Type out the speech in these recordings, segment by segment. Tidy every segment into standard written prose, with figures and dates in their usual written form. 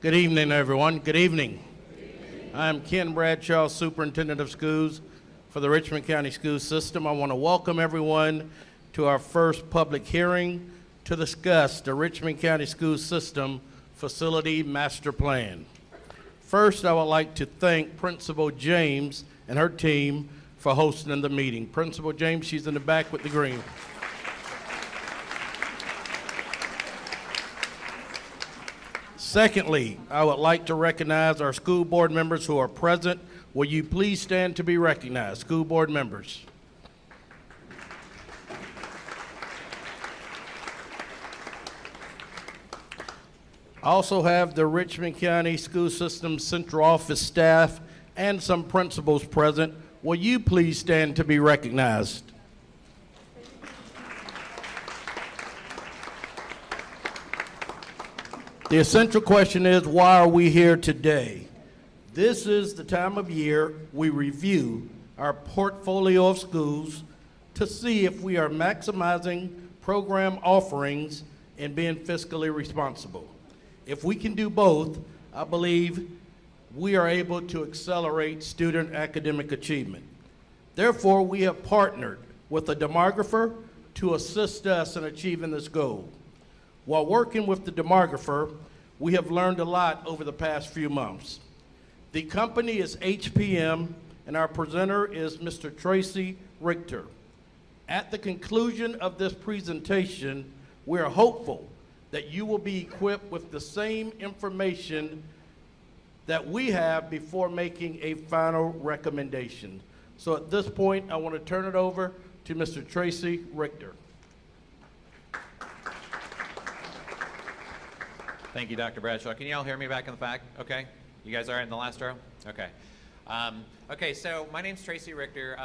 Good evening, everyone. Good evening. I'm Ken Bradshaw, Superintendent of Schools for the Richmond County School System. I want to welcome everyone to our first public hearing to discuss the Richmond County School System Facility Master Plan. First, I would like to thank Principal James and her team for hosting the meeting. Principal James, she's in the back with the green. Secondly, I would like to recognize our school board members who are present. Will you please stand to be recognized? School board members. I also have the Richmond County School System Central Office staff and some principals present. Will you please stand to be recognized? The essential question is, why are we here today? This is the time of year we review our portfolio of schools to see if we are maximizing program offerings and being fiscally responsible. If we can do both, I believe we are able to accelerate student academic achievement. Therefore, we have partnered with a demographer to assist us in achieving this goal. While working with the demographer, we have learned a lot over the past few months. The company is HPM, and our presenter is Mr. Tracy Richter. At the conclusion of this presentation, we are hopeful that you will be equipped with the same information that we have before making a final recommendation. So at this point, I want to turn it over to Mr. Tracy Richter. Thank you, Dr. Bradshaw. Can you all hear me back in the back? Okay. You guys all right in the last row? Okay. Okay, so my name's Tracy Richter.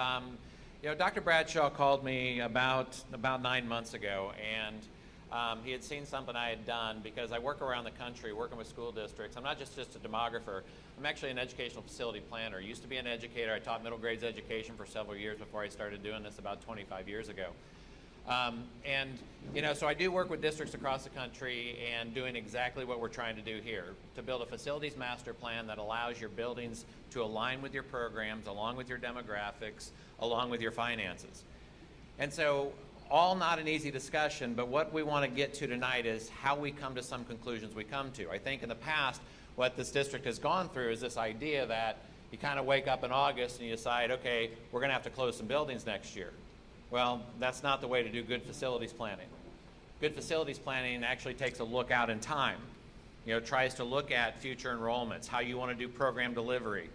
Dr. Bradshaw called me about 9 months ago, and he had seen something I had done because I work around the country working with school districts. I'm not just a demographer. I'm actually an educational facility planner. I used to be an educator. I taught middle grades education for several years before I started doing this about 25 years ago. So I do work with districts across the country and doing exactly what we're trying to do here, to build a facilities master plan that allows your buildings to align with your programs, along with your demographics, along with your finances. And so, all not an easy discussion, but what we want to get to tonight is how we come to some conclusions we come to. I think in the past, what this district has gone through is this idea that you kind of wake up in August and you decide, okay, we're going to have to close some buildings next year. Well, that's not the way to do good facilities planning. Good facilities planning actually takes a look out in time. Tries to look at future enrollments, how you want to do program delivery,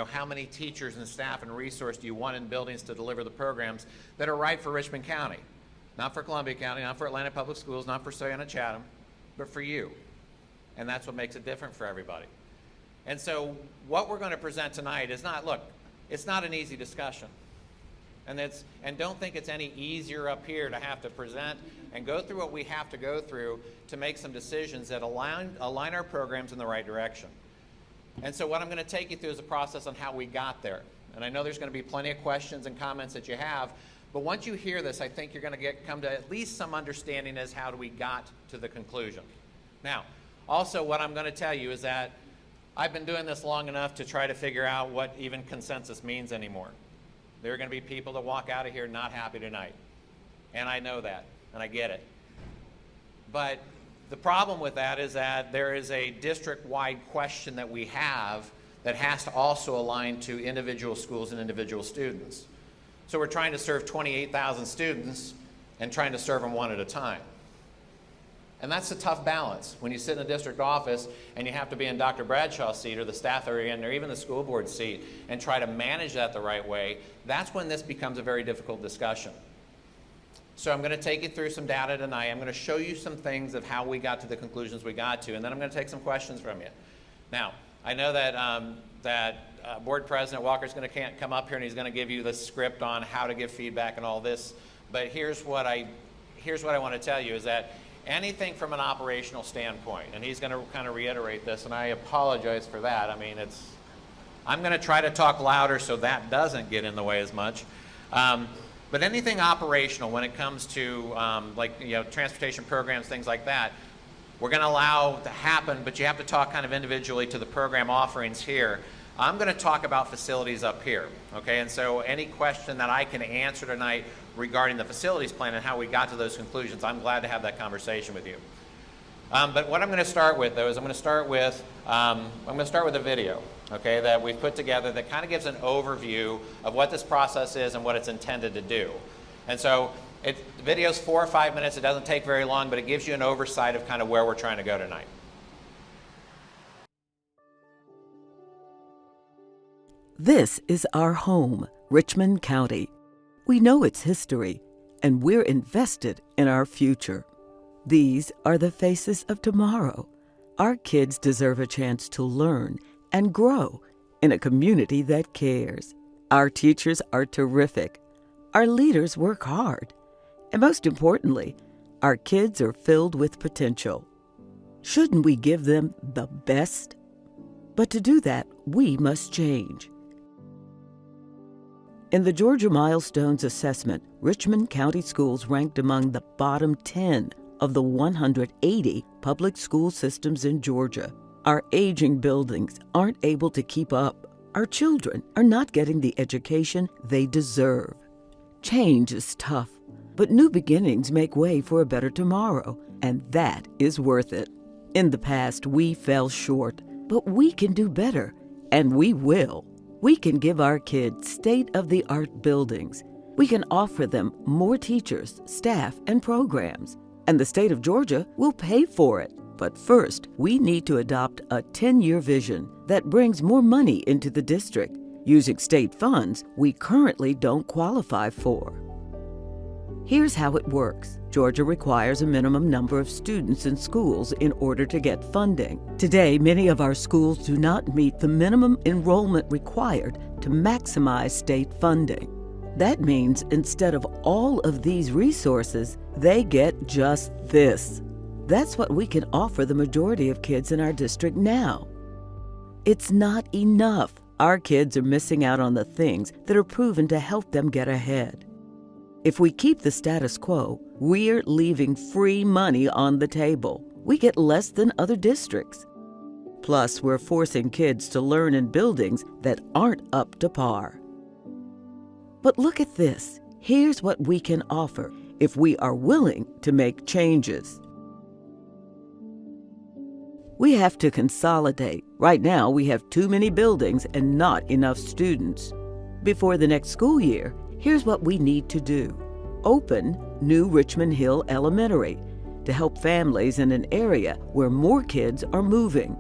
how many teachers and staff and resource do you want in buildings to deliver the programs that are right for Richmond County. Not for Columbia County, not for Atlanta Public Schools, not for Sayona Chatham, but for you. And that's what makes it different for everybody. And so what we're going to present tonight is it's not an easy discussion. And don't think it's any easier up here to have to present and go through what we have to go through to make some decisions that align our programs in the right direction. And so what I'm going to take you through is a process on how we got there. And I know there's going to be plenty of questions and comments that you have, but once you hear this, I think you're going to come to at least some understanding as how we got to the conclusion. Now, also what I'm going to tell you is that I've been doing this long enough to try to figure out what even consensus means anymore. There are going to be people that walk out of here not happy tonight. And I know that, and I get it. But the problem with that is that there is a district-wide question that we have that has to also align to individual schools and individual students. So we're trying to serve 28,000 students and trying to serve them one at a time. And that's a tough balance when you sit in a district office and you have to be in Dr. Bradshaw's seat or the staff area and or even the school board seat and try to manage that the right way. That's when this becomes a very difficult discussion. So I'm going to take you through some data tonight. I'm going to show you some things of how we got to the conclusions we got to, and then I'm going to take some questions from you. Now, I know that Board President Walker is going to come up here and he's going to give you the script on how to give feedback and all this, but here's what I want to tell you is that anything from an operational standpoint, and he's going to kind of reiterate this, and I apologize for that. I mean, I'm going to try to talk louder so that doesn't get in the way as much. But anything operational when it comes to transportation programs, things like that, we're going to allow to happen, but you have to talk kind of individually to the program offerings here. I'm going to talk about facilities up here, okay? And so any question that I can answer tonight regarding the facilities plan and how we got to those conclusions, I'm glad to have that conversation with you. But what I'm going to start with, though, is I'm going to start with a video, okay, that we've put together that kind of gives an overview of what this process is and what it's intended to do. And so the video's 4 or 5 minutes. It doesn't take very long, but it gives you an oversight of kind of where we're trying to go tonight. This is our home, Richmond County. We know its history, and we're invested in our future. These are the faces of tomorrow. Our kids deserve a chance to learn and grow in a community that cares. Our teachers are terrific. Our leaders work hard. And most importantly, our kids are filled with potential. Shouldn't we give them the best? But to do that, we must change. In the Georgia Milestones Assessment, Richmond County Schools ranked among the bottom 10 of the 180 public school systems in Georgia. Our aging buildings aren't able to keep up. Our children are not getting the education they deserve. Change is tough, but new beginnings make way for a better tomorrow, and that is worth it. In the past, we fell short, but we can do better, and we will. We can give our kids state-of-the-art buildings. We can offer them more teachers, staff, and programs. And the state of Georgia will pay for it. But first, we need to adopt a 10-year vision that brings more money into the district, using state funds we currently don't qualify for. Here's how it works. Georgia requires a minimum number of students in schools in order to get funding. Today, many of our schools do not meet the minimum enrollment required to maximize state funding. That means instead of all of these resources, they get just this. That's what we can offer the majority of kids in our district now. It's not enough. Our kids are missing out on the things that are proven to help them get ahead. If we keep the status quo, we're leaving free money on the table. We get less than other districts. Plus, we're forcing kids to learn in buildings that aren't up to par. But look at this. Here's what we can offer if we are willing to make changes. We have to consolidate. Right now, we have too many buildings and not enough students. Before the next school year, here's what we need to do. Open new Richmond Hill Elementary to help families in an area where more kids are moving.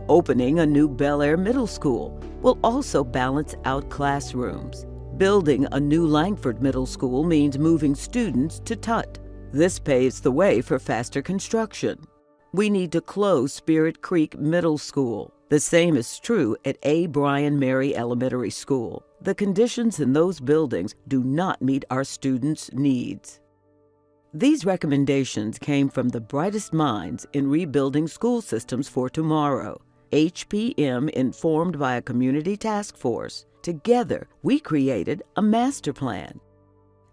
Opening a new Bel Air Middle School will also balance out classrooms. Building a new Langford Middle School means moving students to Tut. This paves the way for faster construction. We need to close Spirit Creek Middle School. The same is true at A. Bryan Mary Elementary School. The conditions in those buildings do not meet our students' needs. These recommendations came from the brightest minds in rebuilding school systems for tomorrow. HPM informed by a community task force. Together, we created a master plan.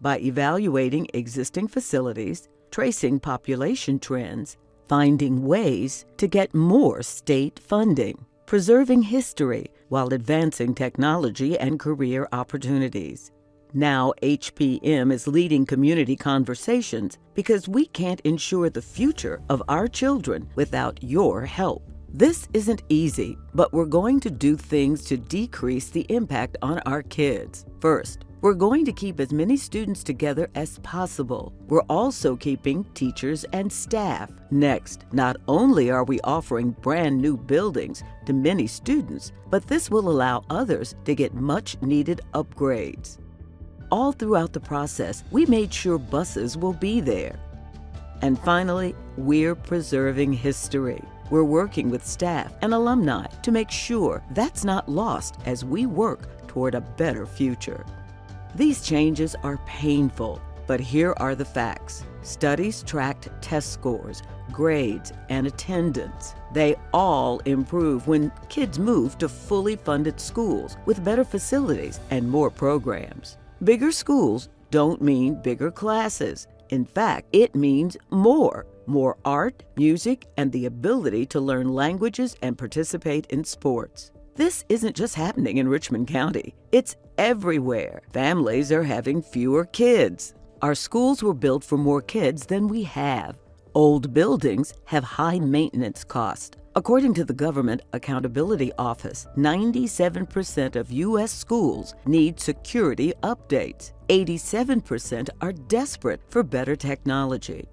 By evaluating existing facilities, tracing population trends, finding ways to get more state funding, preserving history while advancing technology and career opportunities. Now HPM is leading community conversations because we can't ensure the future of our children without your help. This isn't easy, but we're going to do things to decrease the impact on our kids. First, we're going to keep as many students together as possible. We're also keeping teachers and staff. Next, not only are we offering brand new buildings to many students, but this will allow others to get much needed upgrades. All throughout the process, we made sure buses will be there. And finally, we're preserving history. We're working with staff and alumni to make sure that's not lost as we work toward a better future. These changes are painful, but here are the facts. Studies tracked test scores, grades, and attendance. They all improve when kids move to fully funded schools with better facilities and more programs. Bigger schools don't mean bigger classes. In fact, it means more more art, music, and the ability to learn languages and participate in sports. This isn't just happening in Richmond County. It's everywhere. Families are having fewer kids. Our schools were built for more kids than we have. Old buildings have high maintenance costs. According to the Government Accountability Office, 97% of U.S. schools need security updates. 87% are desperate for better technology.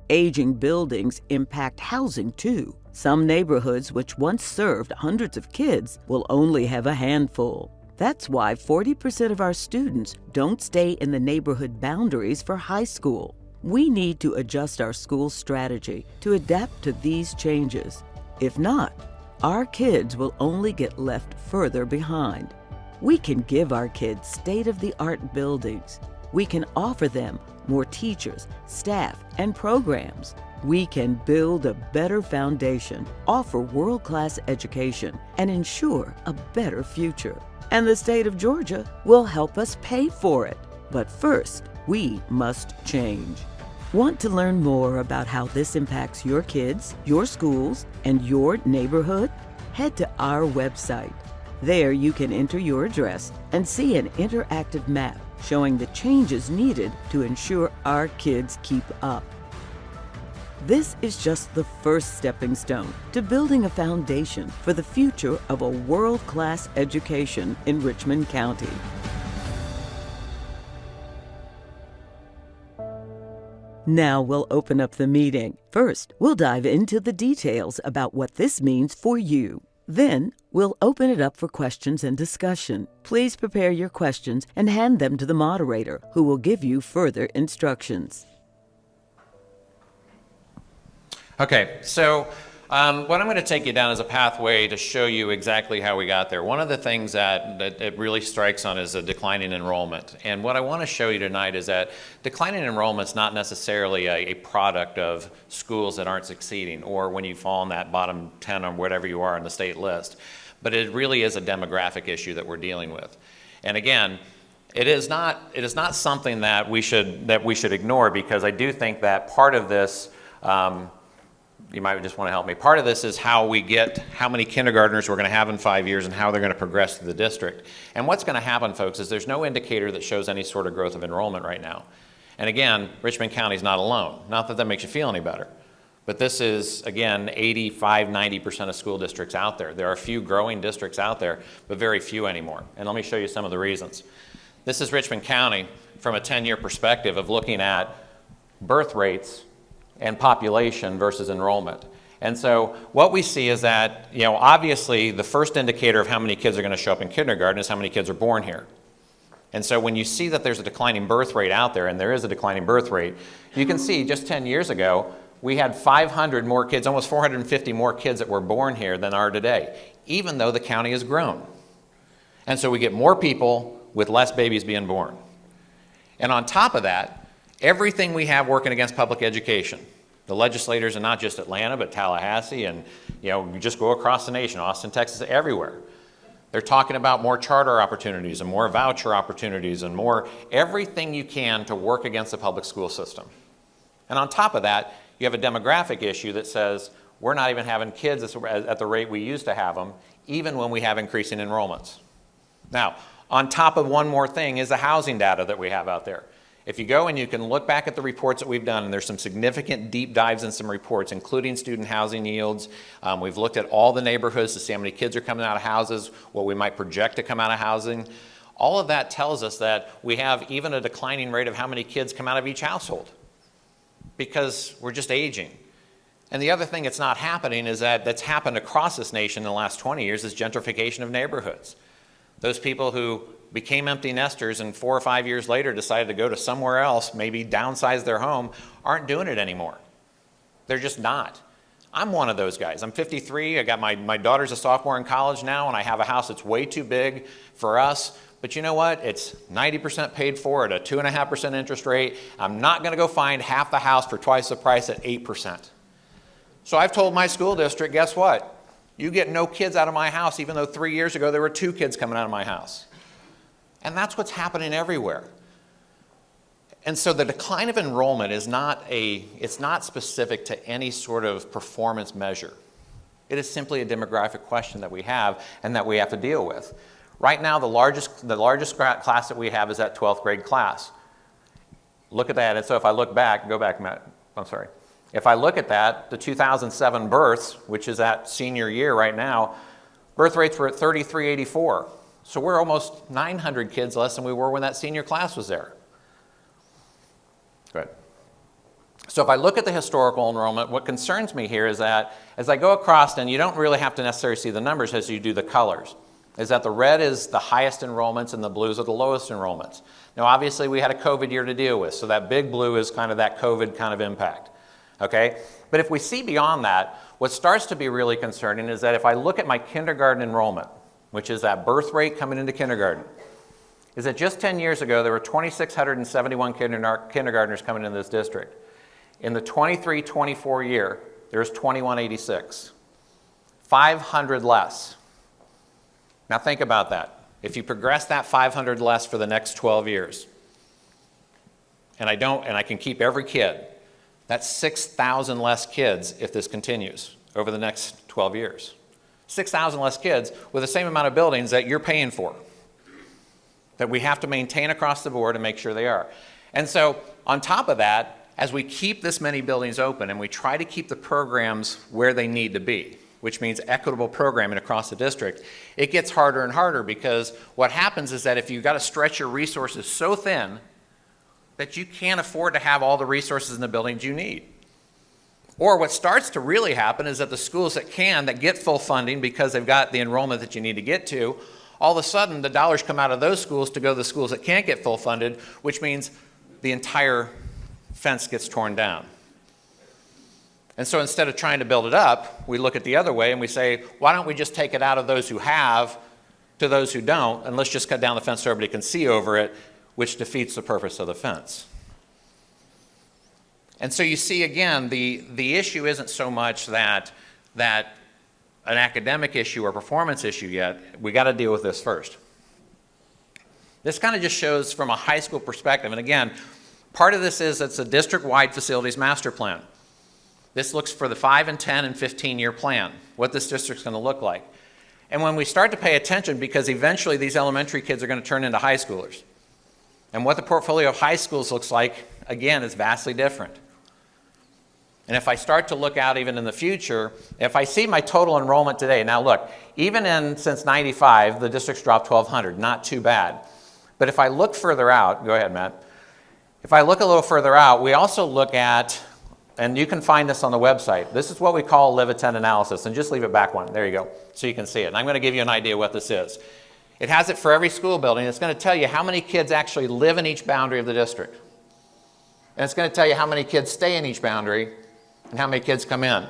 Aging buildings impact housing too. Some neighborhoods which once served hundreds of kids will only have a handful. That's why 40% of our students don't stay in the neighborhood boundaries for high school. We need to adjust our school strategy to adapt to these changes. If not, our kids will only get left further behind. We can give our kids state-of-the-art buildings. We can offer them more teachers, staff, and programs. We can build a better foundation, offer world-class education, and ensure a better future. And the state of Georgia will help us pay for it. But first, we must change. Want to learn more about how this impacts your kids, your schools, and your neighborhood? Head to our website. There you can enter your address and see an interactive map showing the changes needed to ensure our kids keep up. This is just the first stepping stone to building a foundation for the future of a world-class education in Richmond County. Now we'll open up the meeting. First, we'll dive into the details about what this means for you. Then, we'll open it up for questions and discussion. Please prepare your questions and hand them to the moderator, who will give you further instructions. Okay, so what I'm going to take you down is a pathway to show you exactly how we got there. One of the things that it really strikes on is a declining enrollment. And what I want to show you tonight is that declining enrollment is not necessarily a product of schools that aren't succeeding or when you fall in that bottom 10 or whatever you are on the state list. But it really is a demographic issue that we're dealing with. And again, it is not something that we should ignore, because I do think that part of this you might just want to help me. Part of this is how many kindergartners we're going to have in 5 years and how they're going to progress through the district. And what's going to happen, folks, is there's no indicator that shows any sort of growth of enrollment right now. And again, Richmond County is not alone. Not that that makes you feel any better. But this is, again, 85, 90% of school districts out there. There are a few growing districts out there, but very few anymore. And let me show you some of the reasons. This is Richmond County from a 10-year perspective of looking at birth rates and population versus enrollment. And so what we see is that, obviously the first indicator of how many kids are going to show up in kindergarten is how many kids are born here. And so when you see that there's a declining birth rate out there, and there is a declining birth rate, you can see just 10 years ago, we had 500 more kids, almost 450 more kids that were born here than are today, even though the county has grown. And so we get more people with less babies being born. And on top of that, everything we have working against public education, the legislators are not just Atlanta, but Tallahassee, and you just go across the nation, Austin, Texas, everywhere. They're talking about more charter opportunities and more voucher opportunities and more everything you can to work against the public school system. And on top of that, you have a demographic issue that says we're not even having kids at the rate we used to have them, even when we have increasing enrollments. Now, on top of one more thing is the housing data that we have out there. If you go and you can look back at the reports that we've done, and there's some significant deep dives in some reports, including student housing yields. We've looked at all the neighborhoods to see how many kids are coming out of houses, what we might project to come out of housing. All of that tells us that we have even a declining rate of how many kids come out of each household, because we're just aging. And the other thing that's not happening is that's happened across this nation in the last 20 years is gentrification of neighborhoods. Those people who became empty nesters and 4 or 5 years later decided to go to somewhere else, maybe downsize their home, aren't doing it anymore. They're just not. I'm one of those guys. I'm 53. I got my daughter's a sophomore in college now, and I have a house that's way too big for us. But you know what? It's 90% paid for at a 2.5% interest rate. I'm not going to go find half the house for twice the price at 8%. So I've told my school district, guess what? You get no kids out of my house, even though 3 years ago there were 2 kids coming out of my house. And that's what's happening everywhere. And so the decline of enrollment is it's not specific to any sort of performance measure. It is simply a demographic question that we have and that we have to deal with. Right now, the largest class that we have is that 12th grade class. Look at that, and so if I look back, go back, Matt, I'm sorry. If I look at that, the 2007 births, which is that senior year right now, birth rates were at 3,384. So we're almost 900 kids less than we were when that senior class was there. Good. So if I look at the historical enrollment, what concerns me here is that as I go across, and you don't really have to necessarily see the numbers as you do the colors, is that the red is the highest enrollments and the blues are the lowest enrollments. Now obviously we had a COVID year to deal with, so that big blue is kind of that COVID kind of impact. Okay? But if we see beyond that, what starts to be really concerning is that if I look at my kindergarten enrollment, which is that birth rate coming into kindergarten, is that just 10 years ago there were 2,671 kindergartners coming into this district. In the 23-24 year, there's 2,186. 500 less. Now think about that. If you progress that 500 less for the next 12 years, and I can keep every kid, that's 6,000 less kids if this continues over the next 12 years. 6,000 less kids with the same amount of buildings that you're paying for, that we have to maintain across the board and make sure they are. And so on top of that, as we keep this many buildings open and we try to keep the programs where they need to be, which means equitable programming across the district, it gets harder and harder because what happens is that if you've got to stretch your resources so thin that you can't afford to have all the resources in the buildings you need. Or what starts to really happen is that the schools that get full funding because they've got the enrollment that you need to get to, all of a sudden the dollars come out of those schools to go to the schools that can't get full funded, which means the entire fence gets torn down. And so instead of trying to build it up, we look at the other way and we say, why don't we just take it out of those who have to those who don't, and let's just cut down the fence so everybody can see over it, which defeats the purpose of the fence. And so you see, again, the issue isn't so much that an academic issue or performance issue yet. We got to deal with this first. This kind of just shows from a high school perspective, and again, part of this is it's a district-wide facilities master plan. This looks for the 5 and 10 and 15-year plan, what this district's going to look like. And when we start to pay attention, because eventually these elementary kids are going to turn into high schoolers, and what the portfolio of high schools looks like, again, is vastly different. And if I start to look out even in the future, if I see my total enrollment today, now look, even since 95, the district's dropped 1,200, not too bad. But if I look further out, go ahead, Matt. If I look a little further out, we also look at, and you can find this on the website, this is what we call live attend analysis, and just leave it back one, there you go, so you can see it. And I'm going to give you an idea what this is. It has it for every school building. It's going to tell you how many kids actually live in each boundary of the district. And it's going to tell you how many kids stay in each boundary and how many kids come in.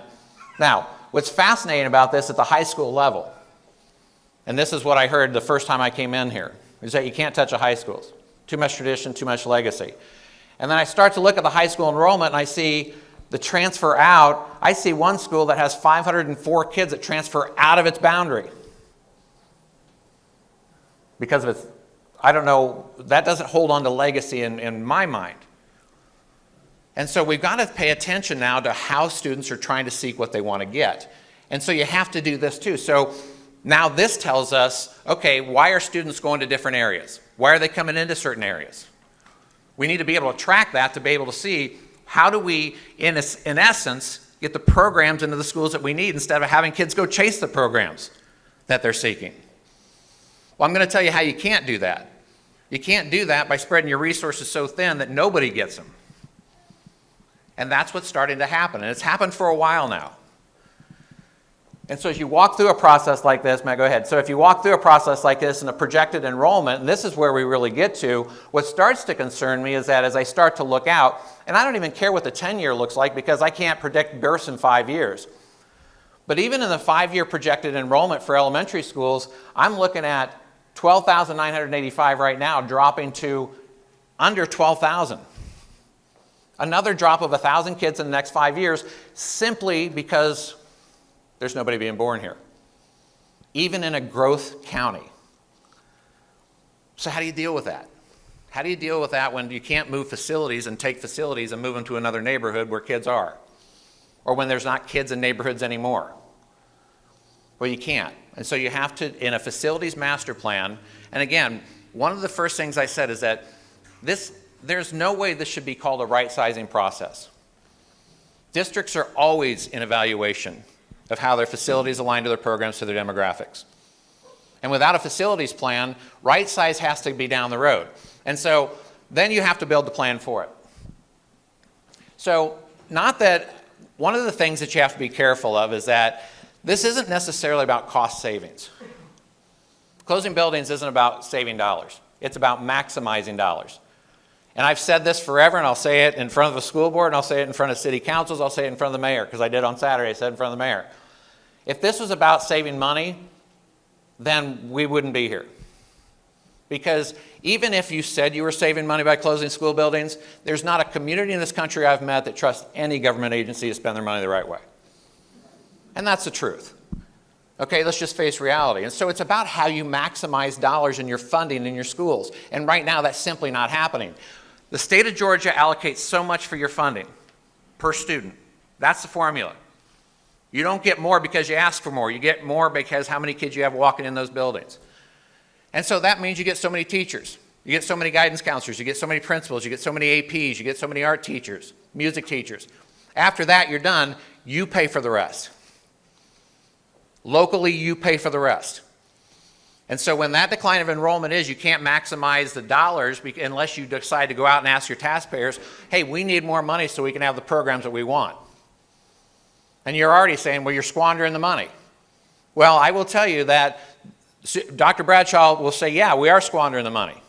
Now, what's fascinating about this at the high school level, and this is what I heard the first time I came in here, is that you can't touch the high schools. Too much tradition, too much legacy. And then I start to look at the high school enrollment and I see the transfer out. I see one school that has 504 kids that transfer out of its boundary. Because of its, I don't know, that doesn't hold on to legacy in my mind. And so we've got to pay attention now to how students are trying to seek what they want to get. And so you have to do this too. So now this tells us, okay, why are students going to different areas? Why are they coming into certain areas? We need to be able to track that to be able to see how do we, in essence, get the programs into the schools that we need instead of having kids go chase the programs that they're seeking. Well, I'm going to tell you how you can't do that. You can't do that by spreading your resources so thin that nobody gets them. And that's what's starting to happen, and it's happened for a while now. And so as you walk through a process like this, Matt, go ahead. So if you walk through a process like this and a projected enrollment, and this is where we really get to, what starts to concern me is that as I start to look out, and I don't even care what the 10-year looks like because I can't predict births in 5 years. But even in the 5-year projected enrollment for elementary schools, I'm looking at 12,985 right now dropping to under 12,000. Another drop of 1,000 kids in the next 5 years simply because there's nobody being born here, even in a growth county. So how do you deal with that? How do you deal with that when you can't move facilities and take facilities and move them to another neighborhood where kids are? Or when there's not kids in neighborhoods anymore? Well, you can't. And so you have to, in a facilities master plan, and again, one of the first things I said is that there's no way this should be called a right-sizing process. Districts are always in evaluation of how their facilities align to their programs, to their demographics. And without a facilities plan, right size has to be down the road. And so then you have to build the plan for it. So not that, one of the things that you have to be careful of is that this isn't necessarily about cost savings. Closing buildings isn't about saving dollars. It's about maximizing dollars. And I've said this forever, and I'll say it in front of the school board, and I'll say it in front of city councils, I'll say it in front of the mayor, because I did on Saturday, I said it in front of the mayor. If this was about saving money, then we wouldn't be here. Because even if you said you were saving money by closing school buildings, there's not a community in this country I've met that trusts any government agency to spend their money the right way. And that's the truth. Okay, let's just face reality. And so it's about how you maximize dollars in your funding in your schools. And right now, that's simply not happening. The state of Georgia allocates so much for your funding per student. That's the formula. You don't get more because you ask for more. You get more because how many kids you have walking in those buildings. And so that means you get so many teachers. You get so many guidance counselors. You get so many principals. You get so many APs. You get so many art teachers, music teachers. After that, you're done. You pay for the rest. Locally, you pay for the rest. And so when that decline of enrollment is, you can't maximize the dollars unless you decide to go out and ask your taxpayers, hey, we need more money so we can have the programs that we want. And you're already saying, well, you're squandering the money. Well, I will tell you that Dr. Bradshaw will say, yeah, we are squandering the money.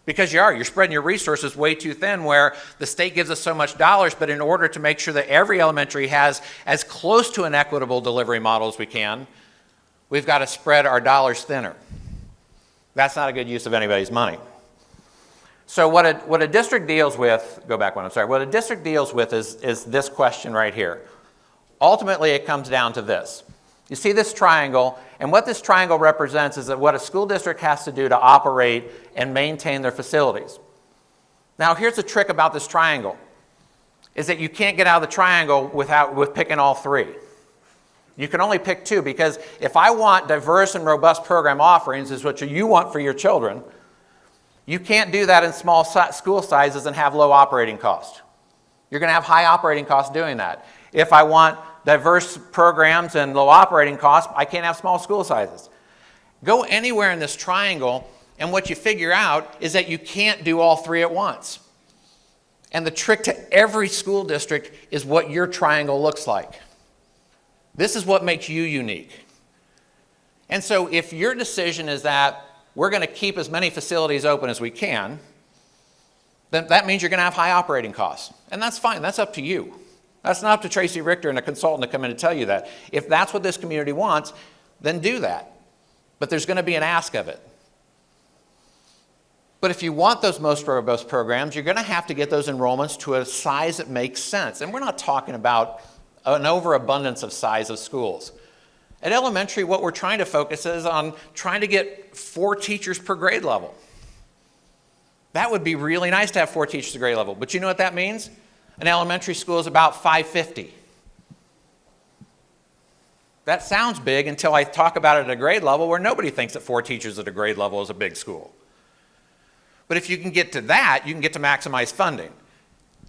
Because you are. You're spreading your resources way too thin where the state gives us so much dollars, but in order to make sure that every elementary has as close to an equitable delivery model as we can, we've got to spread our dollars thinner. That's not a good use of anybody's money. So what a district deals with, go back one, I'm sorry, what a district deals with is this question right here. Ultimately, it comes down to this. You see this triangle, and what this triangle represents is that what a school district has to do to operate and maintain their facilities. Now, here's the trick about this triangle, is that you can't get out of the triangle with picking all three. You can only pick two, because if I want diverse and robust program offerings, is what you want for your children, you can't do that in small school sizes and have low operating costs. You're going to have high operating costs doing that. If I want diverse programs and low operating costs, I can't have small school sizes. Go anywhere in this triangle, and what you figure out is that you can't do all three at once. And the trick to every school district is what your triangle looks like. This is what makes you unique. And so if your decision is that we're going to keep as many facilities open as we can, then that means you're going to have high operating costs. And that's fine. That's up to you. That's not up to Tracy Richter and a consultant to come in and tell you that. If that's what this community wants, then do that. But there's going to be an ask of it. But if you want those most robust programs, you're going to have to get those enrollments to a size that makes sense. And we're not talking about an overabundance of size of schools. At elementary, what we're trying to focus is on trying to get 4 teachers per grade level. That would be really nice to have 4 teachers per grade level. But you know what that means? An elementary school is about 550. That sounds big until I talk about it at a grade level where nobody thinks that 4 teachers at a grade level is a big school. But if you can get to that, you can get to maximize funding.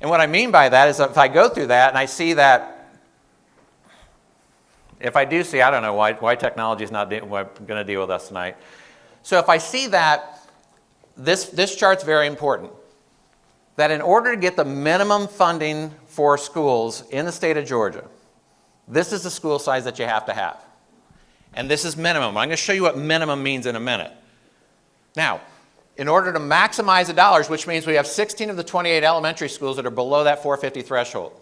And what I mean by that is that if I go through that and I see that, if I do see, I don't know why technology is not going to deal with us tonight. So if I see that, this chart's very important. That in order to get the minimum funding for schools in the state of Georgia, this is the school size that you have to have. And this is minimum. I'm going to show you what minimum means in a minute. Now, in order to maximize the dollars, which means we have 16 of the 28 elementary schools that are below that 450 threshold,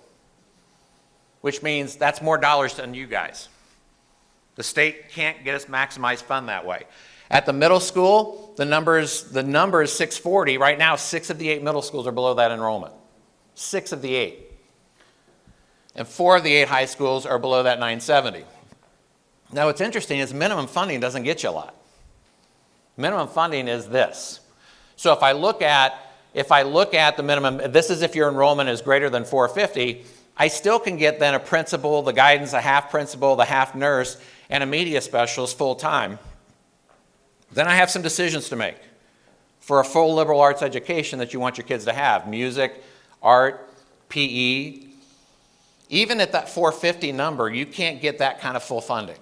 which means that's more dollars than you guys. The state can't get us maximized fund that way. At the middle school, the number is 640. Right now, 6 of the 8 middle schools are below that enrollment. 6 of the 8. And 4 of the 8 high schools are below that 970. Now, what's interesting is minimum funding doesn't get you a lot. Minimum funding is this. So if I look at the minimum, this is if your enrollment is greater than 450, I still can get then a principal, the guidance, a half principal, the half nurse, and a media specialist full time. Then I have some decisions to make for a full liberal arts education that you want your kids to have. Music, art, PE. Even at that 450 number, you can't get that kind of full funding.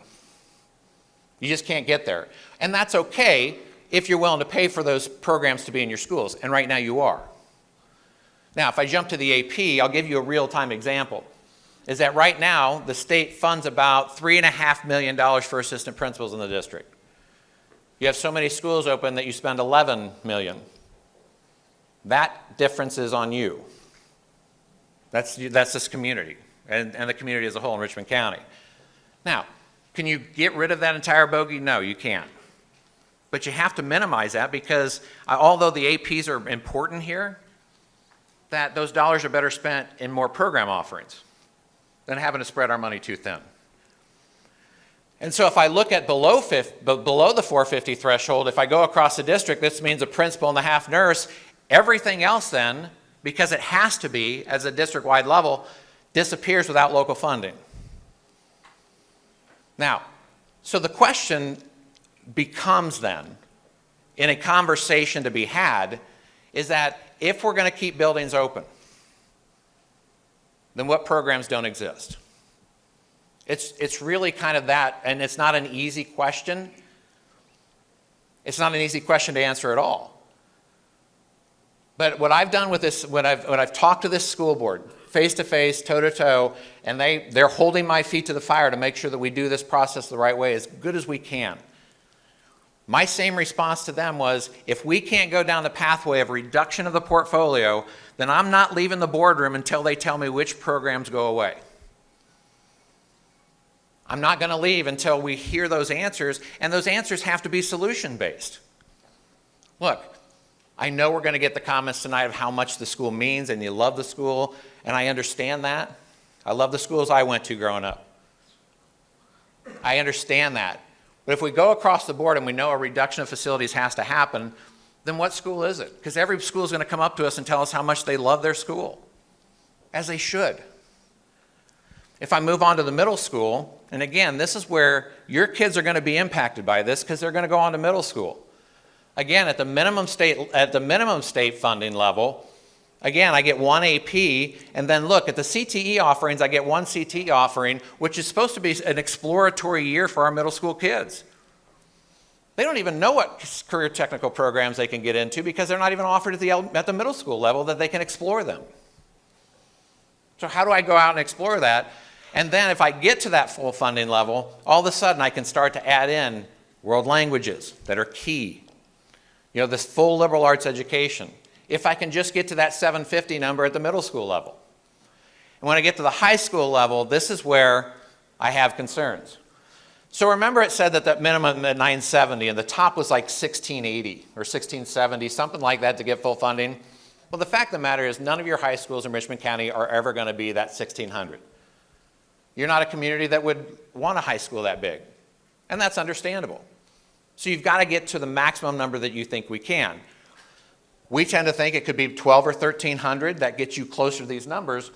You just can't get there. And that's okay if you're willing to pay for those programs to be in your schools, and right now you are. Now, if I jump to the AP, I'll give you a real-time example, is that right now the state funds about $3.5 million for assistant principals in the district. You have so many schools open that you spend $11 million. That difference is on you. That's this community and the community as a whole in Richmond County. Now, can you get rid of that entire bogey? No, you can't. But you have to minimize that because although the APs are important here, that those dollars are better spent in more program offerings than having to spread our money too thin. And so if I look at below the 450 threshold, if I go across the district, this means a principal and the half nurse. Everything else then, because it has to be as a district-wide level, disappears without local funding. Now, so the question becomes then, in a conversation to be had, is that if we're going to keep buildings open, then what programs don't exist? It's really kind of that, and it's not an easy question. It's not an easy question to answer at all. But what I've done with this, when I've talked to this school board, face to face, toe to toe, and they're holding my feet to the fire to make sure that we do this process the right way as good as we can. My same response to them was, if we can't go down the pathway of reduction of the portfolio, then I'm not leaving the boardroom until they tell me which programs go away. I'm not going to leave until we hear those answers, and those answers have to be solution-based. Look, I know we're going to get the comments tonight of how much the school means, and you love the school, and I understand that. I love the schools I went to growing up. I understand that. But if we go across the board and we know a reduction of facilities has to happen, then what school is it? Because every school is going to come up to us and tell us how much they love their school, as they should. If I move on to the middle school, and again, this is where your kids are going to be impacted by this because they're going to go on to middle school. Again, at the minimum state funding level, again, I get one AP, and then look, at the CTE offerings, I get one CTE offering, which is supposed to be an exploratory year for our middle school kids. They don't even know what career technical programs they can get into because they're not even offered at the middle school level that they can explore them. So how do I go out and explore that? And then if I get to that full funding level, all of a sudden I can start to add in world languages that are key. You know, this full liberal arts education. If I can just get to that 750 number at the middle school level. And when I get to the high school level, this is where I have concerns. So remember it said that the minimum at 970 and the top was like 1680 or 1670, something like that to get full funding. Well, the fact of the matter is none of your high schools in Richmond County are ever going to be that 1600. You're not a community that would want a high school that big, and that's understandable. So you've got to get to the maximum number that you think we can. We tend to think it could be 12 or 1300. That gets you closer to these numbers.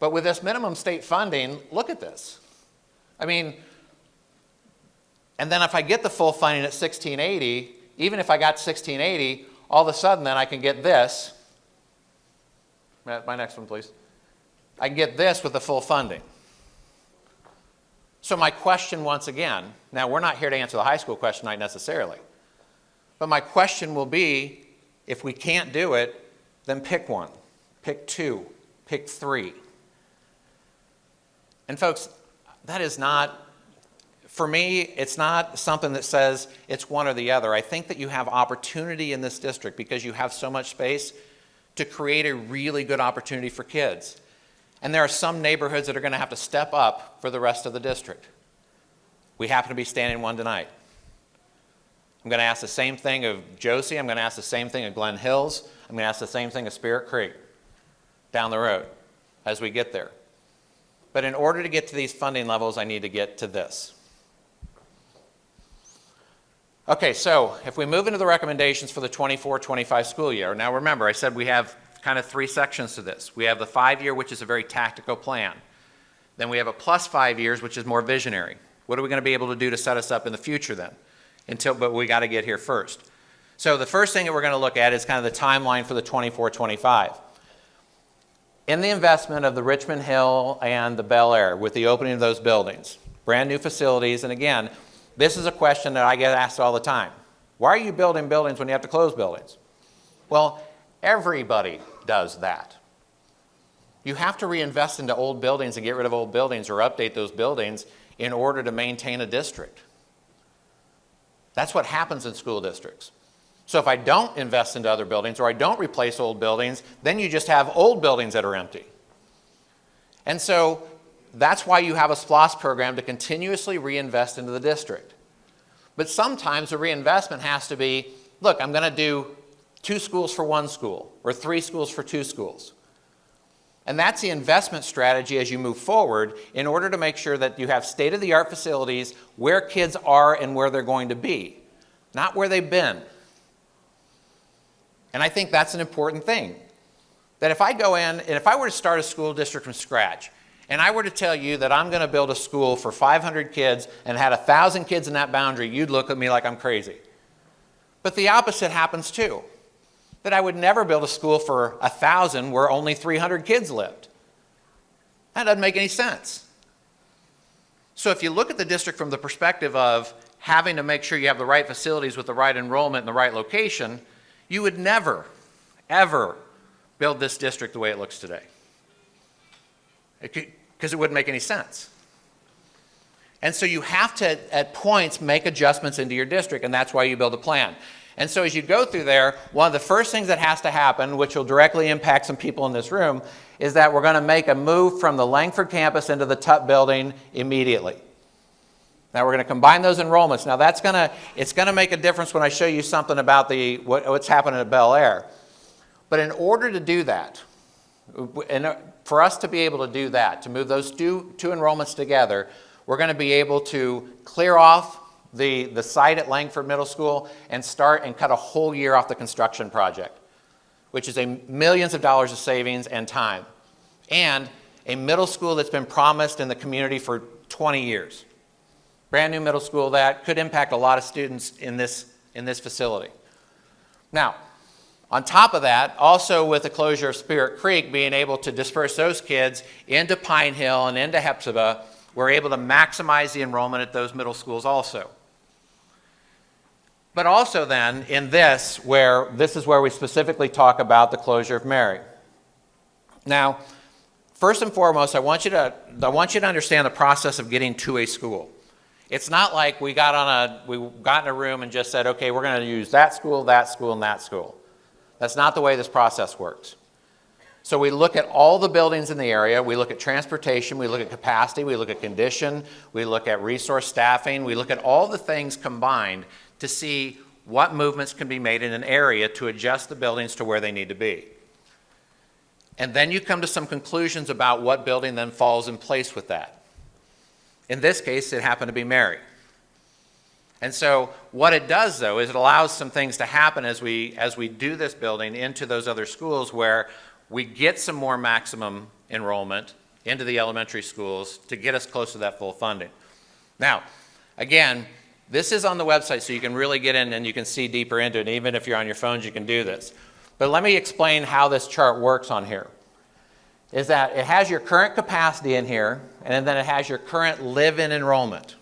But with this minimum state funding, look at this. I mean, and then if I get the full funding at 1680, even if I got 1680, all of a sudden then I can get this. My next one, please. I can get this with the full funding. So my question once again, now we're not here to answer the high school question tonight necessarily, but my question will be, if we can't do it, then pick one, pick two, pick three. And folks, that is not, for me, it's not something that says it's one or the other. I think that you have opportunity in this district because you have so much space to create a really good opportunity for kids. And there are some neighborhoods that are going to have to step up for the rest of the district. We happen to be standing one tonight. I'm going to ask the same thing of Josie. I'm going to ask the same thing of Glen Hills. I'm going to ask the same thing of Spirit Creek down the road as we get there. But in order to get to these funding levels, I need to get to this. Okay, so if we move into the recommendations for the 24-25 school year, now remember, I said we have kind of 3 sections to this. We have the 5-year, which is a very tactical plan. Then we have a plus 5 years, which is more visionary. What are we going to be able to do to set us up in the future then? But we got to get here first. So the first thing that we're going to look at is kind of the timeline for the 24-25. In the investment of the Richmond Hill and the Bel Air with the opening of those buildings, brand new facilities, and again, this is a question that I get asked all the time. Why are you building buildings when you have to close buildings? Well, everybody does that. You have to reinvest into old buildings and get rid of old buildings or update those buildings in order to maintain a district. That's what happens in school districts. So if I don't invest into other buildings or I don't replace old buildings, then you just have old buildings that are empty. And so that's why you have a SPLOST program to continuously reinvest into the district. But sometimes the reinvestment has to be, look, I'm going to do 2 schools for 1 school or 3 schools for 2 schools. And that's the investment strategy as you move forward in order to make sure that you have state-of-the-art facilities where kids are and where they're going to be, not where they've been. And I think that's an important thing. That if I go in, and if I were to start a school district from scratch, and I were to tell you that I'm going to build a school for 500 kids and had 1,000 kids in that boundary, you'd look at me like I'm crazy. But the opposite happens too. That I would never build a school for 1,000 where only 300 kids lived. That doesn't make any sense. So if you look at the district from the perspective of having to make sure you have the right facilities with the right enrollment in the right location, you would never, ever build this district the way it looks today. Because it wouldn't make any sense. And so you have to, at points, make adjustments into your district, and that's why you build a plan. And so as you go through there, one of the first things that has to happen, which will directly impact some people in this room, is that we're going to make a move from the Langford campus into the Tutt building immediately. Now we're going to combine those enrollments. Now it's going to make a difference when I show you something about what's happening at Bel Air. But in order to do that, and for us to be able to do that, to move those two enrollments together, we're going to be able to clear off the site at Langford Middle School and start and cut a whole year off the construction project, which is millions of dollars of savings and time, and a middle school that's been promised in the community for 20 years. Brand new middle school that could impact a lot of students in this facility. Now, on top of that, also with the closure of Spirit Creek, being able to disperse those kids into Pine Hill and into Hepzibah, we're able to maximize the enrollment at those middle schools also. But also then, in this is where we specifically talk about the closure of Mary. Now, first and foremost, I want you to understand the process of getting to a school. It's not like we got in a room and just said, okay, we're going to use that school, and that school. That's not the way this process works. So we look at all the buildings in the area, we look at transportation, we look at capacity, we look at condition, we look at resource staffing, we look at all the things combined to see what movements can be made in an area to adjust the buildings to where they need to be. And then you come to some conclusions about what building then falls in place with that. In this case, it happened to be Mary. And so what it does, though, is it allows some things to happen as we do this building into those other schools where we get some more maximum enrollment into the elementary schools to get us close to that full funding. Now, again, this is on the website, so you can really get in and you can see deeper into it. Even if you're on your phones, you can do this. But let me explain how this chart works on here. Is that it has your current capacity in here, and then it has your current live-in enrollment.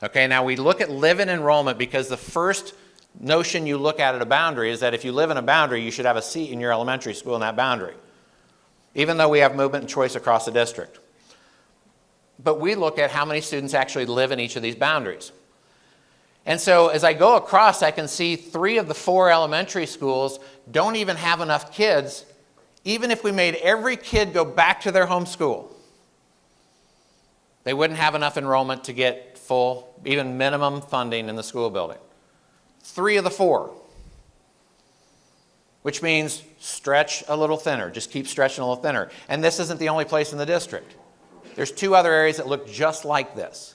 Okay, now we look at live-in enrollment because the first notion you look at a boundary is that if you live in a boundary, you should have a seat in your elementary school in that boundary, even though we have movement and choice across the district. But we look at how many students actually live in each of these boundaries. And so as I go across, I can see 3 of the 4 elementary schools don't even have enough kids, even if we made every kid go back to their home school. They wouldn't have enough enrollment to get full, even minimum funding in the school building. 3 of the 4. Which means stretch a little thinner. Just keep stretching a little thinner. And this isn't the only place in the district. There's 2 other areas that look just like this.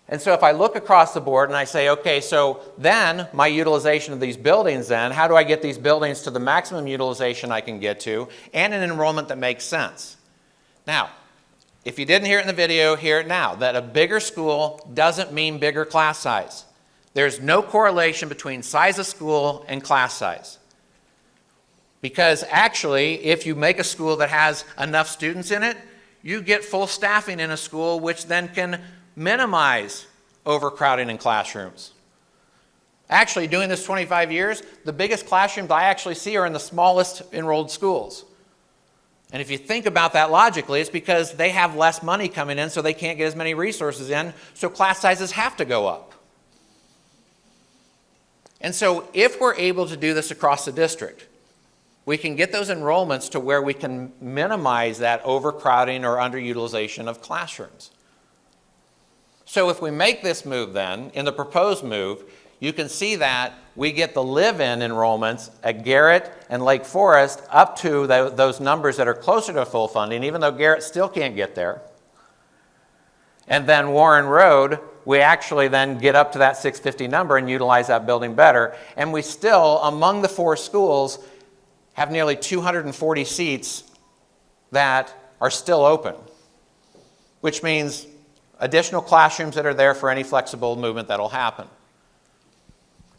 And so if I look across the board and I say, okay, so then my utilization of these buildings then, how do I get these buildings to the maximum utilization I can get to and an enrollment that makes sense? Now, if you didn't hear it in the video, hear it now, that a bigger school doesn't mean bigger class size. There's no correlation between size of school and class size. Because actually, if you make a school that has enough students in it, you get full staffing in a school, which then can minimize overcrowding in classrooms. Actually, doing this 25 years, the biggest classrooms I actually see are in the smallest enrolled schools. And if you think about that logically, it's because they have less money coming in, so they can't get as many resources in, so class sizes have to go up. And so if we're able to do this across the district, we can get those enrollments to where we can minimize that overcrowding or underutilization of classrooms. So if we make this move then, in the proposed move, you can see that we get the live-in enrollments at Garrett and Lake Forest up to those numbers that are closer to full funding, even though Garrett still can't get there. And then Warren Road, we actually then get up to that 650 number and utilize that building better. And we still, among the 4 schools, have nearly 240 seats that are still open, which means additional classrooms that are there for any flexible movement that'll happen.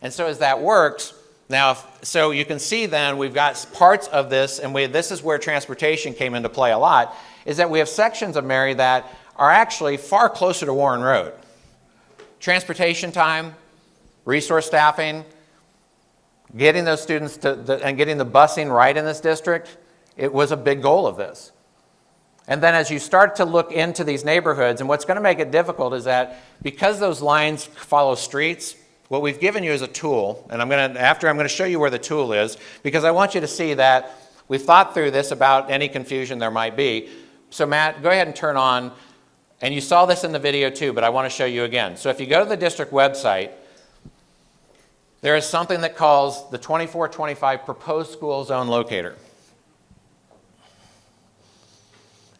And so as that works, now, so you can see then we've got parts of this, and this is where transportation came into play a lot, is that we have sections of Mary that are actually far closer to Warren Road. Transportation time, resource staffing, getting those students and getting the busing right in this district, it was a big goal of this. And then as you start to look into these neighborhoods, and what's going to make it difficult is that because those lines follow streets, what we've given you is a tool, and I'm going to show you where the tool is, because I want you to see that we've thought through this about any confusion there might be. So Matt, go ahead and turn on, and you saw this in the video too, but I want to show you again. So if you go to the district website, there is something that calls the 2425 Proposed School Zone Locator.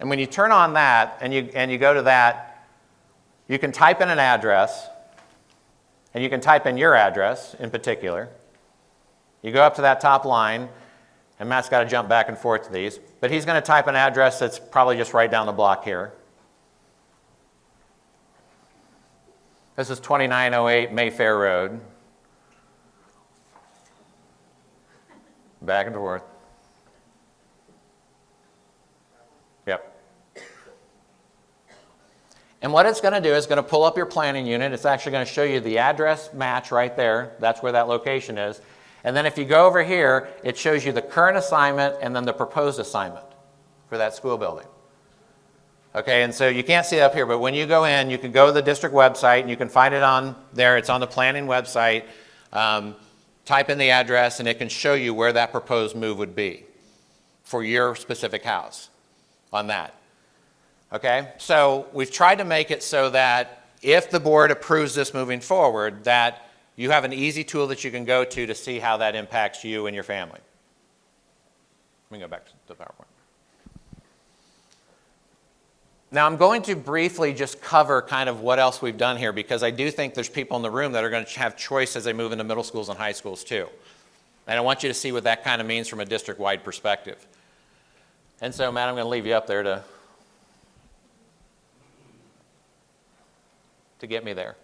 And when you turn on that and you go to that, you can type in an address, and you can type in your address in particular. You go up to that top line, and Matt's got to jump back and forth to these, but he's going to type an address that's probably just right down the block here. This is 2908 Mayfair Road. Back and forth. Yep. And what it's going to do is going to pull up your planning unit. It's actually going to show you the address match right there. That's where that location is. And then if you go over here, it shows you the current assignment and then the proposed assignment for that school building. Okay, and so you can't see it up here, but when you go in, you can go to the district website and you can find it on there. It's on the planning website. Type in the address and it can show you where that proposed move would be for your specific house on that. Okay, so we've tried to make it so that if the board approves this moving forward, that you have an easy tool that you can go to see how that impacts you and your family. Let me go back to the PowerPoint. Now I'm going to briefly just cover kind of what else we've done here, because I do think there's people in the room that are going to have choice as they move into middle schools and high schools too. And I want you to see what that kind of means from a district-wide perspective. And so, Matt, I'm going to leave you up there to get me there.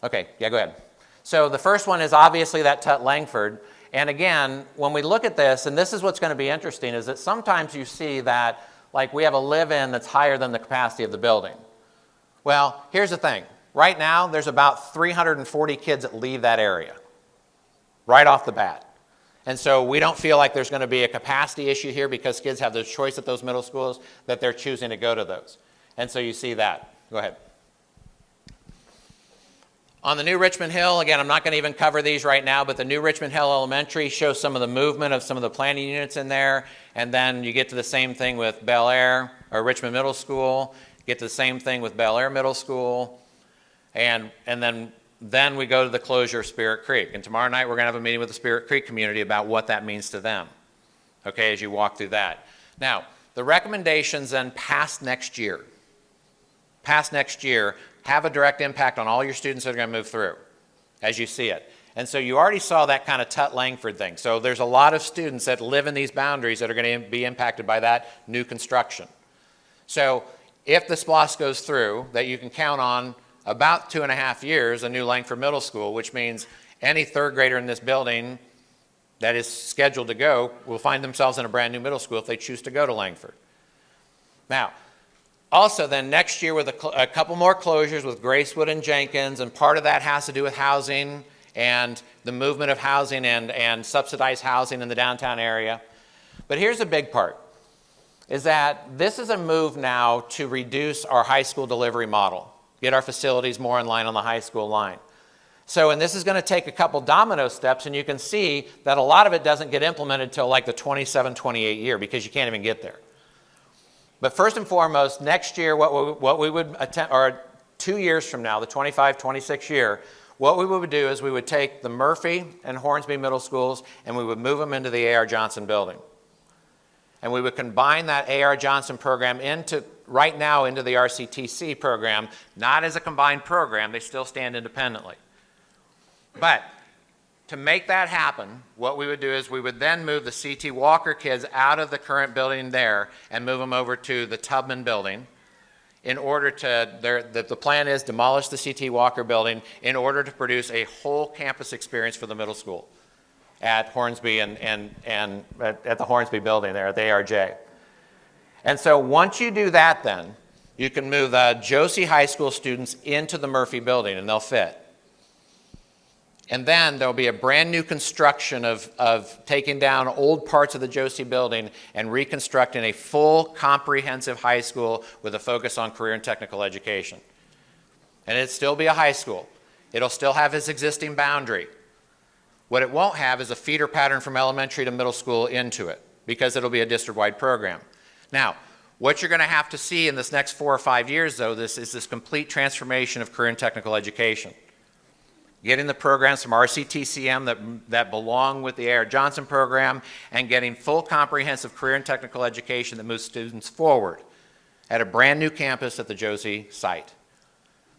Okay, yeah, go ahead. So the first one is obviously that Tut Langford. And again, when we look at this, and this is what's going to be interesting, is that sometimes you see that like we have a live-in that's higher than the capacity of the building. Well, here's the thing. Right now, there's about 340 kids that leave that area, right off the bat. And so we don't feel like there's going to be a capacity issue here because kids have the choice at those middle schools that they're choosing to go to those. And so you see that. Go ahead. On the new Richmond Hill, again, I'm not going to even cover these right now, but the new Richmond Hill Elementary shows some of the movement of some of the planning units in there. And then you get to the same thing with Bel Air, or Richmond Middle School. Get to the same thing with Bel Air Middle School. And then we go to the closure of Spirit Creek. And tomorrow night we're going to have a meeting with the Spirit Creek community about what that means to them, okay, as you walk through that. Now, the recommendations then past next year have a direct impact on all your students that are going to move through, as you see it. And so you already saw that kind of Tut-Langford thing. So there's a lot of students that live in these boundaries that are going to be impacted by that new construction. So if the SPLOST goes through, that you can count on about 2.5 years, a new Langford Middle School, which means any third grader in this building that is scheduled to go will find themselves in a brand new middle school if they choose to go to Langford. Now, also then next year with a couple more closures with Gracewood and Jenkins, and part of that has to do with housing and the movement of housing and subsidized housing in the downtown area. But here's the big part, is that this is a move now to reduce our high school delivery model, get our facilities more in line on the high school line. So, and this is going to take a couple domino steps, and you can see that a lot of it doesn't get implemented until like the 27, 28 year, because you can't even get there. But first and foremost, next year, what we would attempt, or 2 years from now, the 25, 26 year, what we would do is we would take the Murphy and Hornsby middle schools and we would move them into the A.R. Johnson building. And we would combine that A.R. Johnson program right now into the RCTC program, not as a combined program, they still stand independently. But to make that happen, what we would do is we would then move the C.T. Walker kids out of the current building there and move them over to the Tubman building in order to, the plan is demolish the C.T. Walker building in order to produce a whole campus experience for the middle school at Hornsby and at the Hornsby building there at the ARJ. And so once you do that then, you can move the Josie High School students into the Murphy building and they'll fit. And then there'll be a brand new construction of taking down old parts of the Josie building and reconstructing a full comprehensive high school with a focus on career and technical education. And it'll still be a high school. It'll still have its existing boundary. What it won't have is a feeder pattern from elementary to middle school into it, because it'll be a district-wide program. Now, what you're going to have to see in this next 4 or 5 years, though, is this complete transformation of career and technical education. Getting the programs from RCTCM that belong with the A.R. Johnson program, and getting full comprehensive career and technical education that moves students forward at a brand new campus at the Josie site.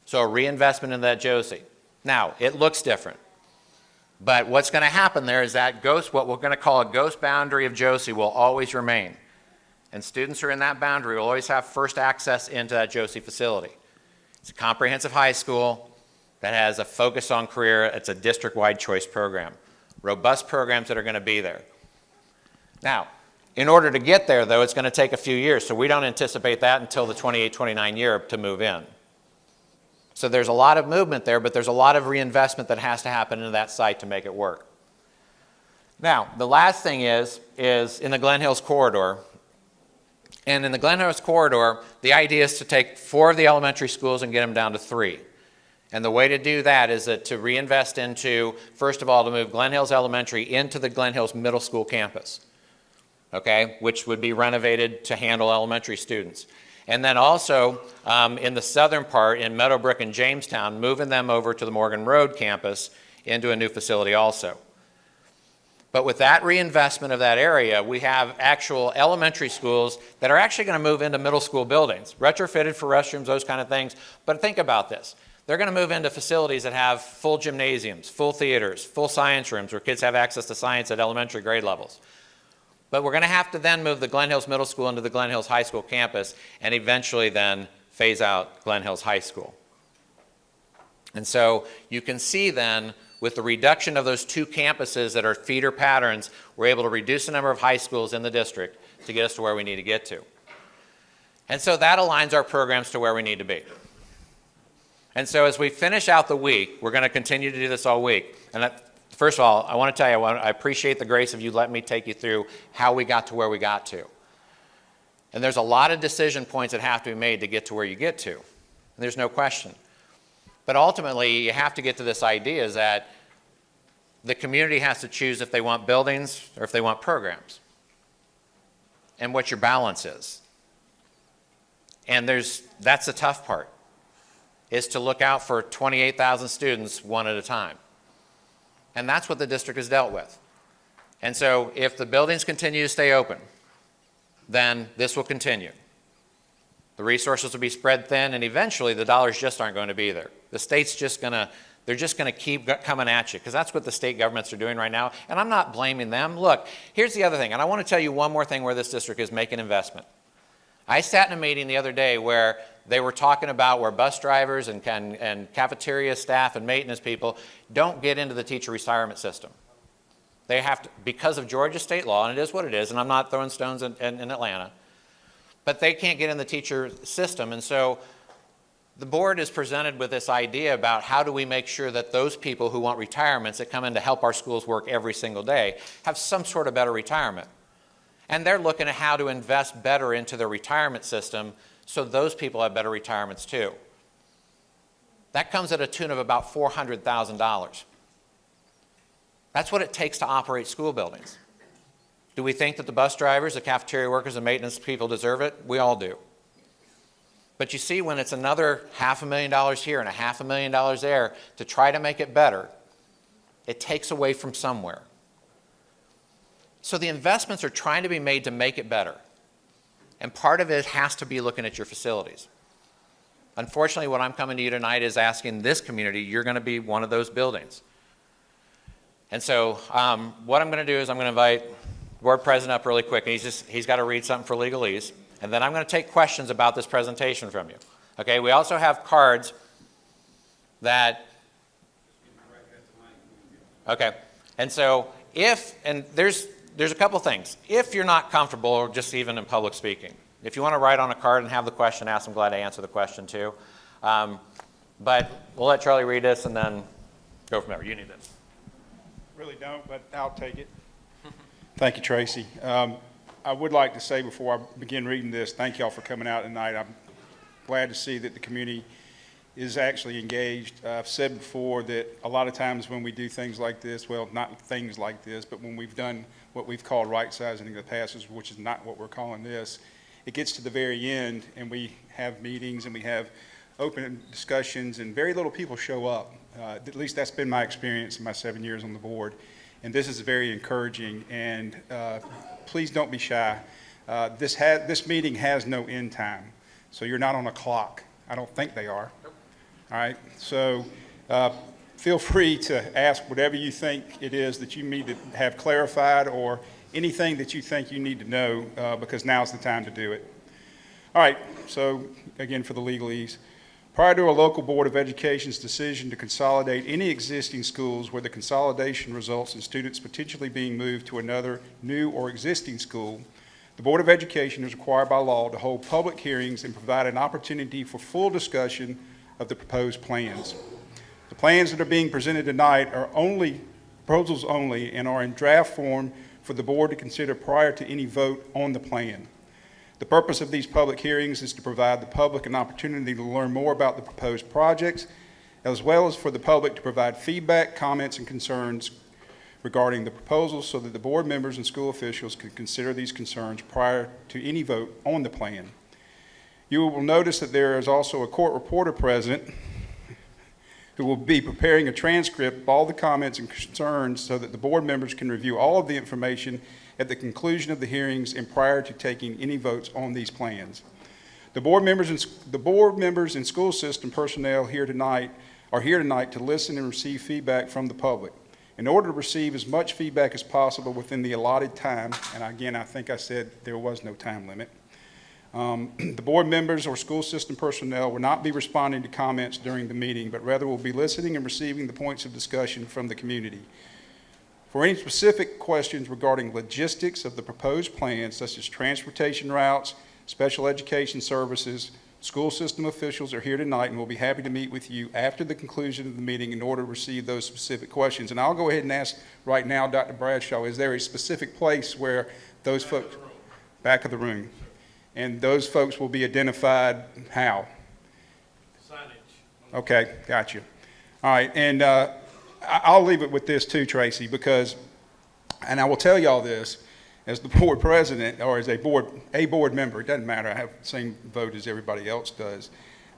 So a reinvestment in that Josie. Now, it looks different. But what's going to happen there is that what we're going to call a ghost boundary of Josie will always remain. And students who are in that boundary will always have first access into that Josie facility. It's a comprehensive high school that has a focus on career. It's a district-wide choice program. Robust programs that are going to be there. Now, in order to get there, though, it's going to take a few years, so we don't anticipate that until the 28-29 year to move in. So there's a lot of movement there, but there's a lot of reinvestment that has to happen into that site to make it work. Now, the last thing is in the Glen Hills corridor. And in the Glen Hills corridor, the idea is to take 4 of the elementary schools and get them down to 3. And the way to do that is to reinvest into, first of all, to move Glen Hills Elementary into the Glen Hills Middle School campus, okay, which would be renovated to handle elementary students. And then also, in the southern part, in Meadowbrook and Jamestown, moving them over to the Morgan Road campus into a new facility also. But with that reinvestment of that area, we have actual elementary schools that are actually going to move into middle school buildings, retrofitted for restrooms, those kind of things. But think about this. They're going to move into facilities that have full gymnasiums, full theaters, full science rooms where kids have access to science at elementary grade levels. But we're going to have to then move the Glen Hills Middle School into the Glen Hills High School campus and eventually then phase out Glen Hills High School. And so you can see then with the reduction of those 2 campuses that are feeder patterns, we're able to reduce the number of high schools in the district to get us to where we need to get to. And so that aligns our programs to where we need to be. And so as we finish out the week, we're going to continue to do this all week. And first of all, I want to tell you, I appreciate the grace of you letting me take you through how we got to where we got to. And there's a lot of decision points that have to be made to get to where you get to. And there's no question. But ultimately, you have to get to this idea is that the community has to choose if they want buildings or if they want programs. And what your balance is. And that's the tough part, is to look out for 28,000 students one at a time. And that's what the district has dealt with. And so if the buildings continue to stay open, then this will continue. The resources will be spread thin, and eventually the dollars just aren't going to be there. The state's just going to, they're just going to keep coming at you, because that's what the state governments are doing right now, and I'm not blaming them. Look, here's the other thing, and I want to tell you one more thing where this district is making investment. I sat in a meeting the other day where they were talking about where bus drivers and cafeteria staff and maintenance people don't get into the teacher retirement system. They have to, because of Georgia state law, and it is what it is, and I'm not throwing stones in Atlanta, but they can't get in the teacher system. And so the board is presented with this idea about how do we make sure that those people who want retirements that come in to help our schools work every single day have some sort of better retirement. And they're looking at how to invest better into their retirement system so those people have better retirements too. That comes at a tune of about $400,000. That's what it takes to operate school buildings. Do we think that the bus drivers, the cafeteria workers, and maintenance people deserve it? We all do. But you see, when it's another $500,000 here and $500,000 there to try to make it better, it takes away from somewhere. So the investments are trying to be made to make it better. And part of it has to be looking at your facilities. Unfortunately, what I'm coming to you tonight is asking this community, you're going to be one of those buildings. And so what I'm going to do is I'm going to invite the board president up really quick, and he's got to read something for legalese. And then I'm going to take questions about this presentation from you. Okay, we also have cards that, okay, and so and there's a couple things. If you're not comfortable, or just even in public speaking, if you want to write on a card and have the question asked, I'm glad to answer the question too. But we'll let Charlie read this and then go from there. You need this. Really don't, but I'll take it. Thank you, Tracy. I would like to say before I begin reading this, thank y'all for coming out tonight. I'm glad to see that the community is actually engaged. I've said before that a lot of times when we do things like this, well, not things like this, but when we've done what we've called right sizing in the past, which is not what we're calling this, it gets to the very end and we have meetings and we have open discussions and very little people show up. At least that's been my experience in my 7 years on the board. And this is very encouraging, and please don't be shy. This meeting has no end time, so you're not on a clock. I don't think they are. All right, so feel free to ask whatever you think it is that you need to have clarified or anything that you think you need to know, because now's the time to do it. All right, so again, for the legalese. Prior to a local Board of Education's decision to consolidate any existing schools where the consolidation results in students potentially being moved to another new or existing school, the Board of Education is required by law to hold public hearings and provide an opportunity for full discussion of the proposed plans. The plans that are being presented tonight are proposals only and are in draft form for the board to consider prior to any vote on the plan. The purpose of these public hearings is to provide the public an opportunity to learn more about the proposed projects, as well as for the public to provide feedback, comments, and concerns regarding the proposals so that the board members and school officials can consider these concerns prior to any vote on the plan. You will notice that there is also a court reporter present who will be preparing a transcript of all the comments and concerns so that the board members can review all of the information at the conclusion of the hearings and prior to taking any votes on these plans. The board members and school system personnel are here tonight to listen and receive feedback from the public. In order to receive as much feedback as possible within the allotted time, and again, I think I said there was no time limit, the board members or school system personnel will not be responding to comments during the meeting, but rather will be listening and receiving the points of discussion from the community. For any specific questions regarding logistics of the proposed plans, such as transportation routes, special education services, school system officials are here tonight and will be happy to meet with you after the conclusion of the meeting in order to receive those specific questions. And I'll go ahead and ask right now, Dr. Bradshaw, is there a specific place where those folks, back of the room, and those folks will be identified how? Signage. Okay, got you. All right, and I'll leave it with this too, Tracy, because, and I will tell y'all this, as the board president or as a board member, it doesn't matter, I have the same vote as everybody else does.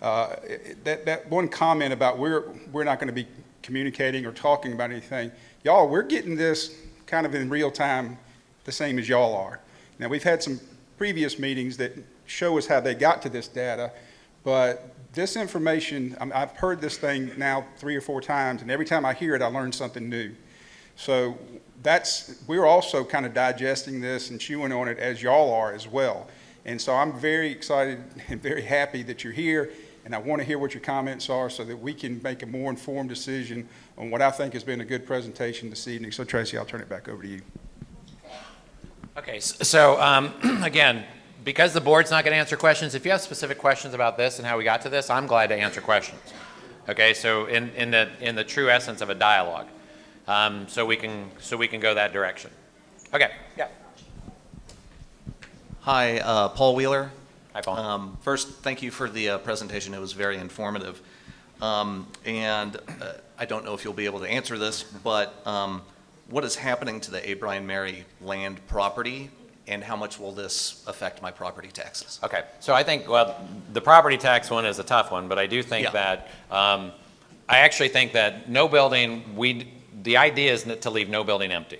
That one comment about we're not going to be communicating or talking about anything, y'all, we're getting this kind of in real time, the same as y'all are. Now we've had some previous meetings that show us how they got to this data, but this information, I've heard this thing now 3 or 4 times, and every time I hear it, I learn something new. So we're also kind of digesting this and chewing on it as y'all are as well. And so I'm very excited and very happy that you're here, and I want to hear what your comments are so that we can make a more informed decision on what I think has been a good presentation this evening. So Tracy, I'll turn it back over to you. Okay, so again, because the board's not going to answer questions, if you have specific questions about this and how we got to this, I'm glad to answer questions. Okay, so in the true essence of a dialogue, so we can go that direction. Okay, yeah. Hi, Paul Wheeler. Hi, Paul. First, thank you for the presentation. It was very informative. And I don't know if you'll be able to answer this, but what is happening to the A. Bryan Mary land property, and how much will this affect my property taxes? Okay, so I think, well, the property tax one is a tough one, but I do think Yeah. that, I actually think that no building, the idea is to leave no building empty,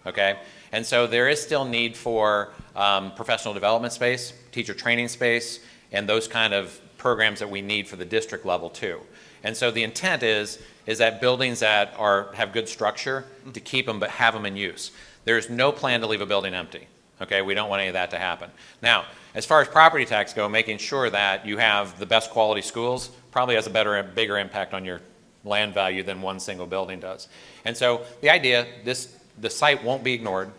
okay? And so there is still need for professional development space, teacher training space, and those kind of programs that we need for the district level too. And so the intent is that buildings that have good structure, to keep them but have them in use. There's no plan to leave a building empty. Okay, we don't want any of that to happen. Now, as far as property tax go, making sure that you have the best quality schools probably has a bigger impact on your land value than one single building does. And so the idea, the site won't be ignored.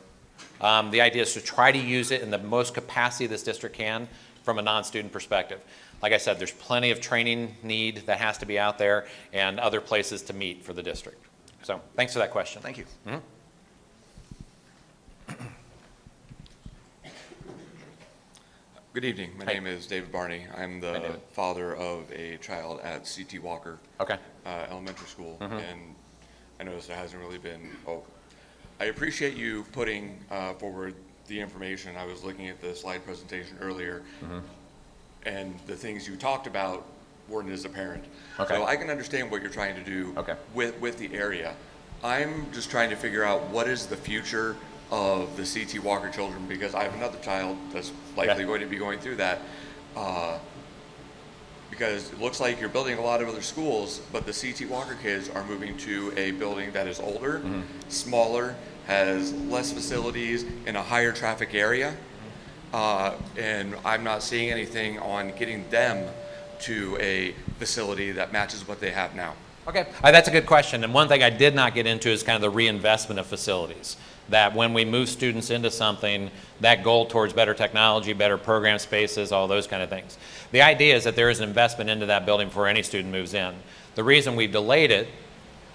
The idea is to try to use it in the most capacity this district can from a non-student perspective. Like I said, there's plenty of training need that has to be out there and other places to meet for the district. So thanks for that question. Thank you. Mm-hmm. Good evening. My name is David Barney. I'm Hi, the David. father of a child at C.T. Walker Okay. Elementary School, and I noticed there hasn't really been. I appreciate you putting forward the information. I was looking at the slide presentation earlier, and the things you talked about weren't as apparent. Okay. So I can understand what you're trying to do Okay. with the area. I'm just trying to figure out what is the future of the C.T. Walker children, because I have another child that's likely going to be going through that. Because it looks like you're building a lot of other schools, but the C.T. Walker kids are moving to a building that is older, smaller, has less facilities, in a higher traffic area. And I'm not seeing anything on getting them to a facility that matches what they have now. Okay, that's a good question. And one thing I did not get into is kind of the reinvestment of facilities. That when we move students into something, that goal towards better technology, better program spaces, all those kind of things. The idea is that there is an investment into that building before any student moves in. The reason we delayed it,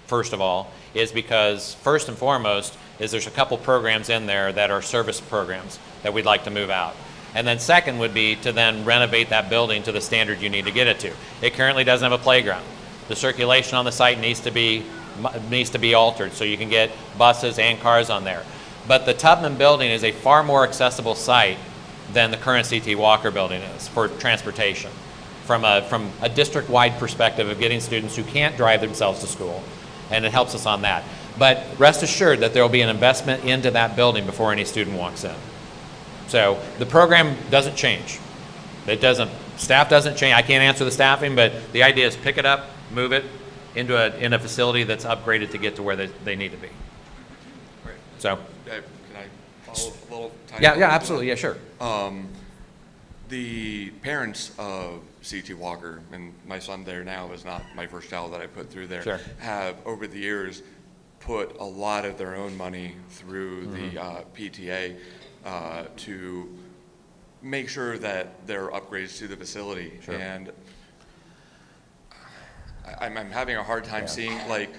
first of all, is because first and foremost is there's a couple programs in there that are service programs that we'd like to move out. And then second would be to then renovate that building to the standard you need to get it to. It currently doesn't have a playground. The circulation on the site needs to be altered so you can get buses and cars on there. But the Tubman building is a far more accessible site than the current C.T. Walker building is for transportation. From a district-wide perspective of getting students who can't drive themselves to school, and it helps us on that. But rest assured that there will be an investment into that building before any student walks in. So the program doesn't change. Staff doesn't change. I can't answer the staffing, but the idea is pick it up, move it in a facility that's upgraded to get to where they need to be. Right. So. Can I follow a little tiny Yeah, bit? absolutely. Yeah, sure. The parents of C.T. Walker, and my son there now is not my first child that I put through there, Sure. have over the years put a lot of their own money through the PTA to make sure that there are upgrades to the facility. Sure. And I'm having a hard time seeing like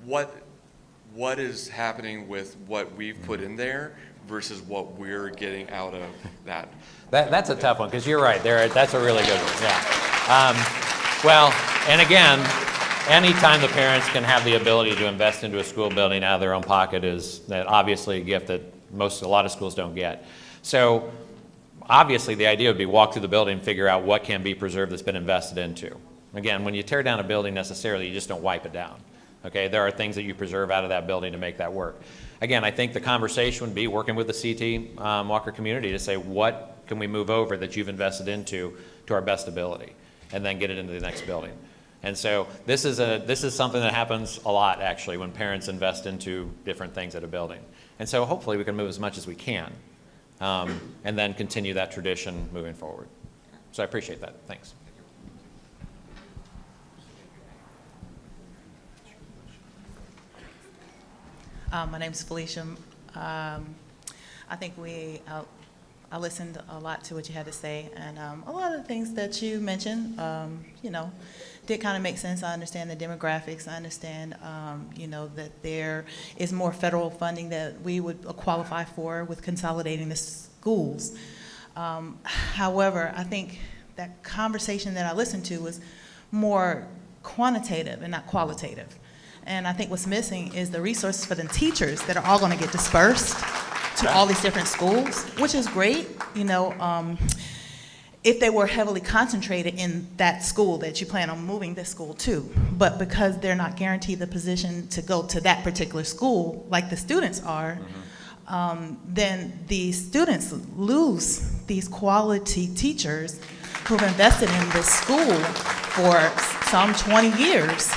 what is happening with what we've put in there versus what we're getting out of that. That's a tough one because you're right. That's a really good one. Yeah. Well, and again, anytime the parents can have the ability to invest into a school building out of their own pocket is obviously a gift that a lot of schools don't get. So obviously the idea would be walk through the building and figure out what can be preserved that's been invested into. Again, when you tear down a building necessarily, you just don't wipe it down. Okay, there are things that you preserve out of that building to make that work. Again, I think the conversation would be working with the CT Walker community to say, what can we move over that you've invested into to our best ability, and then get it into the next building. And so this is something that happens a lot, actually, when parents invest into different things at a building. And so hopefully we can move as much as we can, and then continue that tradition moving forward. So I appreciate that. Thanks. My name's Felicia. I think I listened a lot to what you had to say, and a lot of the things that you mentioned, did kind of make sense. I understand the demographics. I understand, that there is more federal funding that we would qualify for with consolidating the schools. However, I think that conversation that I listened to was more quantitative and not qualitative. And I think what's missing is the resources for the teachers that are all going to get dispersed to all these different schools, which is great, if they were heavily concentrated in that school that you plan on moving this school to. But because they're not guaranteed the position to go to that particular school, like the students are, then the students lose these quality teachers who've invested in this school for some 20 years.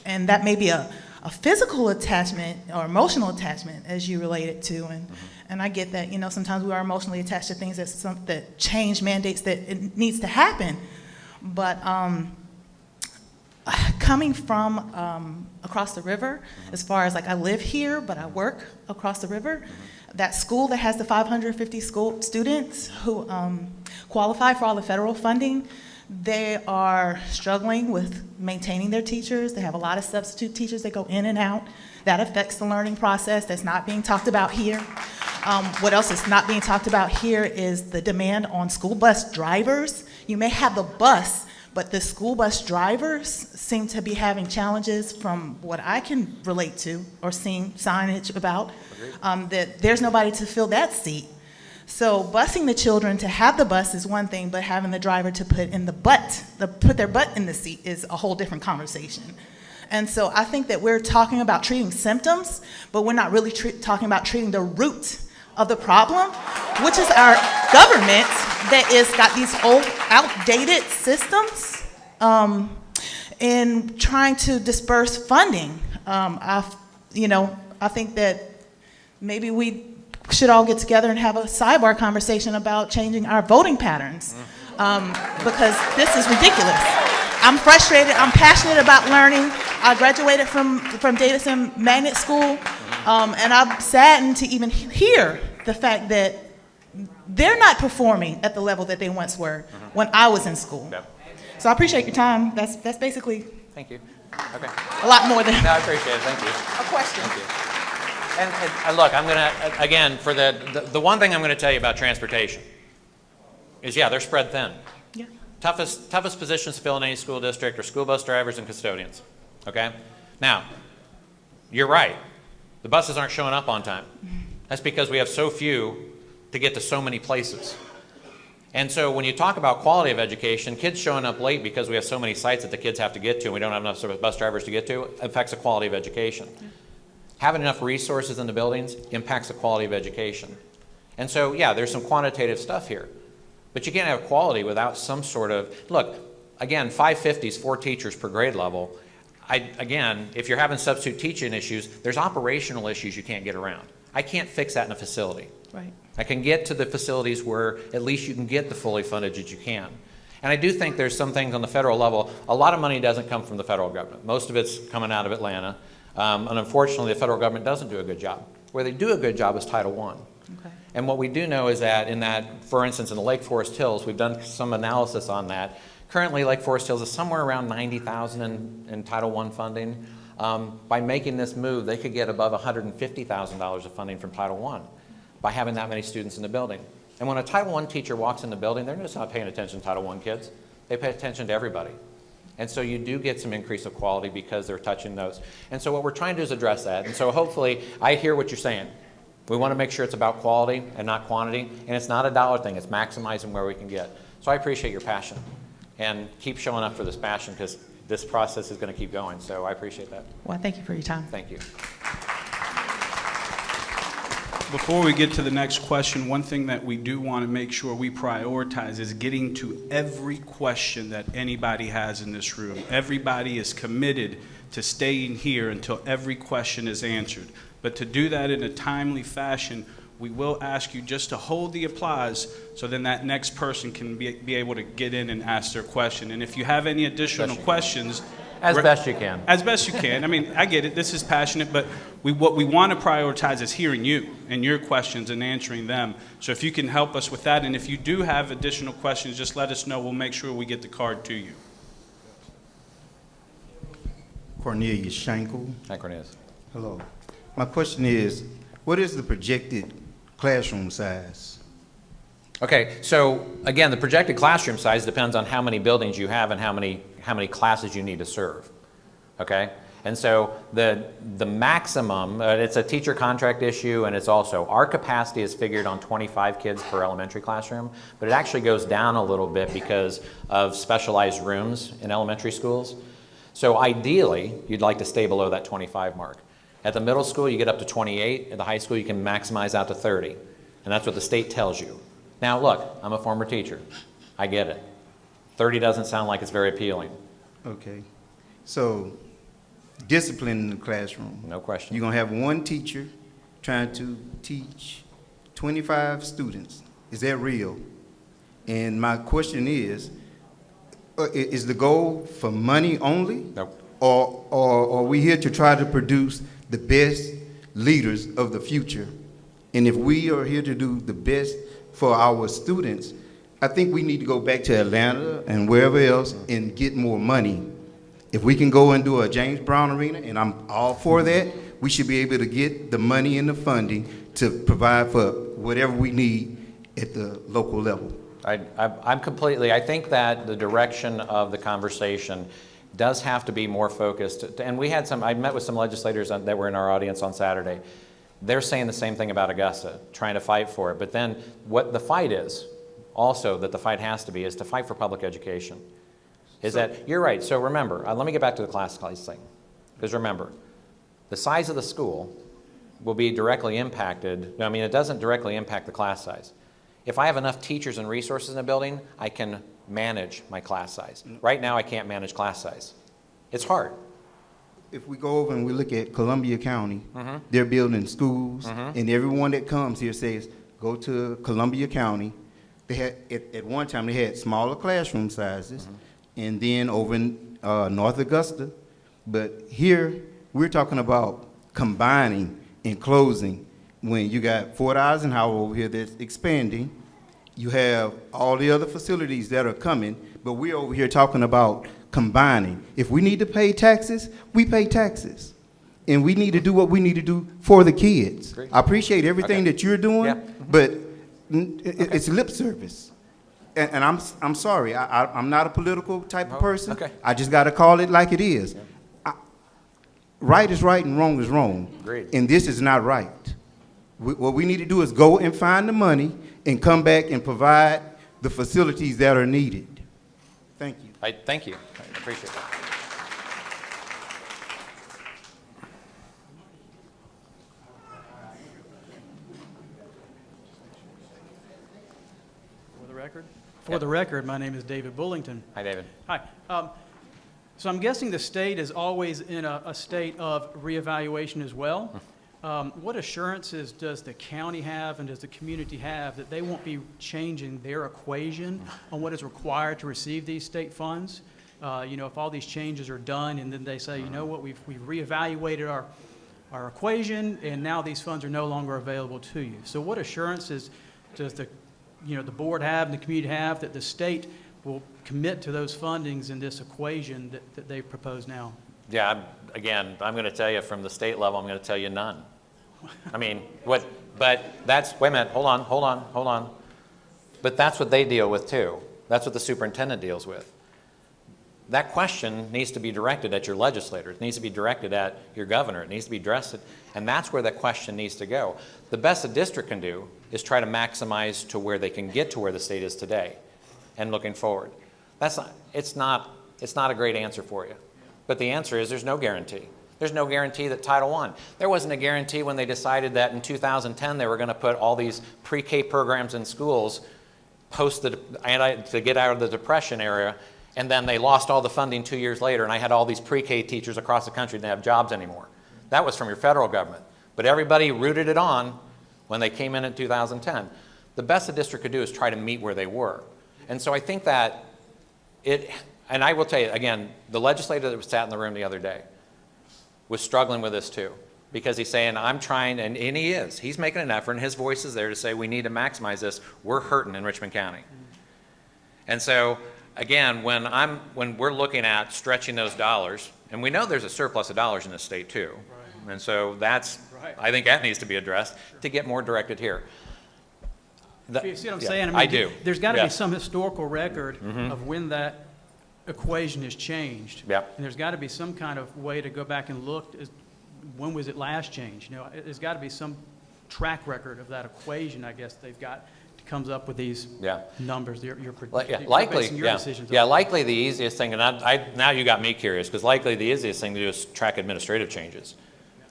And that may be a physical attachment or emotional attachment, as you relate it to. And I get that, sometimes we are emotionally attached to things that change mandates that it needs to happen. But coming from across the river, as far as I live here, but I work across the river, that school that has the 550 students who qualify for all the federal funding, they are struggling with maintaining their teachers. They have a lot of substitute teachers that go in and out. That affects the learning process. That's not being talked about here. What else is not being talked about here is the demand on school bus drivers. You may have the bus, but the school bus drivers seem to be having challenges from what I can relate to or seeing signage about, that there's nobody to fill that seat. So busing the children to have the bus is one thing, but having the driver to put their butt in the seat is a whole different conversation. And so I think that we're talking about treating symptoms, but we're not really talking about treating the root of the problem, which is our government that is got these old, outdated systems in trying to disperse funding. I think that maybe we should all get together and have a sidebar conversation about changing our voting patterns, because this is ridiculous. I'm frustrated. I'm passionate about learning. I graduated from Davidson Magnet School, and I'm saddened to even hear the fact that they're not performing at the level that they once were when I was in school. Yep. So I appreciate your time. That's basically Thank you. Okay. a lot more than No, I appreciate it. Thank you. a question. Thank you. And look, I'm going to, again, for the one thing I'm going to tell you about transportation is, they're spread thin. Yeah. Toughest positions to fill in any school district are school bus drivers and custodians, okay? Now, you're right. The buses aren't showing up on time. That's because we have so few to get to so many places. And so when you talk about quality of education, kids showing up late because we have so many sites that the kids have to get to and we don't have enough bus drivers to get to, affects the quality of education. Yeah. Having enough resources in the buildings impacts the quality of education. And so, there's some quantitative stuff here. But you can't have quality without some sort of, look, again, 550 is 4 teachers per grade level. Again, if you're having substitute teaching issues, there's operational issues you can't get around. I can't fix that in a facility. Right. I can get to the facilities where at least you can get the fully funded that you can. And I do think there's some things on the federal level. A lot of money doesn't come from the federal government. Most of it's coming out of Atlanta. And unfortunately, the federal government doesn't do a good job. Where they do a good job is Title I. Okay. And what we do know is that for instance, in the Lake Forest Hills, we've done some analysis on that. Currently, Lake Forest Hills is somewhere around $90,000 in Title I funding. By making this move, they could get above $150,000 of funding from Title I by having that many students in the building. And when a Title I teacher walks in the building, they're just not paying attention to Title I kids. They pay attention to everybody. And so you do get some increase of quality because they're touching those. And so what we're trying to do is address that. And so hopefully, I hear what you're saying. We want to make sure it's about quality and not quantity. And it's not a dollar thing. It's maximizing where we can get. So I appreciate your passion. And keep showing up for this passion, because this process is going to keep going. So I appreciate that. Well, thank you for your time. Thank you. Before we get to the next question, one thing that we do want to make sure we prioritize is getting to every question that anybody has in this room. Everybody is committed to staying here until every question is answered. But to do that in a timely fashion, we will ask you just to hold the applause so then that next person can be able to get in and ask their question. And if you have any additional questions, As best you can. as best you can. I mean, I get it. This is passionate, but what we want to prioritize is hearing you and your questions and answering them. So if you can help us with that, and if you do have additional questions, just let us know. We'll make sure we get the card to you. Cornelius Schenkel. Hi, Cornelius. Hello. My question is, what is the projected classroom size? Okay, so again, the projected classroom size depends on how many buildings you have and how many classes you need to serve. Okay, and so the maximum, it's a teacher contract issue, and it's also our capacity is figured on 25 kids per elementary classroom, but it actually goes down a little bit because of specialized rooms in elementary schools. So ideally, you'd like to stay below that 25 mark. At the middle school, you get up to 28. At the high school, you can maximize out to 30. And that's what the state tells you. Now, look, I'm a former teacher. I get it. 30 doesn't sound like it's very appealing. Okay. So, discipline in the classroom. No question. You're going to have one teacher trying to teach 25 students. Is that real? And my question is the goal for money only? Nope. Or are we here to try to produce the best leaders of the future? And if we are here to do the best for our students, I think we need to go back to Atlanta and wherever else and get more money. If we can go and do a James Brown Arena, and I'm all for that, we should be able to get the money and the funding to provide for whatever we need at the local level. I'm completely, I think that the direction of the conversation does have to be more focused. And we had I met with some legislators that were in our audience on Saturday. They're saying the same thing about Augusta, trying to fight for it. But then what the fight is, also that the fight has to be, is to fight for public education. You're right. So remember, let me get back to the class size thing. Because remember, the size of the school will be directly impacted. I mean, it doesn't directly impact the class size. If I have enough teachers and resources in a building, I can manage my class size. Right now, I can't manage class size. It's hard. If we go over and we look at Columbia County, they're building schools, and everyone that comes here says, go to Columbia County. They had, at one time, they had smaller classroom sizes, and then over in North Augusta. But here, we're talking about combining and closing. When you got Fort Eisenhower over here that's expanding, you have all the other facilities that are coming, but we're over here talking about combining. If we need to pay taxes, we pay taxes. And we need to do what we need to do for the kids. Great. I appreciate everything that you're doing, Yeah. but it's lip service. And I'm sorry, I'm not a political type of person. Okay. I just got to call it like it is. Right is right and wrong is wrong. Agreed. And this is not right. What we need to do is go and find the money and come back and provide the facilities that are needed. Thank you. Thank you. I appreciate that. For the record? For the record, my name is David Bullington. Hi, David. Hi. So I'm guessing the state is always in a state of reevaluation as well. What assurances does the county have and does the community have that they won't be changing their equation on what is required to receive these state funds? If all these changes are done and then they say, you know what, we've reevaluated our equation and now these funds are no longer available to you. So what assurances does the board have and the community have that the state will commit to those fundings in this equation that they propose now? Yeah, I'm going to tell you from the state level, I'm going to tell you none. I mean, but wait a minute, hold on. But that's what they deal with too. That's what the superintendent deals with. That question needs to be directed at your legislator. It needs to be directed at your governor. It needs to be addressed, and that's where that question needs to go. The best a district can do is try to maximize to where they can get to where the state is today and looking forward. It's not it's not a great answer for you. But the answer is there's no guarantee. There's no guarantee that Title I. There wasn't a guarantee when they decided that in 2010 they were going to put all these pre-K programs in schools to get out of the Depression era, and then they lost all the funding 2 years later, and I had all these pre-K teachers across the country that didn't have jobs anymore. That was from your federal government. But everybody rooted it on when they came in 2010. The best the district could do is try to meet where they were. And so I think that and I will tell you, again, the legislator that sat in the room the other day was struggling with this too, because he's saying, I'm trying, and he is. He's making an effort, and his voice is there to say, we need to maximize this. We're hurting in Richmond County. And so, again, when we're looking at stretching those dollars, and we know there's a surplus of dollars in this state too, right. And so that's, right. I think that needs to be addressed to get more directed here. You see what I'm saying? I mean, I do. There's got to be some historical record of when that equation has changed. Yep. And there's got to be some kind of way to go back and look, when was it last changed? You know, there's got to be some track record of that equation, I guess, they've got that comes up with these numbers. You're basing your decisions on. Likely the easiest thing, and now you got me curious, because likely the easiest thing to do is track administrative changes.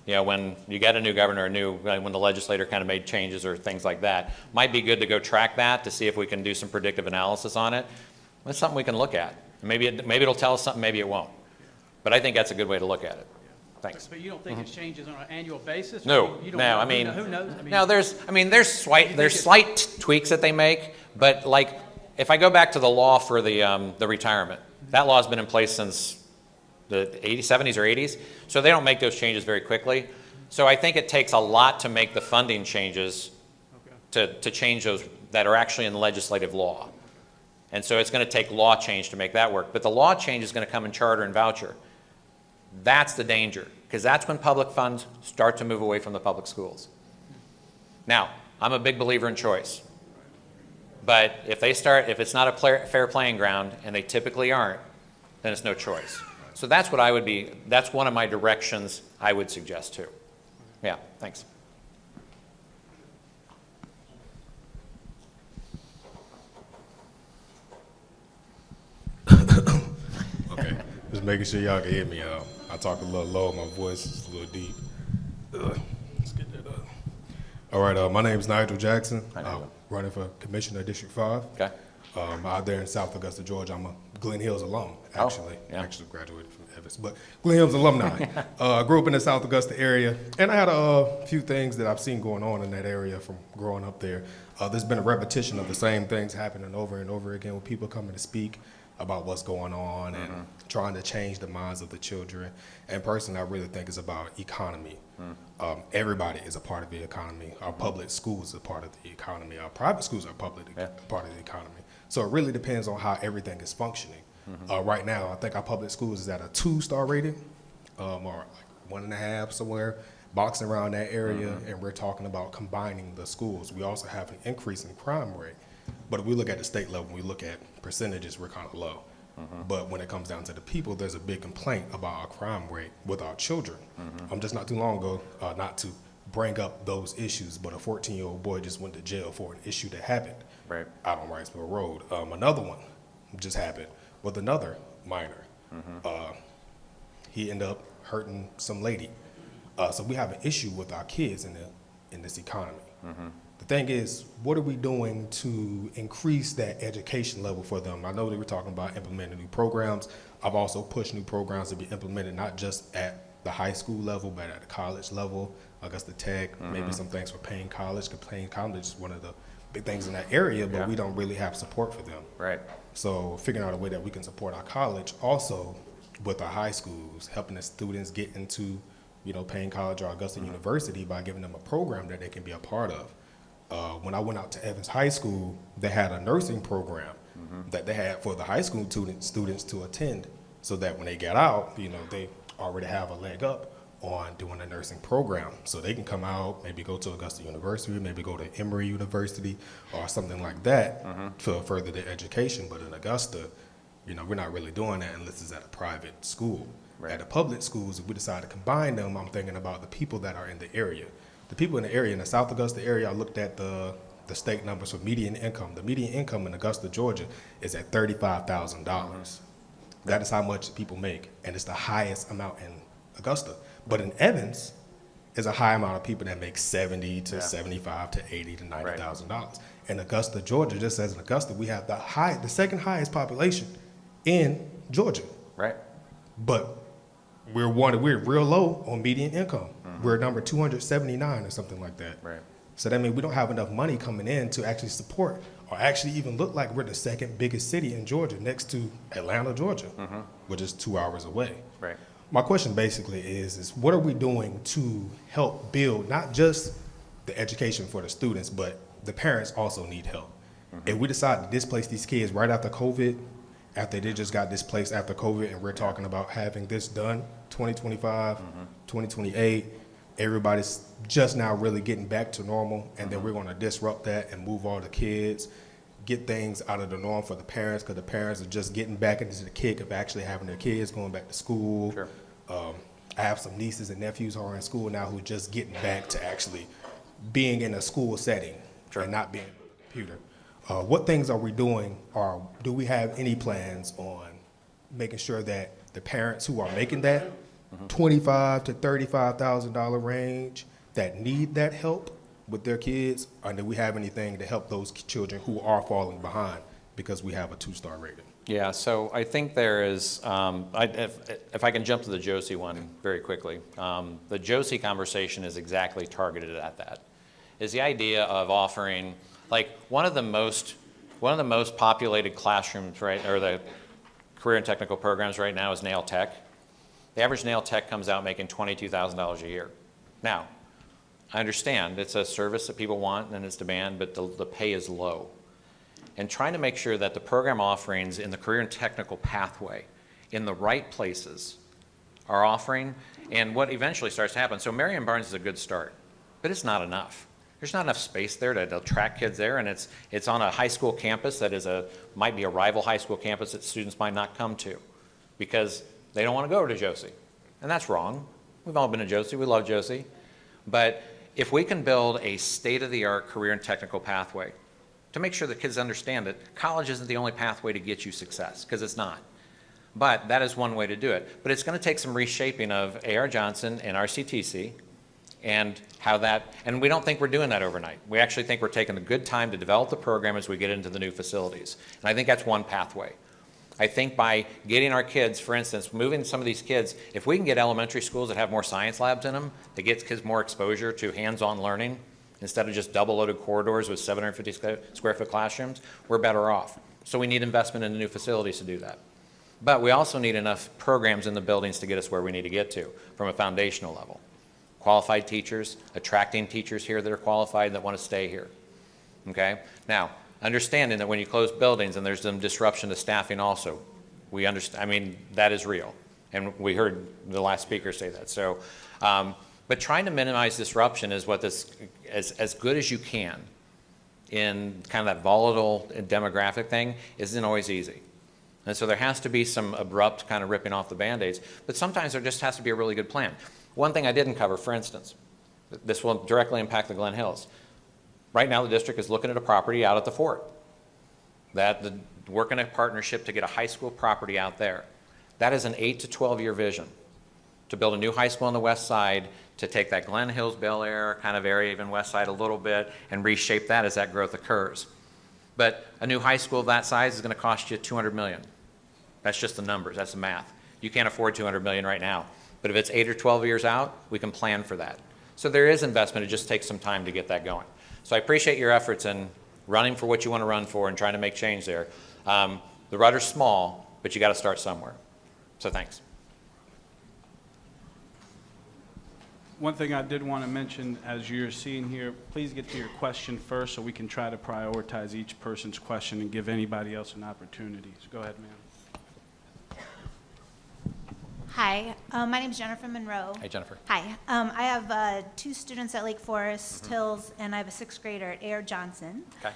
You know, when you get a new governor, when the legislator kind of made changes or things like that, might be good to go track that to see if we can do some predictive analysis on it. That's something we can look at. Maybe it'll tell us something, maybe it won't. But I think that's a good way to look at it. Thanks. But you don't think it changes on an annual basis? No, you don't no. know. I mean, who knows? no. There's slight tweaks that they make, but like if I go back to the law for the retirement, that law has been in place since the 70s or 80s, so they don't make those changes very quickly. So I think it takes a lot to make the funding changes to change those that are actually in the legislative law. And so it's going to take law change to make that work. But the law change is going to come in charter and voucher. That's the danger, because that's when public funds start to move away from the public schools. Now, I'm a big believer in choice. But if it's not a fair playing ground, and they typically aren't, then it's no choice. So that's that's one of my directions I would suggest too. Yeah, thanks. Okay, just making sure y'all can hear me. I talk a little low, my voice is a little deep. Let's get that up. All right, my name is Nigel Jackson. I'm running for Commissioner District 5. Okay. Out there in South Augusta, Georgia. I'm a Glen Hills alum, actually. Yeah. Actually graduated from Evans, but Glen Hills alumni. Grew up in the South Augusta area, and I had a few things that I've seen going on in that area from growing up there. There's been a repetition of the same things happening over and over again with people coming to speak about what's going on and trying to change the minds of the children. And personally, I really think it's about economy. Everybody is a part of the economy. Our public schools are part of the economy. Our private schools are part of the economy. So it really depends on how everything is functioning. Right now, I think our public schools is at a 2-star rating, or like 1.5 somewhere, boxing around that area, and we're talking about combining the schools. We also have an increase in crime rate. But if we look at the state level, we look at percentages, we're kind of low. But when it comes down to the people, there's a big complaint about our crime rate with our children. Just not too long ago, not to bring up those issues, but a 14-year-old boy just went to jail for an issue that happened out on Wrightsville Road. Another one just happened with another minor. He ended up hurting some lady. So we have an issue with our kids in this economy. The thing is, what are we doing to increase that education level for them? I know that we're talking about implementing new programs. I've also pushed new programs to be implemented, not just at the high school level, but at the college level. Augusta Tech, maybe some things for Payne College, because Payne College is one of the big things in that area, but we don't really have support for them. Right. So figuring out a way that we can support our college, also with our high schools, helping the students get into, Payne College or Augusta University by giving them a program that they can be a part of. When I went out to Evans High School, they had a nursing program that they had for the high school students to attend, so that when they get out, they already have a leg up on doing a nursing program. So they can come out, maybe go to Augusta University, maybe go to Emory University or something like that to further their education. But in Augusta, we're not really doing that unless it's at a private school. At the public schools, if we decide to combine them, I'm thinking about the people that are in the area. The people in the area, in the South Augusta area, I looked at the state numbers for median income. The median income in Augusta, Georgia is at $35,000. That is how much people make, and it's the highest amount in Augusta. But in Evans, is a high amount of people that make 70 to 75 to 80 to $90,000. In Augusta, Georgia, just as in Augusta, we have the second highest population in Georgia. Right. But we're real low on median income. We're number 279 or something like that. Right. So that means we don't have enough money coming in to actually support or actually even look like we're the second biggest city in Georgia next to Atlanta, Georgia, which is 2 hours away. Right. My question basically is what are we doing to help build not just the education for the students, but the parents also need help. If we decide to displace these kids right after COVID, after they just got displaced after COVID, and we're talking about having this done 2025, 2028, everybody's just now really getting back to normal, and then we're going to disrupt that and move all the kids, get things out of the norm for the parents, because the parents are just getting back into the kick of actually having their kids going back to school. Sure. I have some nieces and nephews who are in school now who are just getting back to actually being in a school setting and not being on the computer. What things are we doing, or do we have any plans on making sure that the parents who are making that $25,000 to $35,000 range that need that help with their kids, or do we have anything to help those children who are falling behind because we have a 2-star rating? Yeah, so I think there is, if I can jump to the Josie one very quickly, the Josie conversation is exactly targeted at that. Is the idea of offering, like one of the most populated classrooms, right, or the career and technical programs right now is nail tech. The average nail tech comes out making $22,000 a year. Now, I understand it's a service that people want and it's demand, but the pay is low. And trying to make sure that the program offerings in the career and technical pathway in the right places are offering, and what eventually starts to happen. So Marion Barnes is a good start, but it's not enough. There's not enough space there to attract kids there, and it's on a high school campus that might be a rival high school campus that students might not come to because they don't want to go to Josie. And that's wrong. We've all been to Josie. We love Josie. But if we can build a state-of-the-art career and technical pathway to make sure that kids understand that college isn't the only pathway to get you success, because it's not. But that is one way to do it. But it's going to take some reshaping of A.R. Johnson and RCTC and how that, and we don't think we're doing that overnight. We actually think we're taking a good time to develop the program as we get into the new facilities. And I think that's one pathway. I think by getting our kids, for instance, moving some of these kids, if we can get elementary schools that have more science labs in them, that gets kids more exposure to hands-on learning, instead of just double-loaded corridors with 750 square foot classrooms, we're better off. So we need investment in the new facilities to do that. But we also need enough programs in the buildings to get us where we need to get to from a foundational level. Qualified teachers, attracting teachers here that are qualified that want to stay here. Okay? Now, understanding that when you close buildings and there's some disruption to staffing also, we understand, I mean, that is real. And we heard the last speaker say that. So, but trying to minimize disruption is what this, as good as you can in kind of that volatile demographic thing, isn't always easy. And so there has to be some abrupt kind of ripping off the Band-Aids, but sometimes there just has to be a really good plan. One thing I didn't cover, for instance, this will directly impact the Glen Hills. Right now the district is looking at a property out at the fort. Working a partnership to get a high school property out there. That is an 8 to 12 year vision to build a new high school on the west side, to take that Glen Hills, Bel Air kind of area, even west side a little bit, and reshape that as that growth occurs. But a new high school of that size is going to cost you $200 million. That's just the numbers, that's the math. You can't afford $200 million right now. But if it's 8 or 12 years out, we can plan for that. So there is investment, it just takes some time to get that going. So I appreciate your efforts in running for what you want to run for and trying to make change there. The rudder's small, but you got to start somewhere. So thanks. One thing I did want to mention, as you're seeing here, please get to your question first so we can try to prioritize each person's question and give anybody else an opportunity. So go ahead, ma'am. Hi, my name is Jennifer Monroe. Hey, Jennifer. Hi, I have 2 students at Lake Forest Hills, and I have a 6th grader at A.R. Johnson. Okay.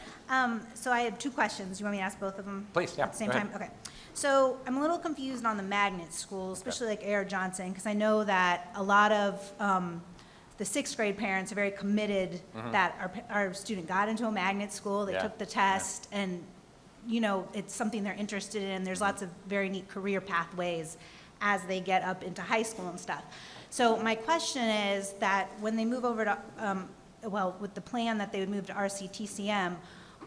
So I have 2 questions. You want me to ask both of them? Please, yeah, At the same go time? ahead. Okay. So I'm a little confused on the magnet schools, especially like A.R. Johnson, because I know that a lot of the 6th grade parents are very committed that our student got into a magnet school, they Yeah, took the test, and you know, it's something they're interested in. There's lots of very neat career pathways as they get up into high school and stuff. So my question is that when they move over to, well, with the plan that they would move to RCTCM,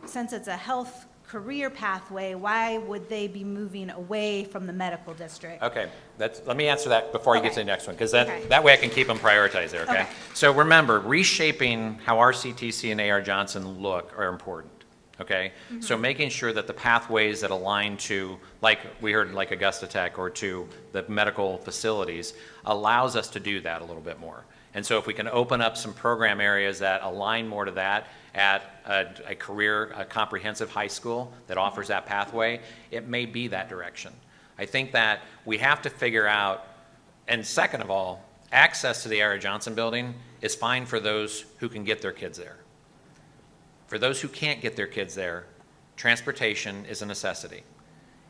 since it's a health career pathway, why would they be moving away from the medical district? Okay, let me answer that before you get to the next one, because Okay. that way I can keep them prioritized there, okay? Okay. So remember, reshaping how RCTC and AR Johnson look are important, okay? So making sure that the pathways that align to, like we heard, like Augusta Tech, or to the medical facilities, allows us to do that a little bit more. And so if we can open up some program areas that align more to that at a comprehensive high school that offers that pathway, it may be that direction. I think that we have to figure out, and second of all, access to the AR Johnson building is fine for those who can get their kids there. For those who can't get their kids there, transportation is a necessity.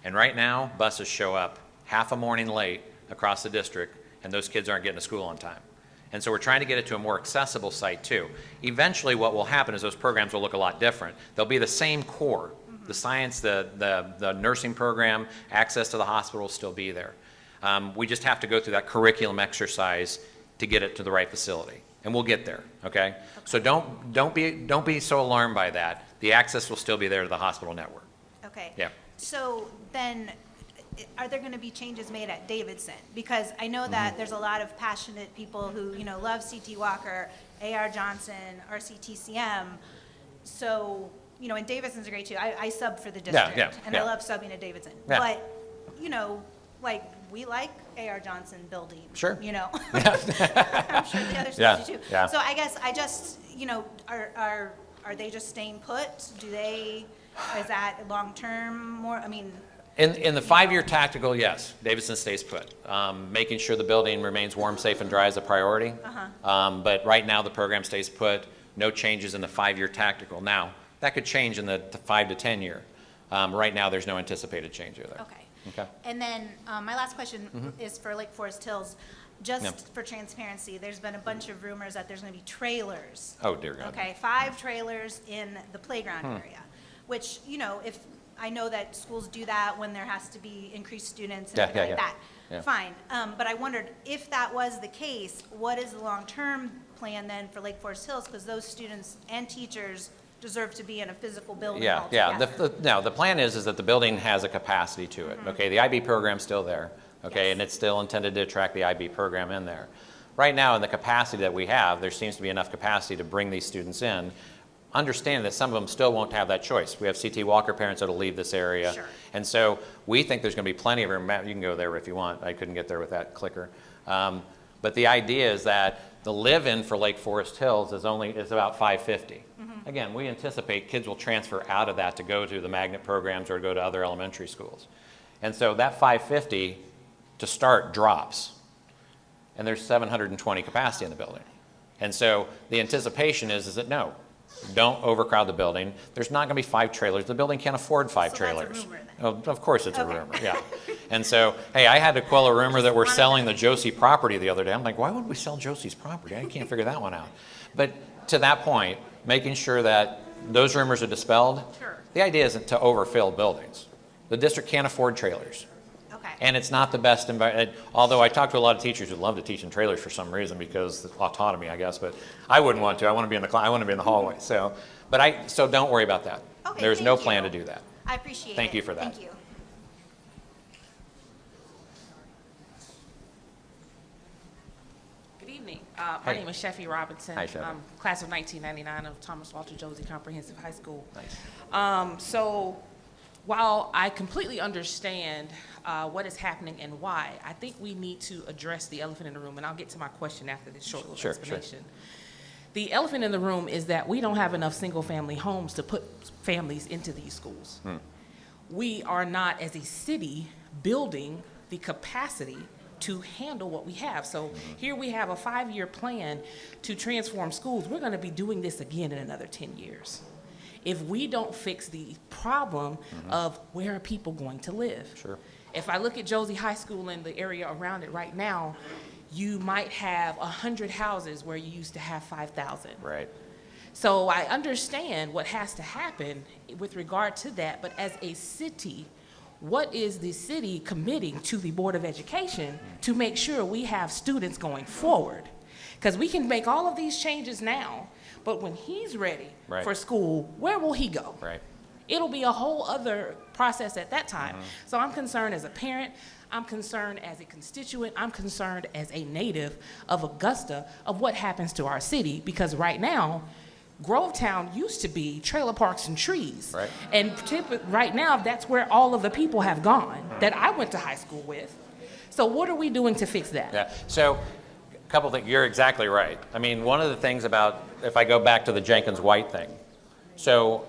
And right now, buses show up half a morning late across the district, and those kids aren't getting to school on time. And so we're trying to get it to a more accessible site too. Eventually what will happen is those programs will look a lot different. They'll be the same core. The science, the nursing program, access to the hospital will still be there. We just have to go through that curriculum exercise to get it to the right facility. And we'll get there, okay? So don't be so alarmed by that. The access will still be there to the hospital network. Okay. Yeah. So then, are there going to be changes made at Davidson? Because I know that there's a lot of passionate people who, you know, love CT Walker, AR Johnson, RCTCM. So, you know, and Davidson's great too. I sub for the district, and I love subbing at Davidson. Yeah. But, you know, like, we like AR Johnson building. Sure. You know? I'm sure the other schools do too. Yeah. So I guess I just, you know, are they just staying put? Is that long-term more, I mean, In the 5-year tactical, yes, Davidson stays put. Making sure the building remains warm, safe, and dry is a priority. But right now, the program stays put. No changes in the 5-year tactical. Now, that could change in the 5 to 10 year. Right now, there's no anticipated change there. okay. Okay. And then my last question is for Lake Forest Hills. Just for transparency, there's been a bunch of rumors that there's going to be trailers. Oh, dear God. Okay, 5 trailers in the playground area, which, you know, if, I know that schools do that when there has to be increased students and everything like that. Yeah. Fine. But I wondered, if that was the case, what is the long-term plan then for Lake Forest Hills? Because those students and teachers deserve to be in a physical building altogether. No, the plan is that the building has a capacity to it. Okay, the IB program's still there. Okay, Yes. and it's still intended to attract the IB program in there. Right now, in the capacity that we have, there seems to be enough capacity to bring these students in. Understand that some of them still won't have that choice. We have CT Walker parents that'll leave this area. Sure. And so we think there's going to be plenty of room. Matt, you can go there if you want. I couldn't get there with that clicker. But the idea is that the live-in for Lake Forest Hills is about $550. Again, we anticipate kids will transfer out of that to go to the magnet programs or go to other elementary schools. And so that $550 to start drops. And there's 720 capacity in the building. And so the anticipation is that no, don't overcrowd the building. There's not going to be 5 trailers. The building can't afford 5 So trailers. that's a rumor then. Oh, of course it's a Okay. rumor, yeah. And so, hey, I had to quell a rumor that we're selling the Josie property the other day. I'm like, why would we sell Josie's property? I can't figure that one out. But to that point, making sure that those rumors are dispelled. Sure. The idea isn't to overfill buildings. The district can't afford trailers. Okay. And it's not the best environment. Although I talk to a lot of teachers who love to teach in trailers for some reason because of autonomy, I guess. But I wouldn't want to. I want to be in the I want to be in the hallway. So don't worry about that. Okay, There's no thank plan you. to do that. I appreciate it. Thank you for that. Thank you. Good evening. My name is Sheffy Robinson. Hi, Sheffy. Class of 1999 of Thomas Walter Josie Comprehensive High School. Nice. So while I completely understand what is happening and why, I think we need to address the elephant in the room, and I'll get to my question after this short little Sure, explanation. The elephant in the room is that we don't have enough single-family homes to put families into these schools. We are not, as a city, building the capacity to handle what we have. So here we have a 5-year plan to transform schools. We're going to be doing this again in another 10 years. If we don't fix the problem of where are people going to live. Sure. If I look at Josie High School and the area around it right now, you might have 100 houses where you used to have 5,000. Right. So I understand what has to happen with regard to that, but as a city, what is the city committing to the Board of Education to make sure we have students going forward? Because we can make all of these changes now, but when he's ready Right. for school, where will he go? Right. It'll be a whole other process at that time. So I'm concerned as a parent, I'm concerned as a constituent, I'm concerned as a native of Augusta of what happens to our city, because right now, Grovetown used to be trailer parks and trees. Right. And right now, that's where all of the people have gone that I went to high school with. So what are we doing to fix that? Yeah, so a couple things, you're exactly right. I mean, one of the things about, if I go back to the Jenkins-White thing, so,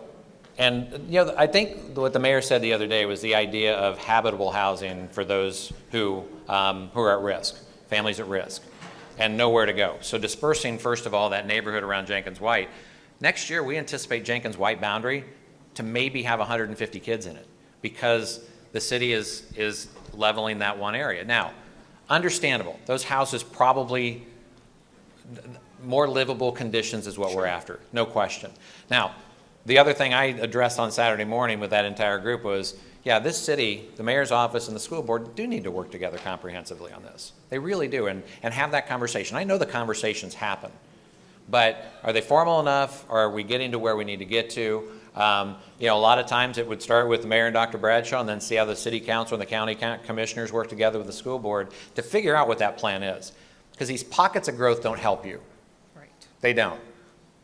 and you know, I think what the mayor said the other day was the idea of habitable housing for those who are at risk, families at risk, and nowhere to go. So dispersing, first of all, that neighborhood around Jenkins-White. Next year, we anticipate Jenkins-White boundary to maybe have 150 kids in it because the city is leveling that one area. Now, understandable, those houses probably, more livable conditions is what we're after, no question. Now, the other thing I addressed on Saturday morning with that entire group was, yeah, this city, the mayor's office and the school board do need to work together comprehensively on this. They really do, and have that conversation. I know the conversations happen, but are they formal enough, or are we getting to where we need to get to? You know, a lot of times it would start with the mayor and Dr. Bradshaw and then see how the city council and the county commissioners work together with the school board to figure out what that plan is. Because these pockets of growth don't help you. Right. They don't.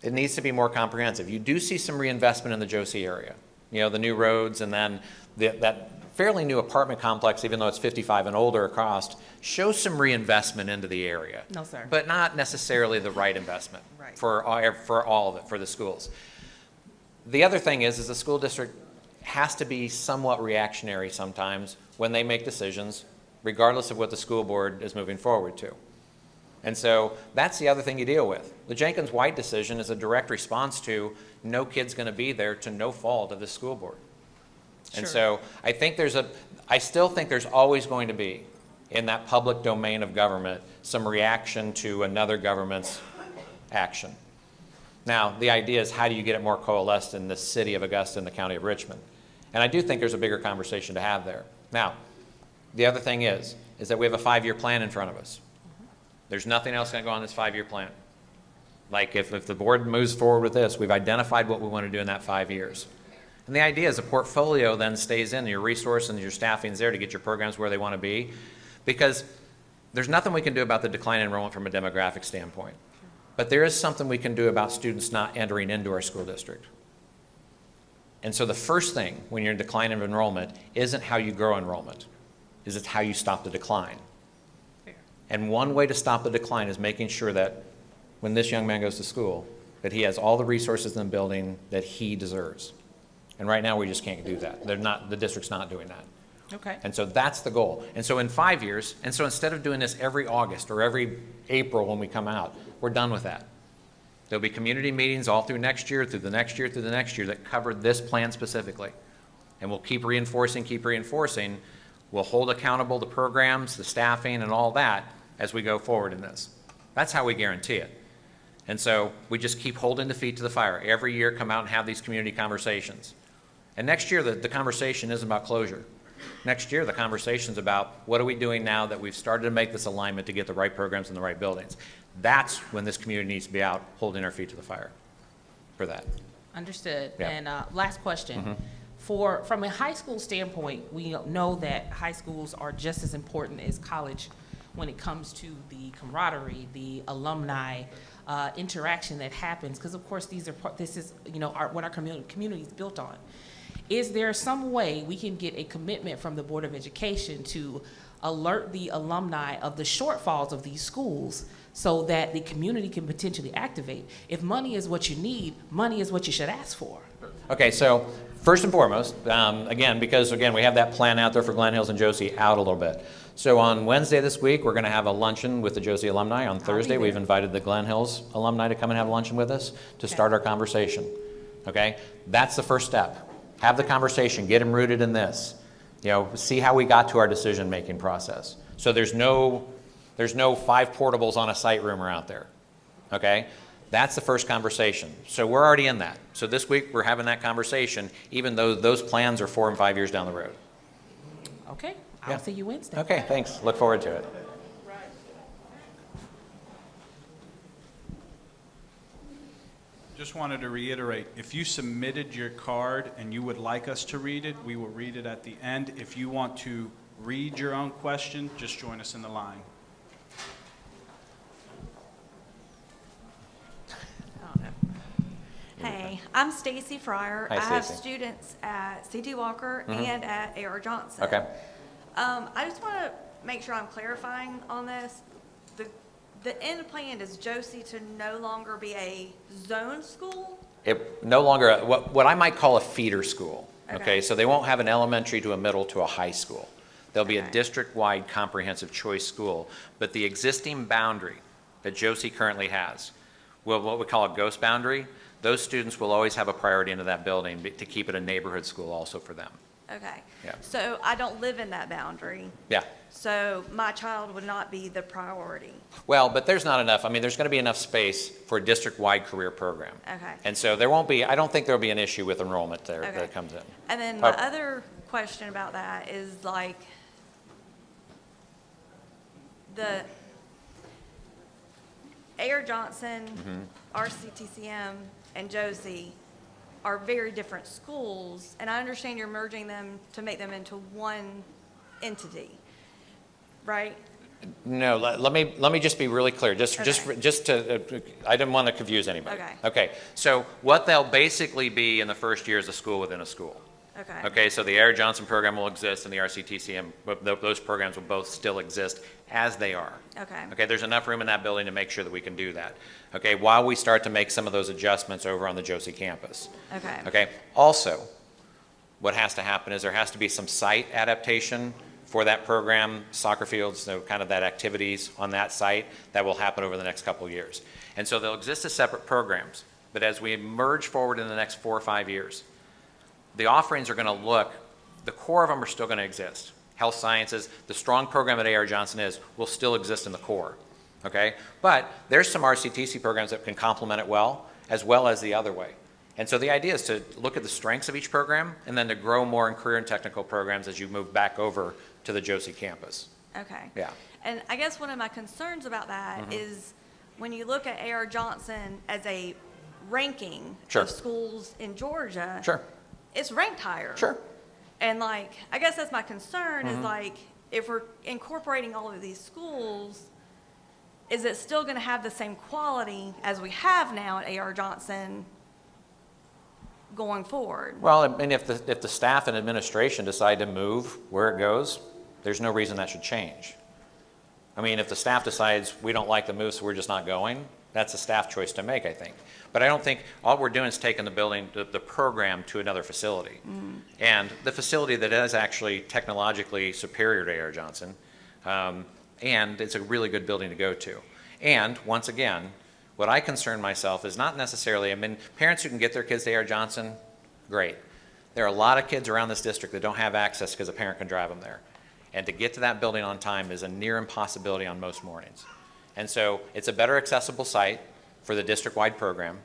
It needs to be more comprehensive. You do see some reinvestment in the Josie area. You know, the new roads and then that fairly new apartment complex, even though it's 55 and older across, shows some reinvestment into the area. No, sir. But not necessarily the right investment Right. for all of it, for the schools. The other thing is the school district has to be somewhat reactionary sometimes when they make decisions, regardless of what the school board is moving forward to. And so that's the other thing you deal with. The Jenkins-White decision is a direct response to no kid's going to be there to no fault of the school board. And so I think I still think there's always going to be, in that public domain of government, some reaction to another government's action. Now, the idea is how do you get it more coalesced in the city of Augusta and the county of Richmond? And I do think there's a bigger conversation to have there. Now, the other thing is that we have a 5-year plan in front of us. There's nothing else going to go on this 5-year plan. Like if the board moves forward with this, we've identified what we want to do in that 5 years. And the idea is a portfolio then stays in, your resource and your staffing is there to get your programs where they want to be. Because there's nothing we can do about the decline in enrollment from a demographic standpoint. But there is something we can do about students not entering into our school district. And so the first thing when you're in decline of enrollment isn't how you grow enrollment, it's how you stop the decline. Fair. And one way to stop the decline is making sure that when this young man goes to school, that he has all the resources in the building that he deserves. And right now we just can't do that. The district's not doing that. Okay. And so that's the goal. And so in 5 years, and so instead of doing this every August or every April when we come out, we're done with that. There'll be community meetings all through next year, through the next year, through the next year that cover this plan specifically. And we'll keep reinforcing. We'll hold accountable the programs, the staffing, and all that as we go forward in this. That's how we guarantee it. And so we just keep holding the feet to the fire. Every year come out and have these community conversations. And next year the conversation isn't about closure. Next year the conversation's about what are we doing now that we've started to make this alignment to get the right programs in the right buildings. That's when this community needs to be out holding our feet to the fire for that. Understood. Yeah. And last question. From a high school standpoint, we know that high schools are just as important as college when it comes to the camaraderie, the alumni interaction that happens, because of course this is what our community is built on. Is there some way we can get a commitment from the Board of Education to alert the alumni of the shortfalls of these schools so that the community can potentially activate? If money is what you need, money is what you should ask for. Okay, so first and foremost, because we have that plan out there for Glen Hills and Josie out a little bit. So on Wednesday this week, we're going to have a luncheon with the Josie alumni. On Thursday, we've invited the Glen Hills alumni to come and have luncheon with us to start our conversation. Okay, that's the first step. Have the conversation, get them rooted in this. See how we got to our decision-making process. So there's no 5 portables on a site rumor out there. Okay, That's the first conversation. So we're already in that. So this week, we're having that conversation, even though those plans are 4 and 5 years down the road. Okay, Yeah. I'll see you Wednesday. Okay, thanks. Look forward to it. Just wanted to reiterate, if you submitted your card and you would like us to read it, we will read it at the end. If you want to read your own question, just join us in the line. Hey, I'm Stacy Fryer. Hi, I have Stacy. students at C.T. Walker and at A.R. Johnson. Okay. I just want to make sure I'm clarifying on this. The end plan is Josie to no longer be a zone school? It no longer, what I might call a feeder school. Okay. Okay, so they won't have an elementary to a middle to a high school. There'll be a Okay. district-wide comprehensive choice school. But the existing boundary that Josie currently has, well, what we call a ghost boundary, those students will always have a priority into that building to keep it a neighborhood school also for them. Okay. Yeah. So I don't live in that boundary, Yeah. so my child would not be the priority. Well, but there's not enough, I mean, there's going to be enough space for a district-wide career program. Okay. And so there won't be, I don't think there'll be an issue with enrollment there Okay. that comes in. And then my Oh. other question about that is like, the A.R. Johnson, RCTCM, and Josie are very different schools, and I understand you're merging them to make them into one entity, right? No, let me just be really clear, just to, I didn't want to confuse anybody. Okay. Okay, so what they'll basically be in the first year is a school within a school. Okay. Okay, so the A.R. Johnson program will exist and the RCTCM, but those programs will both still exist as they are. Okay. Okay, there's enough room in that building to make sure that we can do that. Okay, while we start to make some of those adjustments over on the Josie campus. Okay. Okay, also, what has to happen is there has to be some site adaptation for that program, soccer fields, so kind of that activities on that site that will happen over the next couple of years. And so they'll exist as separate programs, but as we merge forward in the next 4 or 5 years, the offerings are going to look, the core of them are still going to exist. Health sciences, the strong program that A.R. Johnson will still exist in the core, okay? But there's some RCTC programs that can complement it well as the other way. And so the idea is to look at the strengths of each program and then to grow more in career and technical programs as you move back over to the Josie campus. Okay. Yeah. And I guess one of my concerns about that is when you look at A.R. Johnson as a ranking Sure. of schools in Georgia, Sure. it's ranked higher. Sure. And like, I guess that's my concern is like, if we're incorporating all of these schools, is it still going to have the same quality as we have now at A.R. Johnson going forward? Well, I mean, if the staff and administration decide to move where it goes, there's no reason that should change. I mean, if the staff decides we don't like the move, so we're just not going, that's a staff choice to make, I think. But I don't think, all we're doing is taking the building, the program to another facility. And the facility that is actually technologically superior to A.R. Johnson, and it's a really good building to go to. And once again, what I concern myself is not necessarily, I mean, parents who can get their kids to A.R. Johnson, great. There are a lot of kids around this district that don't have access because a parent can drive them there. And to get to that building on time is a near impossibility on most mornings. And so it's a better accessible site for the district-wide program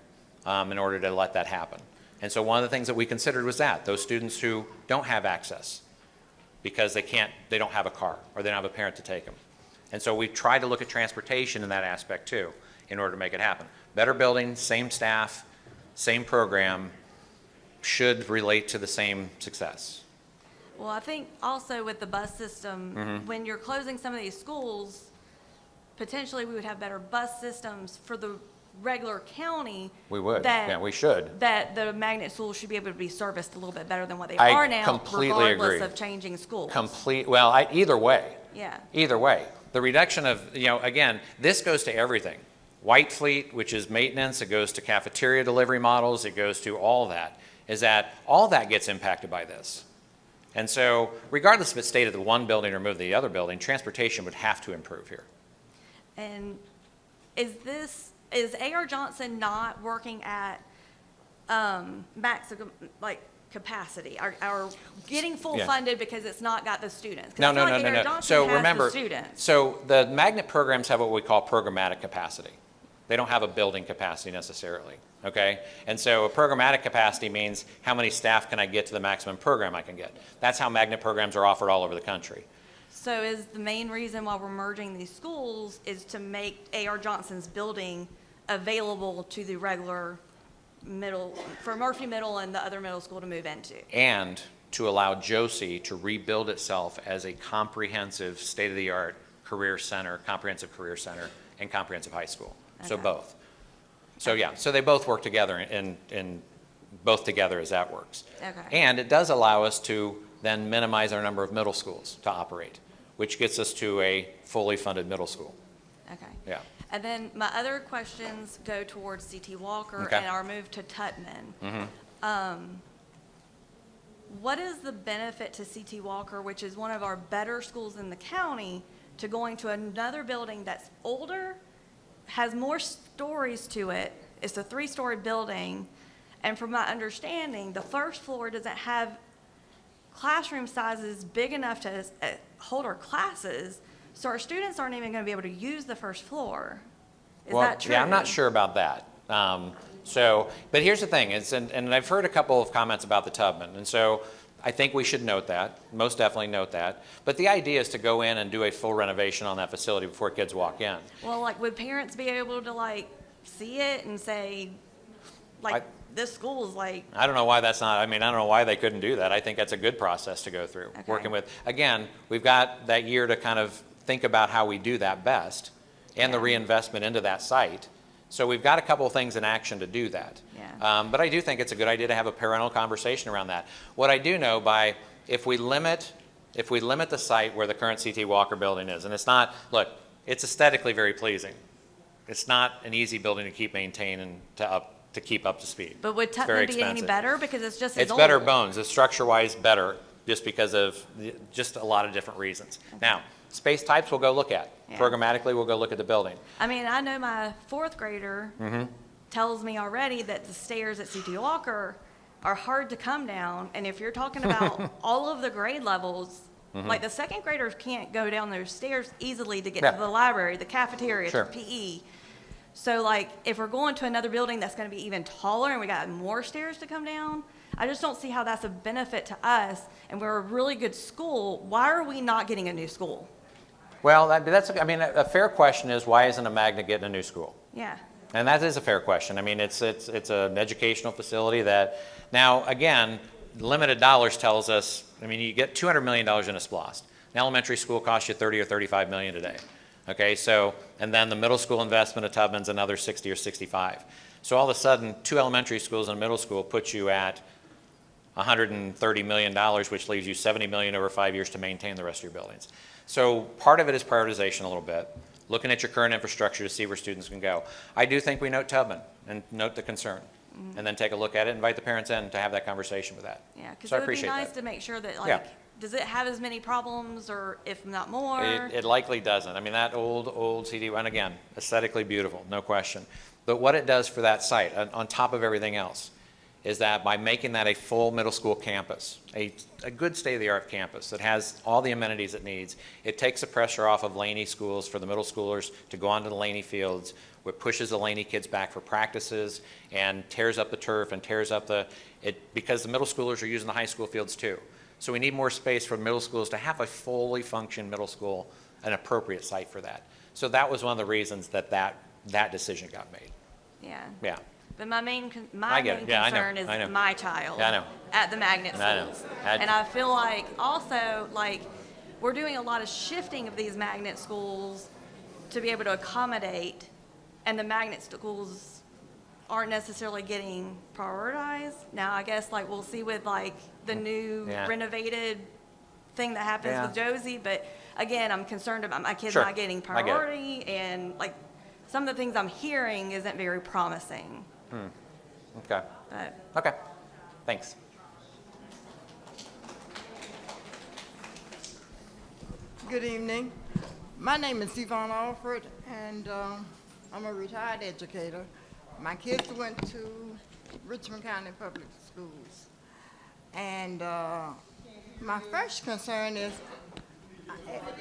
in order to let that happen. And so one of the things that we considered was that, those students who don't have access because they don't have a car or they don't have a parent to take them. And so we tried to look at transportation in that aspect too in order to make it happen. Better building, same staff, same program should relate to the same success. Well, I think also with the bus system, when you're closing some of these schools, potentially we would have better bus systems for the regular county. We would, that- yeah, we should. That the magnet schools should be able to be serviced a little bit better than what they I are now, completely regardless agree. of changing schools. Either way. Yeah. Either way. The reduction of, again, this goes to everything. White Fleet, which is maintenance, it goes to cafeteria delivery models, it goes to all that, is that all that gets impacted by this. And so regardless if it's stayed at the one building or moved to the other building, transportation would have to improve here. And is A.R. Johnson not working at max capacity? Are getting full Yeah. funded because it's not got the students? 'Cause No, I feel no, like no, A.R. no, no. Johnson So has the remember, students. so the magnet programs have what we call programmatic capacity. They don't have a building capacity necessarily, okay? And so a programmatic capacity means how many staff can I get to the maximum program I can get. That's how magnet programs are offered all over the country. So is the main reason why we're merging these schools is to make A.R. Johnson's building available to the regular middle, for Murphy Middle and the other middle school to move into? And to allow Josie to rebuild itself as a comprehensive, state-of-the-art career center, comprehensive career center, and comprehensive high school. So Okay. both. So yeah, so they both work together in both together as that works. Okay. And it does allow us to then minimize our number of middle schools to operate, which gets us to a fully funded middle school. Okay. Yeah. And then my other questions go towards C.T. Walker Okay. and our move to Tutman. Mm-hmm. What is the benefit to C.T. Walker, which is one of our better schools in the county, to going to another building that's older, has more stories to it? It's a 3-story building, and from my understanding, the first floor doesn't have classroom sizes big enough to hold our classes, so our students aren't even going to be able to use the first floor. Is that true? Yeah, I'm not sure about that. But here's the thing, and I've heard a couple of comments about the Tubman, and so I think we should note that, most definitely note that. But the idea is to go in and do a full renovation on that facility before kids walk in. Well, like, would parents be able to, like, see it and say, like, this school is like, I don't know why that's not, I don't know why they couldn't do that. I think that's a good process to go through, working with. Again, we've got that year to kind of think about how we do that best and the reinvestment into that site. So we've got a couple of things in action to do that. Yeah. But I do think it's a good idea to have a parental conversation around that. What I do know if we limit the site where the current C.T. Walker building is, and it's not, look, it's aesthetically very pleasing. It's not an easy building to keep maintaining to keep up to speed. but would It's very Tutman be any expensive. better? Because it's just as It's old. better bones. It's structure-wise better just because of just a lot of different reasons. Now, space types we'll go look at. Yeah. Programmatically, we'll go look at the building. I mean, I know my 4th grader Mm-hmm. tells me already that the stairs at C.T. Walker are hard to come down, and if you're talking about all of the grade levels, like the 2nd graders can't go down those stairs easily to get Yeah. to the library, the cafeteria, Sure. to PE. So like, if we're going to another building that's gonna be even taller and we got more stairs to come down, I just don't see how that's a benefit to us, and we're a really good school. Why are we not getting a new school? Well, a fair question is, why isn't a magnet getting a new school? Yeah. And that is a fair question. I mean, it's an educational facility that, now, again, limited dollars tells us, you get $200 million in a SPLOST. An elementary school costs you $30 or $35 million today. Okay, so, and then the middle school investment at Tubman's another 60 or 65. So all of a sudden, 2 elementary schools and a middle school puts you at $130 million, which leaves you $70 million over 5 years to maintain the rest of your buildings. So part of it is prioritization a little bit, looking at your current infrastructure to see where students can go. I do think we note Tubman and note the concern, and then take a look at it, invite the parents in to have that conversation with that. Yeah, because So I it would be appreciate nice that. to make sure that, Yeah. like, does it have as many problems, or if not more? It likely doesn't. That old CD, and again, aesthetically beautiful, no question. But what it does for that site, on top of everything else, is that by making that a full middle school campus, a good state-of-the-art campus that has all the amenities it needs, it takes the pressure off of Laney schools for the middle schoolers to go onto the Laney fields, which pushes the Laney kids back for practices and tears up the turf and tears up because the middle schoolers are using the high school fields too. So we need more space for middle schools to have a fully functioning middle school, an appropriate site for that. So that was one of the reasons that decision got made. Yeah. Yeah. But my main I get it. Yeah, I know. concern I know. is my child. Yeah, I know. At the magnet I know. schools. And I feel like also, like, we're doing a lot of shifting of these magnet schools to be able to accommodate, and the magnet schools aren't necessarily getting prioritized. Now, I guess, like, we'll see with, like, the new renovated thing that happens with Josie, but again, I'm concerned about my kids not getting I get it. priority, and, like, some of the things I'm hearing isn't very promising. Okay. But Okay. Thanks. Good evening. My name is Yvonne Alford, and I'm a retired educator. My kids went to Richmond County Public Schools. And my first concern is,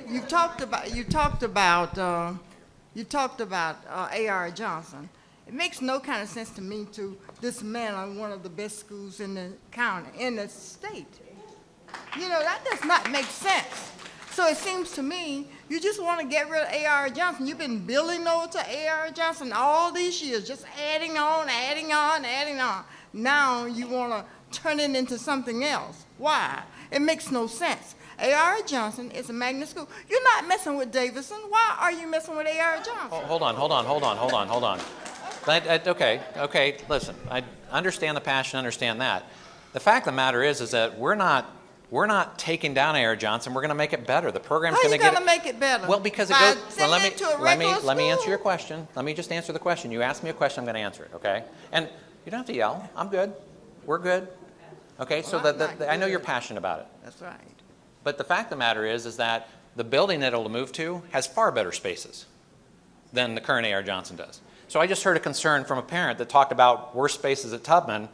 you talked about you talked about A.R. Johnson. It makes no kind of sense to me to dismantle one of the best schools in the county, in the state. You know, that does not make sense. So it seems to me you just want to get rid of A.R. Johnson. You've been building over to A.R. Johnson all these years, just adding on, adding on, adding on. Now you want to turn it into something else. Why? It makes no sense. A.R. Johnson is a magnet school. You're not messing with Davidson. Why are you messing with A.R. Johnson? Hold on. Okay, listen, I understand the passion, understand that. The fact of the matter is that we're not taking down A.R. Johnson, we're going to make it better. The program's going to get How you going to make it better? Well, because it By goes, sending it to a regular let me answer school? your question. Let me just answer the question. You asked me a question, I'm going to answer it, okay? And you don't have to yell. I'm good. We're good. Okay, so Well, I'm not I know you're good. passionate about it. That's right. But the fact of the matter is that the building that it'll move to has far better spaces than the current A.R. Johnson does. So I just heard a concern from a parent that talked about worse spaces at Tubman,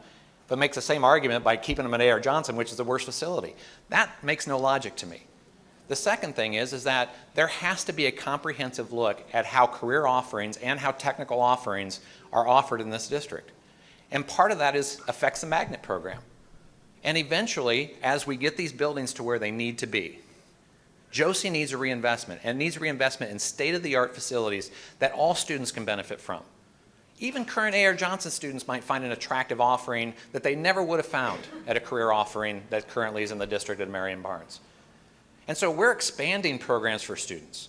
but makes the same argument by keeping them at A.R. Johnson, which is the worst facility. That makes no logic to me. The second thing is that there has to be a comprehensive look at how career offerings and how technical offerings are offered in this district. And part of that affects the magnet program. And eventually, as we get these buildings to where they need to be, Josie needs a reinvestment, and needs reinvestment in state-of-the-art facilities that all students can benefit from. Even current A.R. Johnson students might find an attractive offering that they never would have found at a career offering that currently is in the district at Marion Barnes. And so we're expanding programs for students.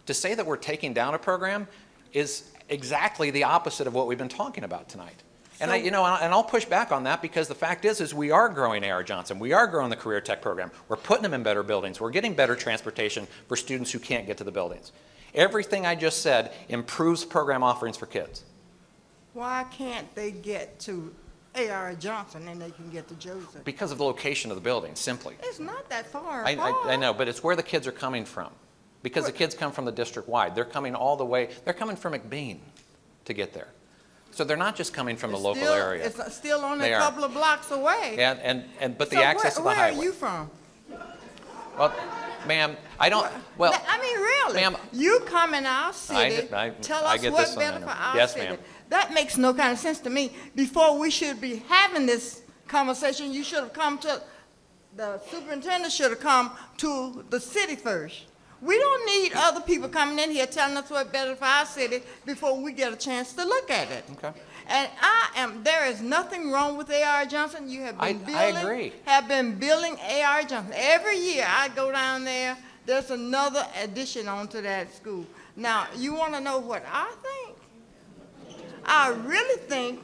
To say that we're taking down a program is exactly the opposite of what we've been talking about tonight. And I'll push back on that because the fact is we are growing A.R. Johnson. We are growing the Career Tech program. We're putting them in better buildings. We're getting better transportation for students who can't get to the buildings. Everything I just said improves program offerings for kids. Why can't they get to A.R. Johnson and they can get to Joseph? Because of the location of the building, simply. It's not that far I apart. know, but it's where the kids are coming from. Because the kids come from the district-wide. They're coming all the way. They're coming from McBean to get there. So they're not just coming from the local area. It's still only They a are. couple of blocks away. But the access to the highway. Where are you from? Well, ma'am, I don't, well, I mean, really? ma'am, You come in our city, tell I us get what's this one, I better know. for our Yes, city. ma'am. That makes no kind of sense to me. Before we should be having this conversation, you should have come to, the superintendent should have come to the city first. We don't need other people coming in here telling us what's better for our city before we get a chance to look at it. Okay. And there is nothing wrong with A.R. Johnson. You have been I agree. have been building A.R. Johnson. Every year I go down there, there's another addition onto that school. Now, you want to know what I think? I really think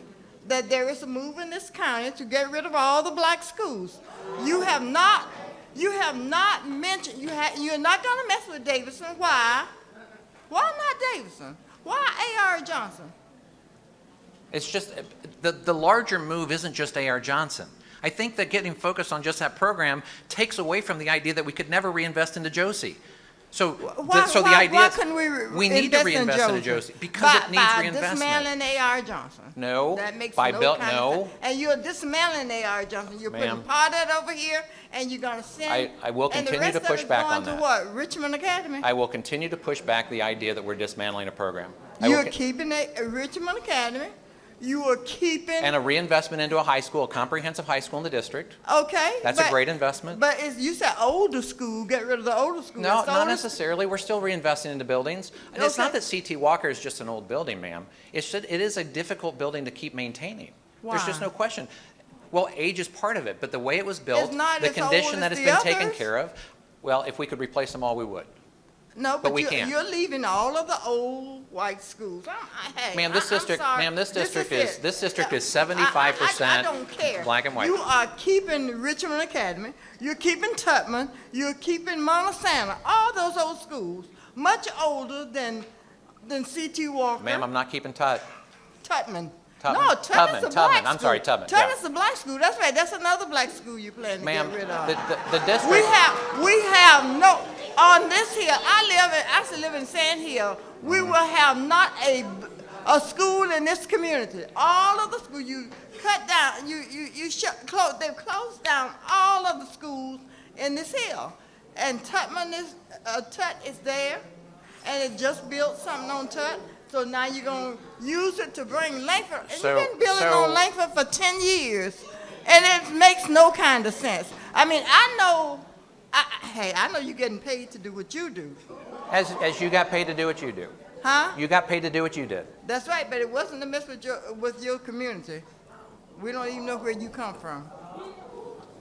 that there is a move in this county to get rid of all the black schools. You have not mentioned, you're not going to mess with Davidson. Why? Why not Davidson? Why A.R. Johnson? it's just, the larger move isn't just A.R. Johnson. I think that getting focused on just that program takes away from the idea that we could never reinvest into Josie. So the idea is couldn't we need to reinvest into Josie because it needs reinvestment. Dismantling A.R. Johnson. No, That makes by no bill, kind of no. sense. And you're dismantling A.R. Johnson. You're putting Ma'am. part of it over here, and you're going to send. I will continue to push back on And the that. rest of it's going to what? Richmond Academy? I will continue to push back the idea that we're dismantling a program. I will You're con- keeping Richmond Academy. You are keeping. and a reinvestment into a high school, a comprehensive high school in the district. Okay. That's a great investment. But you said older school, get rid of the older school. No, It's not older- necessarily. We're still reinvesting into buildings. And it's not Okay. that C.T. Walker is just an old building, ma'am. It is a difficult building to keep maintaining. There's just Why? no question. Well, age is part of it, but the way it was built, It's not the as old condition as that it's the been taken others. care of, well, if we could replace them all, we would. No, but but we can't. you're leaving all of the old white schools. Hey, Ma'am, this I'm district, sorry. ma'am, this district is it. 75% I don't care. black and white. You are keeping Richmond Academy. You're keeping Tubman. You're keeping Montesana. All those old schools, much older than C.T. Walker. Ma'am, I'm not keeping Tut. Tubman. Tubman. No, Tubman's a black I'm sorry, school. Tubman, yeah. Tubman's a black school. That's right. That's another black school you plan to Ma'am, get rid of. the district. We have no, on this hill, I still live in Sand Hill, we will have not a school in this community. All of the schools, you cut down, they've closed down all of the schools in this hill. And Tut is there. and it just built something on Tut. So now you're gonna use it to bring Langford. And So- you've been building so- on Langford for 10 years, and it makes no kind of sense. I mean, I know you're getting paid to do what you do, As you got paid to do what you do. huh? You got paid to do what you did. That's right, but it wasn't to mess with your community. We don't even know where you come from.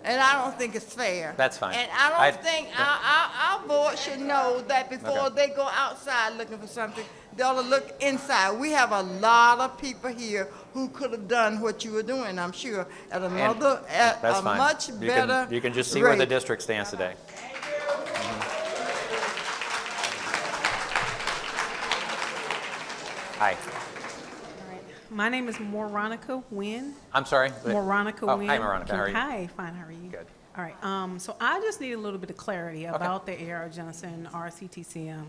And I don't think it's fair. That's fine. And I don't think our board should know that before Okay. they go outside looking for something, they ought to look inside. We have a lot of people here who could have done what you were doing, I'm sure, at That's a fine. much better You can just see where the rate. district stands today. Hi. My name is Moronica Wynn. I'm sorry. Moronica Oh, Wynn. hi, Veronica. How are you? Hi, fine. How are you? Good. All right. So I just need a little bit of clarity about the A.R. Johnson RCTCM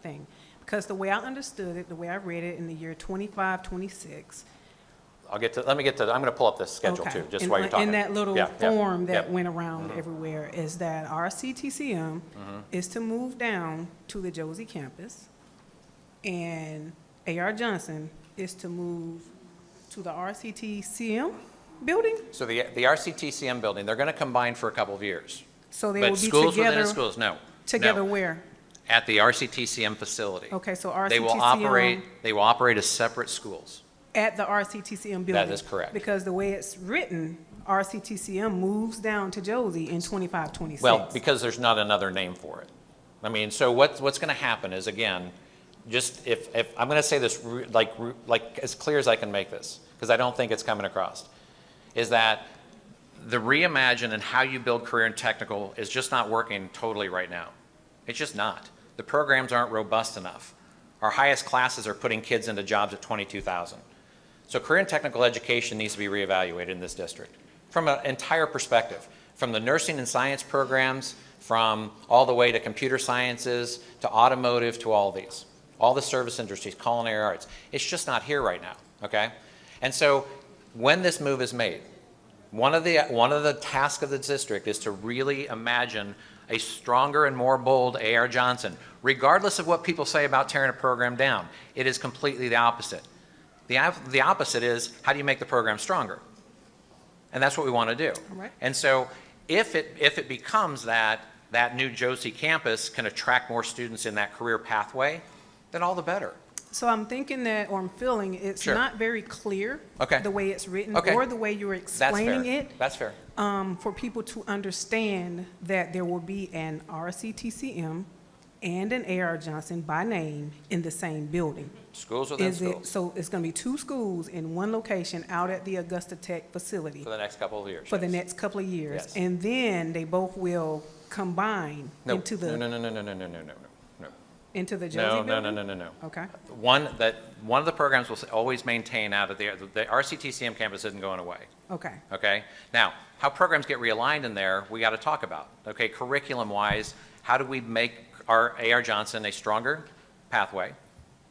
thing. Because the way I understood it, the way I read it in the year 25, 26. I'm going to pull up this schedule too, just while you're talking. In that little Yeah, yeah, form that yep. went around everywhere is that RCTCM is to move down to the Josie campus, and A.R. Johnson is to move to the RCTCM building? So the RCTCM building, they're going to combine for a couple of years. So they But will be schools within together? the schools, no. Together No. where? At the RCTCM facility. Okay, so They will operate as separate schools. at the RCTCM building? That is correct. Because the way it's written, RCTCM moves down to Josie in 25, 26. Well, because there's not another name for it. I mean, so what's going to happen is, again, just if I'm going to say this like as clear as I can make this, because I don't think it's coming across, is that the reimagine and how you build career and technical is just not working totally right now. It's just not. The programs aren't robust enough. Our highest classes are putting kids into jobs at 22,000. So career and technical education needs to be reevaluated in this district from an entire perspective, from the nursing and science programs, from all the way to computer sciences, to automotive, to all these. All the service industries, culinary arts. It's just not here right now, okay? And so when this move is made, one of the tasks of the district is to really imagine a stronger and more bold A.R. Johnson, regardless of what people say about tearing a program down. It is completely the opposite. The opposite is, how do you make the program stronger? And that's what we want to do. Right. And so if it becomes that new Josie campus can attract more students in that career pathway, then all the better. So I'm thinking that, or I'm feeling, it's Sure. not very clear Okay. the way it's written Okay. or the way you're explaining it. That's fair. For people to understand that there will be an RCTCM and an A.R. Johnson by name in the same building. Schools within Is it, schools so it's going to be two schools in one location out at the Augusta Tech facility for the next couple of years. for the yes. next couple of years? Yes. And then they both will combine No, into the, no. into the Josie No, building? no. Okay. One of the programs will always maintain out of the RCTCM campus isn't going away. Okay. Okay? Now, how programs get realigned in there, we got to talk about. Okay, curriculum-wise, how do we make our A.R. Johnson a stronger pathway?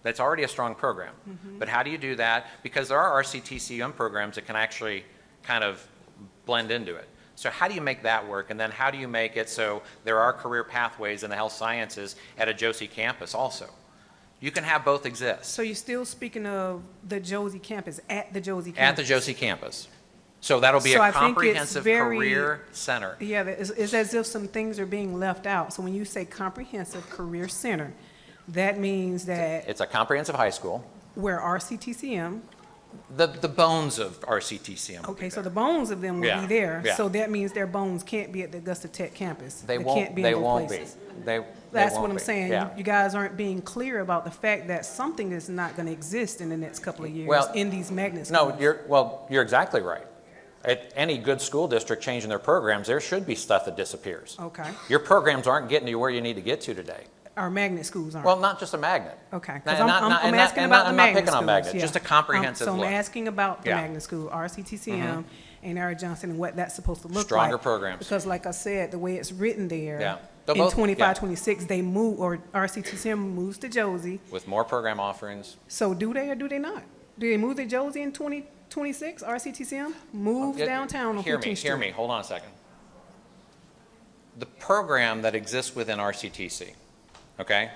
That's already a strong program. But how do you do that? Because there are RCTCM programs that can actually kind of blend into it. So how do you make that work? And then how do you make it so there are career pathways in the health sciences at a Josie campus also? You can have both exist So you're still speaking of the Josie campus, at the Josie at campus? the Josie campus. So that'll be So a I think it's comprehensive very- career center. Yeah, it's as if some things are being left out. So when you say comprehensive career center, that means that It's a comprehensive high school. where RCTCM, The bones of RCTCM. will be okay, so there. the bones of them will Yeah, be there. yeah. So that means their bones can't be at the Augusta Tech campus. They can't won't. be They in both won't be. places. They That's what won't I'm be. saying. Yeah. You guys aren't being clear about the fact that something is not going to exist in the next couple of years Well, in these magnet schools. No, you're exactly right. At any good school district changing their programs, there should be stuff that disappears. Okay. Your programs aren't getting you where you need to get to today. Our magnet schools aren't. Well, not just a magnet. Okay, Not- because not- I'm and not- asking and about not- the I'm not magnet picking on schools, magnet, yeah. just a comprehensive So I'm look. asking about the Yeah. magnet school, RCTCM, and A.R. Johnson, and what that's supposed to look like. Stronger programs. Because like I said, the way it's written Yeah. there, They'll in both- 25, yeah. 26, they move, or RCTCM moves to Josie. With more program offerings. So do they or do they not? Do they move to Josie in 2026, RCTCM? Moves downtown on 15th Street? Hear me, hold on a second. The program that exists within RCTC, okay?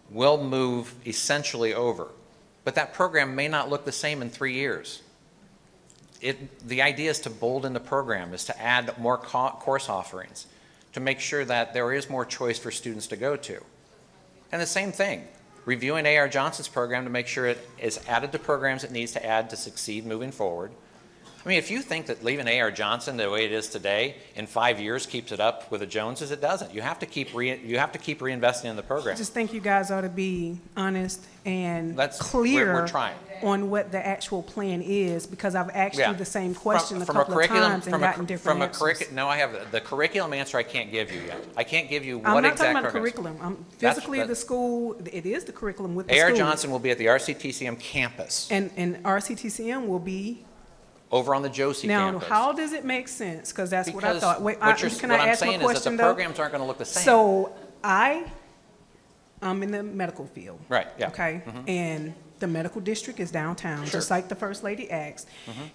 will move essentially over. But that program may not look the same in 3 years. The idea is to bolden the program, is to add more course offerings, to make sure that there is more choice for students to go to. And the same thing, reviewing A.R. Johnson's program to make sure it is added to programs it needs to add to succeed moving forward. I mean, if you think that leaving A.R. Johnson the way it is today in 5 years keeps it up with the Joneses, it doesn't. You have to keep reinvesting in the I program. just think you guys ought to be honest and We're clear trying. on what the actual plan is, because I've asked Yeah. you the same question a From a couple of curriculum- times and from a- gotten different from a answers. No, I have the curriculum answer I can't give you yet. I can't give you I'm what not exact talking about programs. curriculum. I'm That's- physically that- the school, it is the curriculum with the A.R. school. Johnson will be at the RCTCM campus, And RCTCM will be, over on the Josie now, campus. how does it make sense? Because that's what I Because thought. Wait, what can I'm I ask my saying is that question the though? programs aren't going to look the same. So I'm in the medical field. Right, yeah. Okay? And the medical district is downtown, just like the First Lady asked.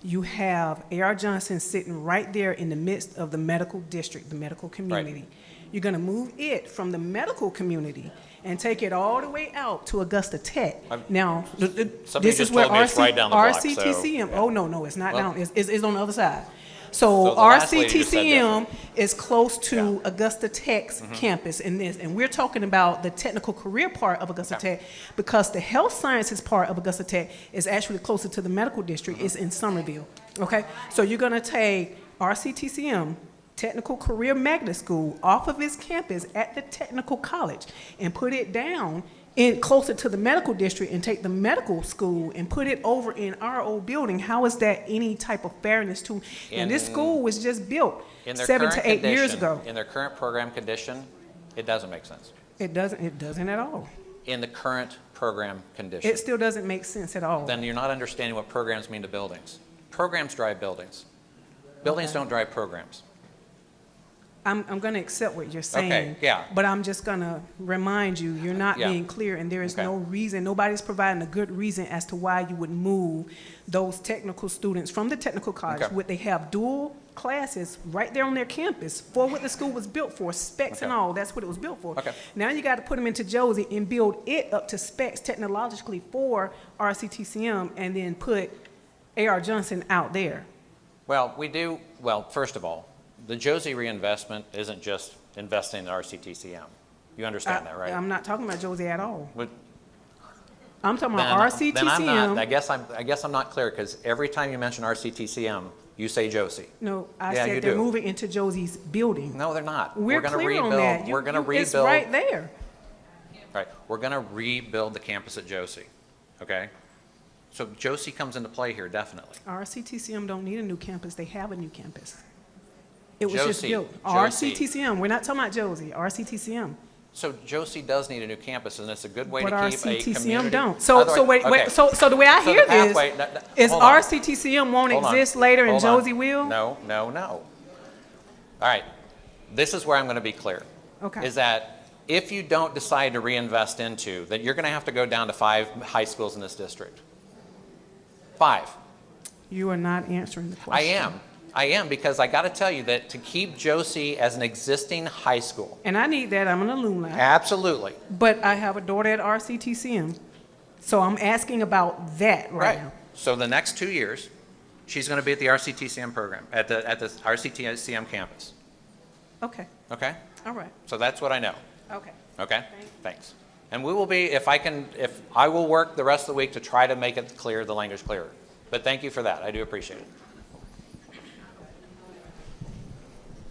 You have A.R. Johnson sitting right there in the midst of the medical district, the medical community. You're gonna move it from the medical community and take it all the way out to Augusta Tech. Now, Somebody this is just where told me it's right down the block, so, RCTCM, yeah. oh, no, it's not Well- down, it's on the other side. So So the last lady just said RCTCM different. is close to Yeah. Augusta Tech's campus in this, and we're talking about the technical career part of Augusta Okay. Tech, because the health sciences part of Augusta Tech is actually closer to the medical district, it's in Somerville, okay? So you're gonna take RCTCM, Technical Career Magnet School, off of its campus at the technical college and put it down in closer to the medical district, and take the medical school and put it over in our old building. How is that any type of fairness to, and this In- school was just built In their 7 current to 8 years condition- ago. In their current program condition, it doesn't make sense. It doesn't at all. In the current program condition. It still doesn't make sense at all. Then you're not understanding what programs mean to buildings. Programs drive buildings. Buildings don't drive programs. I'm gonna accept what you're saying. Okay, yeah. But I'm just gonna remind you, you're not Yeah. being clear, and there is Okay. no reason, nobody's providing a good reason as to why you would move those technical students from the technical college. Okay. Would they have dual classes right there on their campus for what the school was built for, specs and Okay. all, that's what it was built for. Okay. Now you gotta put them into Josie and build it up to specs technologically for RCTCM, and then put A.R. Johnson out there. Well, first of all, the Josie reinvestment isn't just investing in RCTCM. You understand that, right? I'm not talking about Josie at all. But I'm talking then- about Then I'm not, I RCTCM. guess I'm not clear, because every time you mention RCTCM, you say Josie. No, I Yeah, you said they're do. moving into Josie's building. No, they're not. We're gonna clear on rebuild- that. We're gonna It's rebuild. right there. Right, we're gonna rebuild the campus at Josie, okay? So Josie comes into play here, definitely. RCTCM don't need a new campus, they have a new campus. It was just Josie, built. Josie. RCTCM, we're not talking about Josie, RCTCM. So Josie does need a new campus, and it's a good way But to keep a community. RCTCM don't. So Otherwise- okay. so the way I So hear the pathway- this is hold on. RCTCM won't Hold on. exist later and Hold on. Josie will? No. All right, this is where I'm gonna be clear. Okay. Is that if you don't decide to reinvest into, that you're gonna have to go down to 5 high schools in this district. 5. You are not answering the question. I am, because I gotta tell you that to keep Josie as an existing high school, And I need that, I'm an alumni. absolutely. But I have a daughter at RCTCM, so I'm asking about that right now. So the next 2 years, she's gonna be at the RCTCM program, at the RCTCM campus, Okay, okay? all right, So that's what I know, okay. okay? Thanks. And we will be, if I will work the rest of the week to try to make it clear, the language clearer. But thank you for that, I do appreciate it.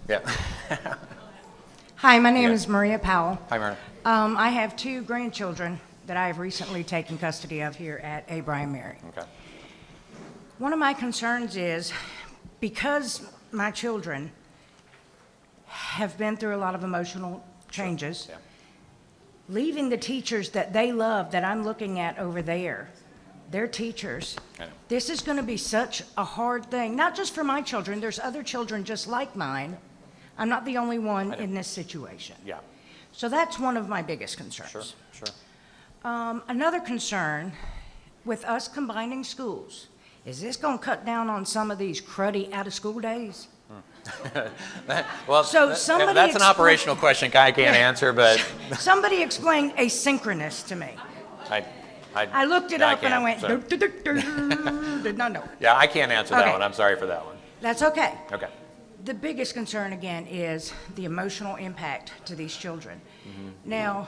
Yeah. Hi, my name Yeah. is Maria Powell. Hi, Myrna. I have 2 grandchildren that I have recently taken custody of here at Abraham Mary. Okay. One of my concerns is, because my children have been through a lot of emotional changes, Yeah. leaving the teachers that they love, that I'm looking at over there, their teachers, I know. this is going to be such a hard thing, not just for my children, there's other children just like mine. I'm not the only one in this situation. Yeah, So that's one of my biggest concerns. sure. Another concern with us combining schools, is this going to cut down on some of these cruddy out-of-school days? Well, So somebody that's an expl- operational question I can't answer, but Somebody explain asynchronous to me. I looked it I up and I can't, went, so. did not know. Yeah, I can't answer that Okay. one. I'm sorry for that one. That's okay. Okay. The biggest concern, again, is the emotional impact to these children. Now,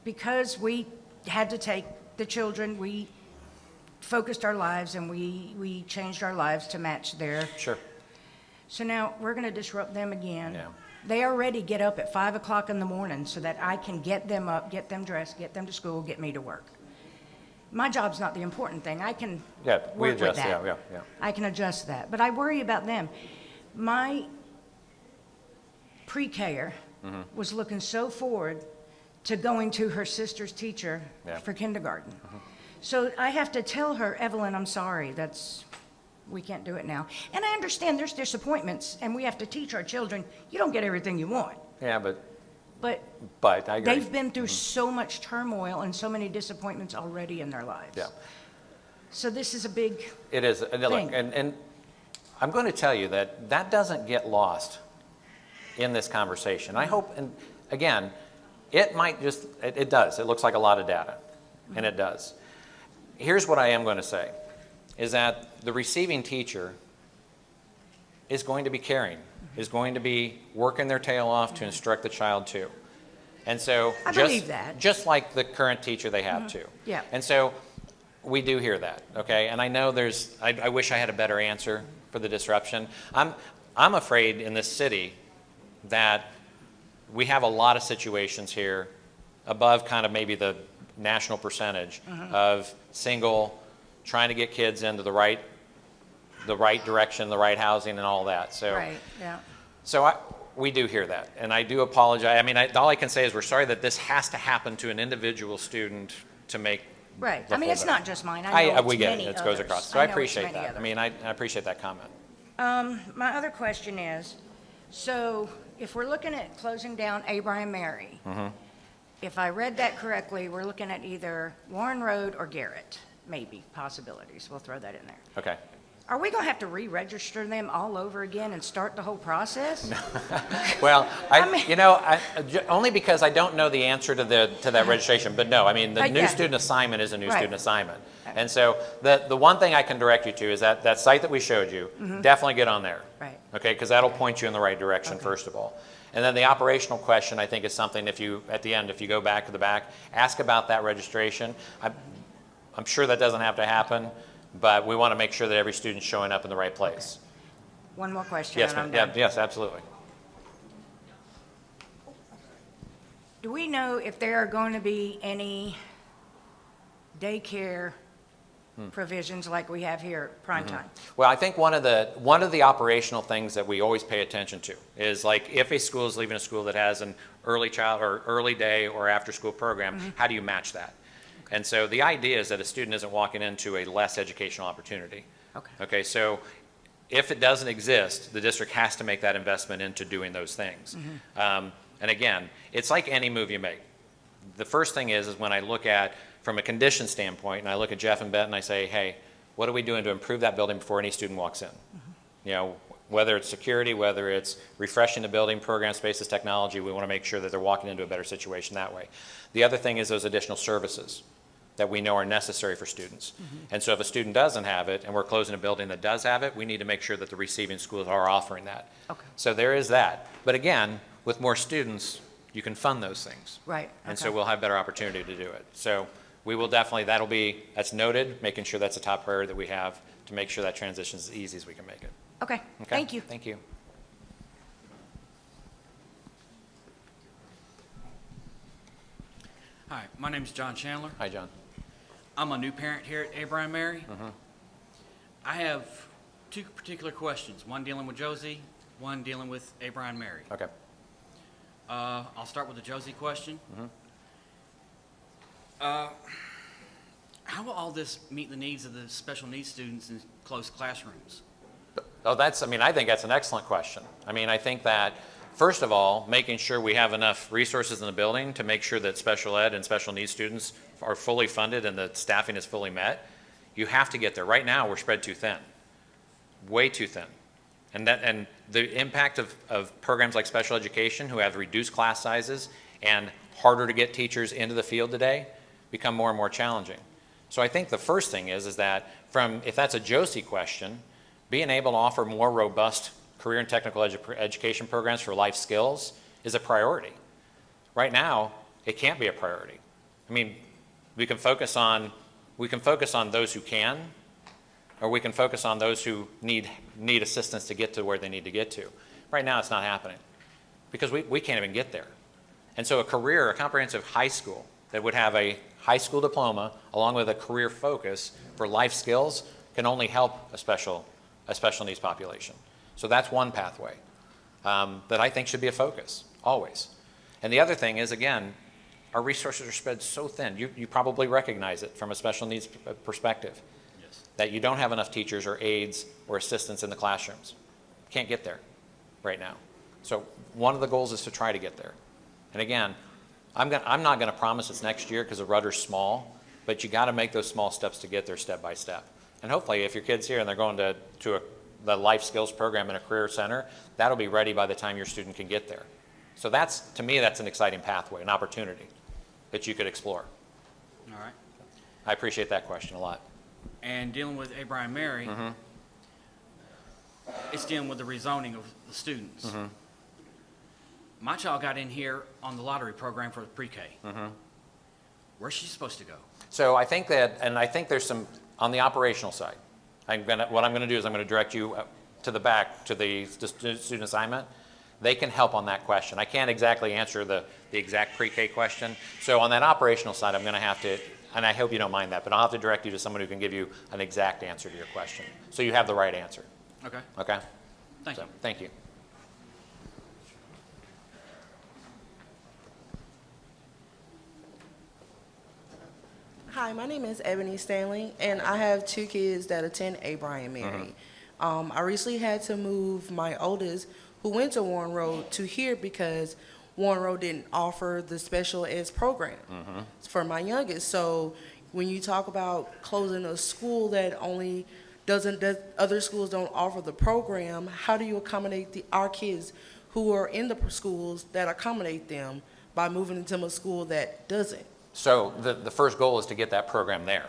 because we had to take the children, we focused our lives and we changed our lives to match their. Sure. So now we're going to disrupt them again. Yeah. They already get up at 5 o'clock in the morning so that I can get them up, get them dressed, get them to school, get me to work. My job's not the important thing. I can Yeah, we work with adjust. that. Yeah. I can adjust that. But I worry about them. My pre-K was looking so forward to going to her sister's teacher Yeah. for kindergarten. So I have to tell her, Evelyn, I'm sorry, we can't do it now. And I understand there's disappointments, and we have to teach our children, you don't get everything you want. Yeah, but But I agree. they've been through so much turmoil and so many disappointments already in their lives. Yeah. So this is a big It is. And look, thing. and I'm going to tell you that that doesn't get lost in this conversation. I hope, and again, it might just, it does. It looks like a lot of data, and it does. Here's what I am going to say, is that the receiving teacher is going to be caring, is going to be working their tail off to instruct the child too. And so, I believe that. just like the current teacher they have too. Yeah. And so, we do hear that, okay? And I know I wish I had a better answer for the disruption. I'm afraid in this city that we have a lot of situations here above kind of maybe the national percentage of single, trying to get kids into the right direction, the right housing and all that. So, Right, yeah. so we do hear that, and I do apologize. I mean, all I can say is we're sorry that this has to happen to an individual student to make. Right. the I mean, full it's benefit. not just mine. I know we it's get many it. It goes others. across. So I I know it's appreciate many that. I others. mean, I appreciate that comment. My other question is, so if we're looking at closing down Abraham Mary, if I read that correctly, we're looking at either Warren Road or Garrett, maybe, possibilities. We'll throw that in there. Okay. Are we going to have to re-register them all over again and start the whole process? Well, I mean- only because I don't know the answer to that registration, but no, I mean, the new Yeah. student assignment is a new Right. student assignment. And so the one thing I can direct you to is that site that we showed you, definitely get on there. Right. Okay, because that'll point you in the right direction, first of all. And then the operational question, I think, is something at the end, if you go back to the back, ask about that registration. I'm sure that doesn't have to happen, but we want to make sure that every student's showing up in the right place. One more question Yes, and ma'am. I'm Yeah, done. yes, absolutely. Do we know if there are going to be any daycare provisions like we have here at prime time? Well, I think one of the operational things that we always pay attention to is like if a school is leaving a school that has an early child or early day or after school program, how do you match that? And so the idea is that a student isn't walking into a less educational opportunity. Okay. Okay, so if it doesn't exist, the district has to make that investment into doing those things. And again, it's like any move you make. The first thing is when I look at, from a condition standpoint, and I look at Jeff and Beth and I say, hey, what are we doing to improve that building before any student walks in? You know, whether it's security, whether it's refreshing the building, program spaces, technology, we want to make sure that they're walking into a better situation that way. The other thing is those additional services that we know are necessary for students. And so if a student doesn't have it and we're closing a building that does have it, we need to make sure that the receiving schools are offering that. Okay. So there is that. But again, with more students, you can fund those things. Right. And so okay. we'll have better opportunity to do it. So we will definitely, that's noted, making sure that's a top priority that we have to make sure that transition is as easy as we can make it. Okay, Okay? thank you. Thank you. Hi, my name is John Chandler. Hi, John. I'm a new parent here at Abraham Mary. I have two particular questions, one dealing with Josie, one dealing with Abraham Mary. Okay. I'll start with the Josie question. How will all this meet the needs of the special needs students in closed classrooms? Oh, I think that's an excellent question. I mean, I think that, first of all, making sure we have enough resources in the building to make sure that special ed and special needs students are fully funded and the staffing is fully met, you have to get there. Right now, we're spread too thin, way too thin. And the impact of programs like special education who have reduced class sizes and harder to get teachers into the field today become more and more challenging. So I think the first thing is that if that's a Josie question, being able to offer more robust career and technical education programs for life skills is a priority. Right now, it can't be a priority. I mean, we can focus on those who can, or we can focus on those who need assistance to get to where they need to get to. Right now, it's not happening because we can't even get there. And so a comprehensive high school that would have a high school diploma along with a career focus for life skills can only help a special needs population. So that's one pathway that I think should be a focus, always. And the other thing is, again, our resources are spread so thin. You probably recognize it from a special needs perspective, yes, that you don't have enough teachers or aides or assistants in the classrooms. Can't get there right now. So one of the goals is to try to get there. And again, I'm not going to promise it's next year because the rudder's small, but you got to make those small steps to get there step by step. And hopefully, if your kid's here and they're going to the life skills program in a career center, that'll be ready by the time your student can get there. So to me, that's an exciting pathway, an opportunity that you could explore. All right. I appreciate that question a lot. And dealing with Abraham Mary, it's dealing with the rezoning of the students. My child got in here on the lottery program for the pre-K. Where's she supposed to go? So I think there's some, on the operational side, what I'm going to do is I'm going to direct you to the back, to the student assignment. They can help on that question. I can't exactly answer the exact pre-K question. So on that operational side, I'm going to have to, and I hope you don't mind that, but I'll have to direct you to someone who can give you an exact answer to your question. So you have the right answer. Okay. Okay? Thank you. Thank you. Hi, my name is Ebony Stanley, and I have 2 kids that attend Abraham Mary. I recently had to move my oldest, who went to Warren Road, to here because Warren Road didn't offer the special ed program for my youngest. So when you talk about closing a school that only that other schools don't offer the program, how do you accommodate our kids who are in the schools that accommodate them by moving into a school that doesn't? So the first goal is to get that program there,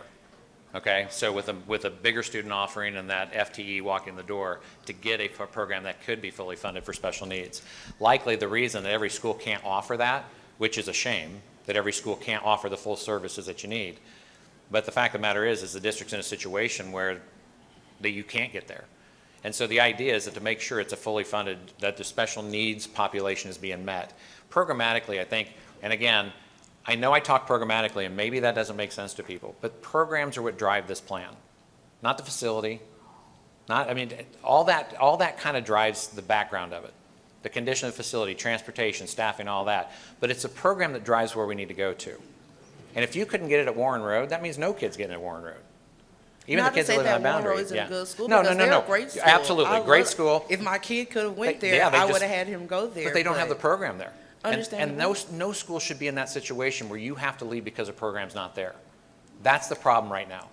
okay? So with a bigger student offering and that FTE walking the door, to get a program that could be fully funded for special needs. Likely the reason that every school can't offer that, which is a shame, that every school can't offer the full services that you need. But the fact of the matter is the district's in a situation where you can't get there. And so the idea is that to make sure it's a fully funded, that the special needs population is being met. Programmatically, I think, and again, I know I talk programmatically, and maybe that doesn't make sense to people, but programs are what drive this plan, not the facility. All that kind of drives the background of it, the condition of the facility, transportation, staffing, all that. But it's a program that drives where we need to go to. And if you couldn't get it at Warren Road, that means no kid's getting it at Warren Road. Even the kids that live on the boundary. Warren Road isn't a good school, No, because they're a great school. Absolutely, great school. If my kid could have went there, I would have had him go there. But they don't have the program there. And no school should be in that situation where you have to leave because a program's not there. That's the problem right now.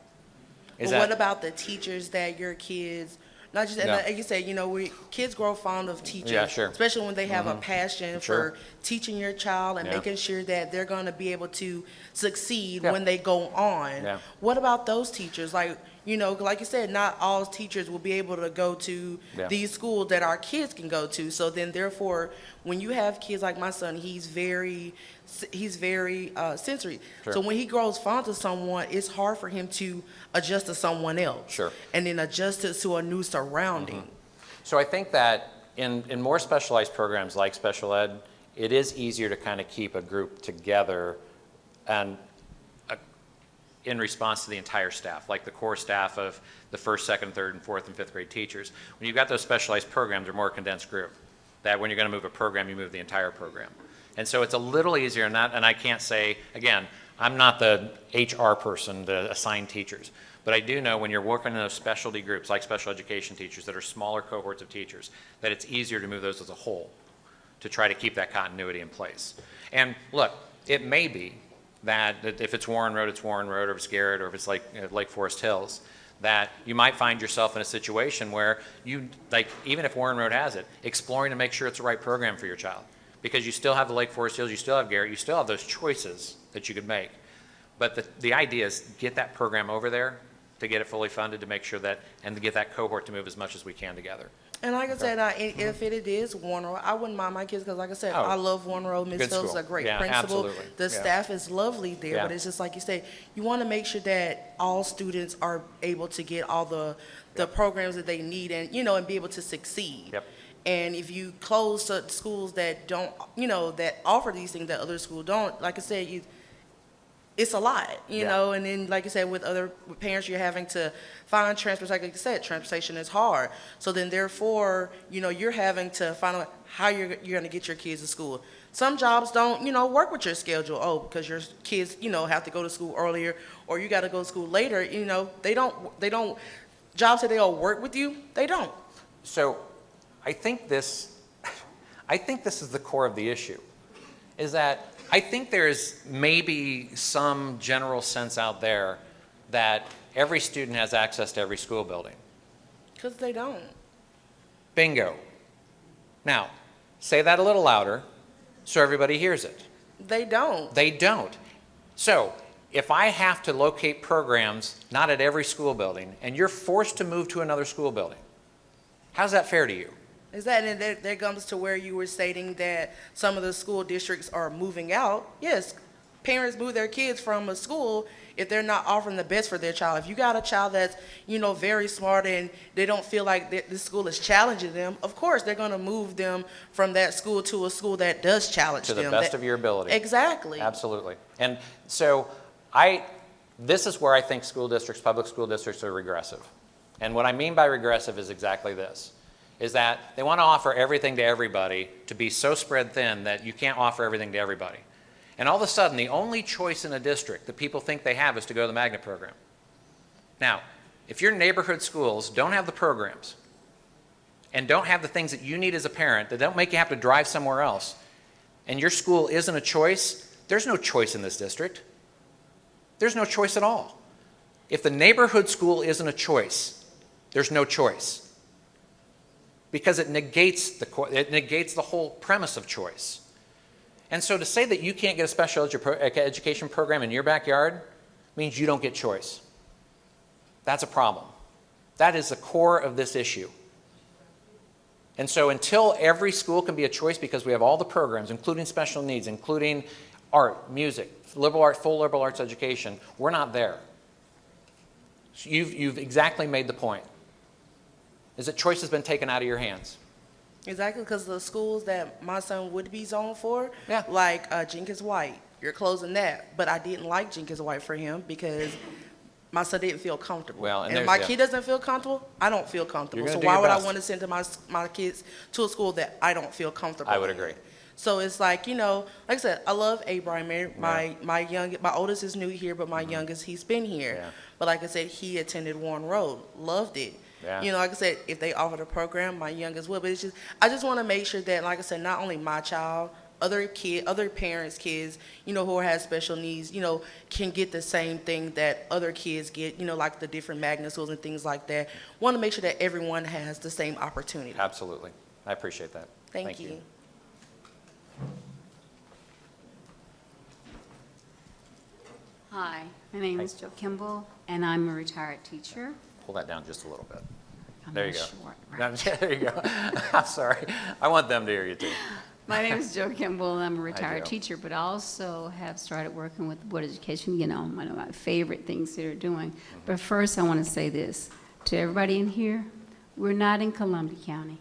What about the teachers that your kids, not just, like you said, kids grow fond of teachers. Yeah, sure. Especially when they have a passion Sure. for teaching your child and Yeah. making sure that they're going to be able to succeed when they go on. Yeah. What about those teachers? Like you said, not all teachers will be able to go to these schools that our kids can go to. So then therefore, when you have kids like my son, he's very sensory. Sure. So when he grows fond of someone, it's hard for him to adjust to someone else. Sure. And then adjust it to a new surrounding. So I think that in more specialized programs like special ed, it is easier to kind of keep a group together and in response to the entire staff, like the core staff of the first, second, third, and fourth, and fifth grade teachers. When you've got those specialized programs, they're more condensed group. That when you're going to move a program, you move the entire program. And so it's a little easier, and I can't say, again, I'm not the HR person to assign teachers, but I do know when you're working in those specialty groups, like special education teachers that are smaller cohorts of teachers, that it's easier to move those as a whole to try to keep that continuity in place. And look, it may be that if it's Warren Road, it's Warren Road, or if it's Garrett, or if it's like Lake Forest Hills, that you might find yourself in a situation where you, like, even if Warren Road has it, exploring to make sure it's the right program for your child. Because you still have the Lake Forest Hills, you still have Garrett, you still have those choices that you could make. But the idea is get that program over there, to get it fully funded, to make sure that, and to get that cohort to move as much as we can together. And like I said, if it is Warren Road, I wouldn't mind my kids, because like I said, Oh, I love Warren Road. Ms. good Phillips is school. a great Yeah, principal. absolutely. The Yeah. staff is lovely there, Yeah. but it's just like you say, you want to make sure that all students are able to get all the programs that they need, and, you know, and be able to succeed. Yep. And if you close certain schools that don't, you know, that offer these things that other schools don't, like I said, it's a lot, you Yeah. know, and then, like I said, with parents, you're having to find transportation. Like I said, transportation is hard. So then, therefore, you know, you're having to find out how you're going to get your kids to school. Some jobs don't, you know, work with your schedule. Oh, because your kids, you know, have to go to school earlier, or you got to go to school later. You know, they don't, jobs that they'll work with you, they don't. So I think this is the core of the issue, is that I think there's maybe some general sense out there that every student has access to every school building. Because they don't. Bingo. Now, say that a little louder so everybody hears it. They don't. They don't. So if I have to locate programs not at every school building, and you're forced to move to another school building, how's that fair to you? Is that, and that comes to where you were stating that some of the school districts are moving out. Yes, parents move their kids from a school if they're not offering the best for their child. If you got a child that's, you know, very smart and they don't feel like this school is challenging them, of course they're going to move them from that school to a school that does challenge them. To the best of your ability. Exactly. Absolutely. And so this is where I think school districts, public school districts, are regressive. And what I mean by regressive is exactly this, is that they want to offer everything to everybody, to be so spread thin that you can't offer everything to everybody. And all of a sudden, the only choice in a district that people think they have is to go to the magnet program. Now, if your neighborhood schools don't have the programs and don't have the things that you need as a parent, that don't make you have to drive somewhere else, and your school isn't a choice, there's no choice in this district. There's no choice at all. If the neighborhood school isn't a choice, there's no choice. Because it negates the whole premise of choice. And so to say that you can't get a special education program in your backyard means you don't get choice. That's a problem. That is the core of this issue. And so until every school can be a choice, because we have all the programs, including special needs, including art, music, liberal art, full liberal arts education, we're not there. So you've exactly made the point. Is that choice has been taken out of your hands. Exactly, because the schools that my son would be zoned for, Yeah. like Jenkins White, you're closing that. But I didn't like Jenkins White for him because my son didn't feel comfortable. Well, and if there's- my yeah. kid doesn't feel comfortable, I don't feel comfortable. You're So gonna do why your would I best. want to send my kids to a school that I don't feel comfortable I would in? agree. So it's like, you know, like I said, I love Abraham. My oldest is new here, but my youngest, he's been here. Yeah. But like I said, he attended Warren Road, loved it. Yeah. You know, like I said, if they offered a program, my youngest will. But it's just, I just want to make sure that, like I said, not only my child, other parents' kids, you know, who have special needs, you know, can get the same thing that other kids get, you know, like the different magnet schools and things like that. Want to make sure that everyone has the same opportunity. Absolutely. I appreciate that. Thank you. Hi, my name is Jill Kimball, and I'm a retired teacher. Pull that down just a little bit. I'm There you not go. short, No, there you go. I'm sorry. I want them to hear you too. My name is Jill Kimball, and I'm a retired Jill. teacher, but I also have started working with Board of Education, you know, one of my favorite things they're doing. But first, I want to say this to everybody in here. We're not in Columbia County.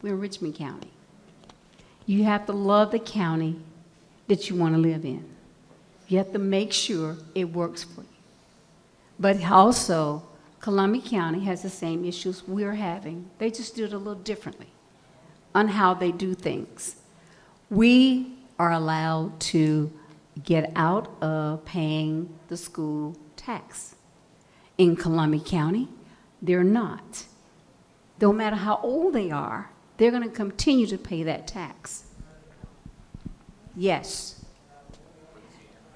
We're in Richmond County. You have to love the county that you want to live in. You have to make sure it works for you. But also, Columbia County has the same issues we're having. They just do it a little differently on how they do things. We are allowed to get out of paying the school tax. In Columbia County, they're not. No matter how old they are, they're going to continue to pay that tax. Yes.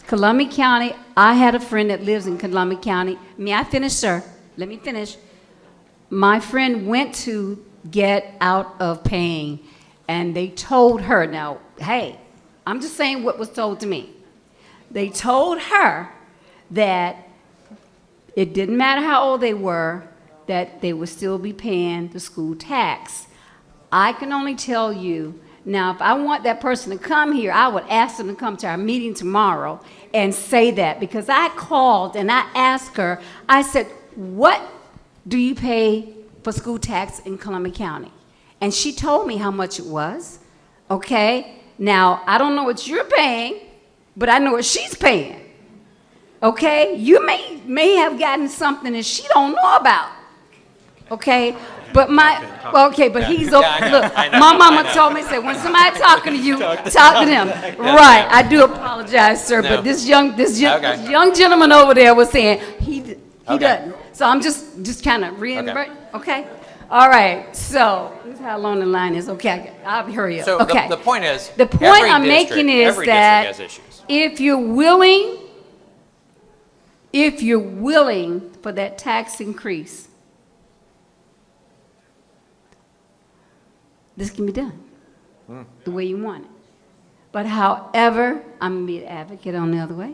Columbia County, I had a friend that lives in Columbia County. May I finish, sir? let me finish. My friend went to get out of paying, and they told her, now, hey, I'm just saying what was told to me. They told her that it didn't matter how old they were, that they would still be paying the school tax. I can only tell you, now, if I want that person to come here, I would ask them to come to our meeting tomorrow and say that, because I called and I asked her, I said, what do you pay for school tax in Columbia County? And she told me how much it was, okay? Now, I don't know what you're paying, but I know what she's paying, okay? You may have gotten something that she don't know about, okay? But but he's, look, my mama told me, said, when somebody talking to you, talk to them. Right, I do apologize, sir, but this young gentleman over there was saying he doesn't. So I'm just kind of reiterating, okay? All right, so this is how long the line is. Okay, I'll hurry up. So okay. the point is, the point I'm making is that if you're willing for that tax increase, this can be done the way you want it. But however, I'm gonna be an advocate on the other way.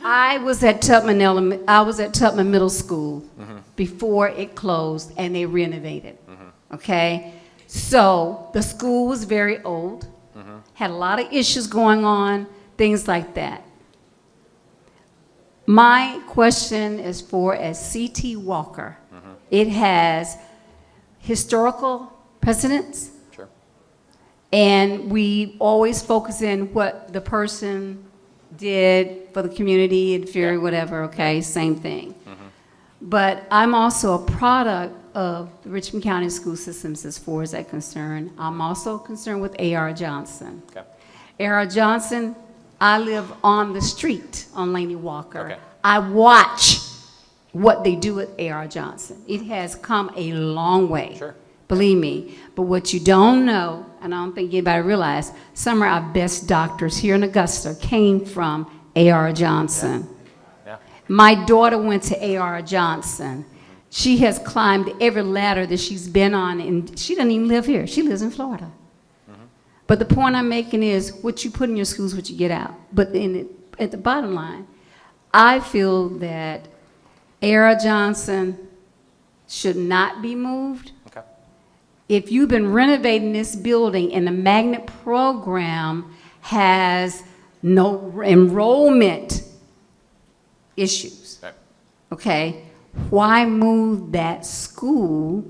I was at Tubman Middle School before it closed and they renovated. Okay, so the school was very old, had a lot of issues going on, things like that. My question is for C.T. Walker. It has historical precedence. Sure. And we always focus in what the person did for the community, inferior, whatever, okay, same thing. But I'm also a product of the Richmond County school systems as far as that concerned. I'm also concerned with A.R. Johnson. Okay. A.R. Johnson, I live on the street on Laney Walker. Okay. I watch what they do with A.R. Johnson. It has come a long way. Sure. Believe me. But what you don't know, and I don't think anybody realized, some of our best doctors here in Augusta came from A.R. Johnson. Yeah. My daughter went to A.R. Johnson. She has climbed every ladder that she's been on, and she doesn't even live here. She lives in Florida. But the point I'm making is what you put in your schools, what you get out. But at the bottom line, I feel that A.R. Johnson should not be moved. Okay. If you've been renovating this building and the magnet program has no enrollment issues, Right. okay, why move that school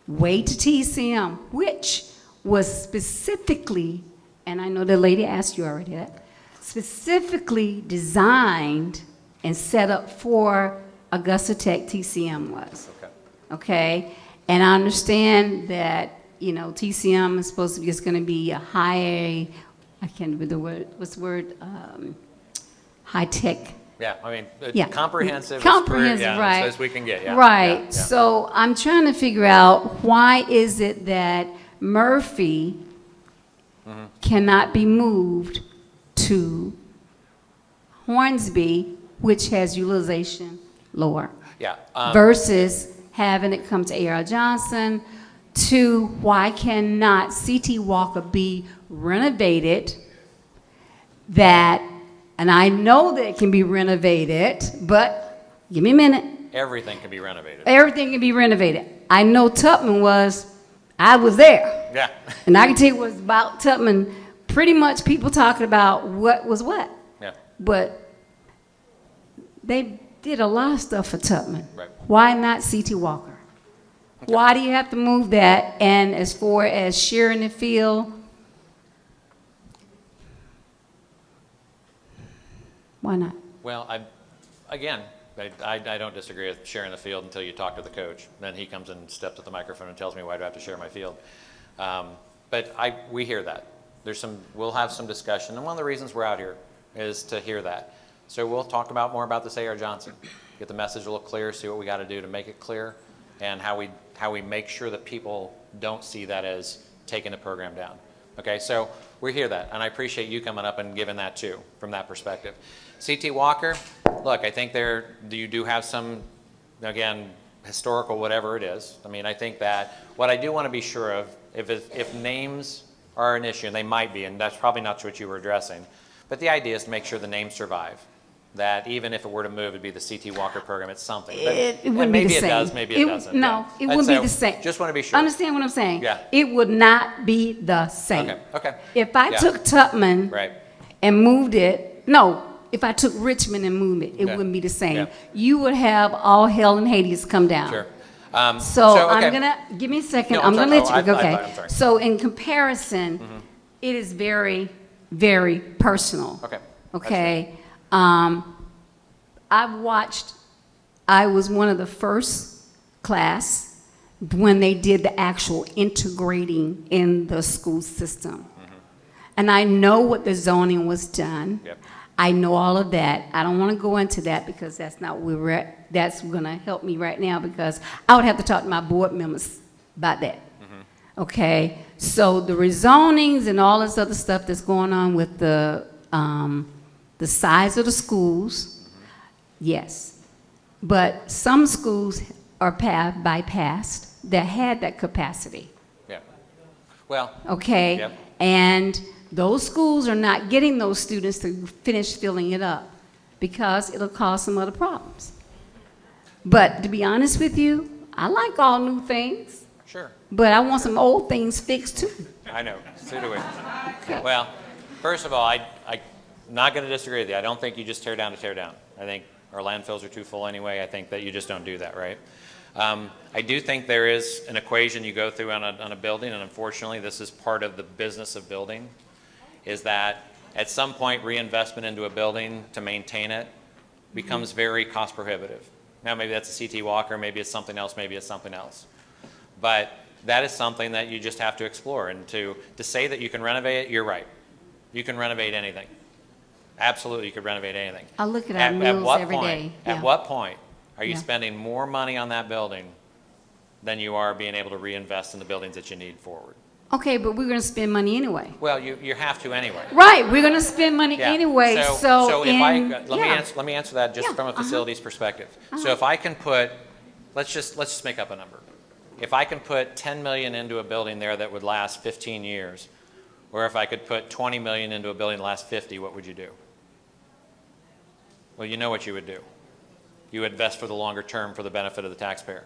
way to TCM, which was specifically, and I know the lady asked you already that, specifically designed and set up for Augusta Tech TCM was. Okay. Okay? And I understand that, you know, TCM is supposed to be, it's going to be a high, I can't remember the word, what's the word? High tech. Yeah, I mean, Yeah. comprehensive. Comprehensive, right. As close as we can get, yeah. Right. Yeah, yeah. So I'm trying to figure out why is it that Murphy cannot be moved to Hornsby, which has utilization lower, Yeah. versus having it come to A.R. Johnson. To why cannot C.T. Walker be renovated that, and I know that it can be renovated, but give me a minute. Everything can be renovated. Everything can be renovated. I know Tubman was, I was there. Yeah. And I can tell you what's about Tubman, pretty much people talking about what was what. Yeah. But they did a lot of stuff for Tubman. Right. Why not C.T. Walker? Okay. Why do you have to move that? And as far as sharing the field, why not? Well, I don't disagree with sharing the field until you talk to the coach. Then he comes and steps at the microphone and tells me why do I have to share my field. But we hear that. We'll have some discussion. And one of the reasons we're out here is to hear that. So we'll talk more about this A.R. Johnson, get the message a little clear, see what we got to do to make it clear, and how we make sure that people don't see that as taking the program down. Okay, so we hear that, and I appreciate you coming up and giving that too, from that perspective. C.T. Walker, look, I think you do have some again, historical, whatever it is. I mean, I think that what I do want to be sure of, if names are an issue, and they might be, and that's probably not what you were addressing, but the idea is to make sure the names survive. That even if it were to move, it'd be the C.T. Walker program. It's something. But, It and wouldn't be maybe the it same. does, maybe it doesn't. No, yeah. it And wouldn't be so, the same. Just want to be sure. Understand what I'm saying? Yeah. It would not be the same. Okay. Okay. If I Yeah. took Tubman Right. and moved it, no, if I took Richmond and moved it, it Okay. wouldn't be the same. Yeah. You would have all hell and Hades come down. Sure. So okay. I'm gonna, give me a second, No, I'm I'm gonna sorry. let you, Oh, okay. I'm sorry. So in comparison, it is very, very personal. Okay. Okay? I was one of the first class when they did the actual integrating in the school system. And I know what the zoning was done. Yep. I know all of that. I don't want to go into that because that's not where we're at. That's going to help me right now because I would have to talk to my board members about that. Okay? So the rezonings and all this other stuff that's going on with the size of the schools, yes. But some schools are bypassed that had that capacity. Yeah. Well. Okay? Yep. And those schools are not getting those students to finish filling it up because it'll cause some other problems. But to be honest with you, I like all new things, Sure. but I want some old things fixed too. I know. So do we. Well, first of all, I'm not going to disagree with you. I don't think you just tear down to tear down. I think our landfills are too full anyway. I think that you just don't do that, right? I do think there is an equation you go through on a building, and unfortunately, this is part of the business of building, is that at some point, reinvestment into a building to maintain it becomes very cost prohibitive. Now, maybe that's a C.T. Walker, maybe it's something else, maybe it's something else. But that is something that you just have to explore. And to say that you can renovate it, you're right. You can renovate anything. Absolutely, you could renovate anything. I look at our mills every day. At Yeah. what point are you Yeah. spending more money on that building than you are being able to reinvest in the buildings that you need forward? Okay, but we're going to spend money anyway. Well, you have to anyway. Right, we're going to spend money Yeah. anyway. So if in, let me answer that just from a facilities perspective. So if I can put, let's just make up a number. If I can put 10 million into a building there that would last 15 years, or if I could put 20 million into a building that lasts 50, what would you do? Well, you know what you would do. You would invest for the longer term for the benefit of the taxpayer.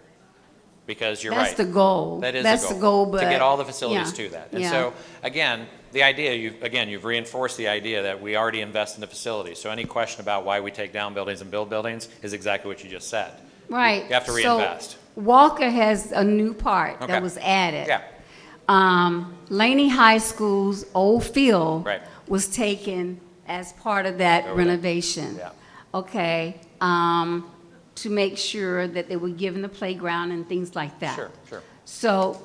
Because you're right. That's the goal. That is That's the the goal. goal, To get but- all the facilities yeah. to that. And Yeah. so, again, the idea, you've reinforced the idea that we already invest in the facilities. So any question about why we take down buildings and build buildings is exactly what you just said. Right. You have to reinvest. So Walker has a new part Okay. that was added. Yeah. Laney High School's old field Right. was taken as part of that Over there. renovation. Yeah. Okay, to make sure that they were given the playground and things like that. Sure. So,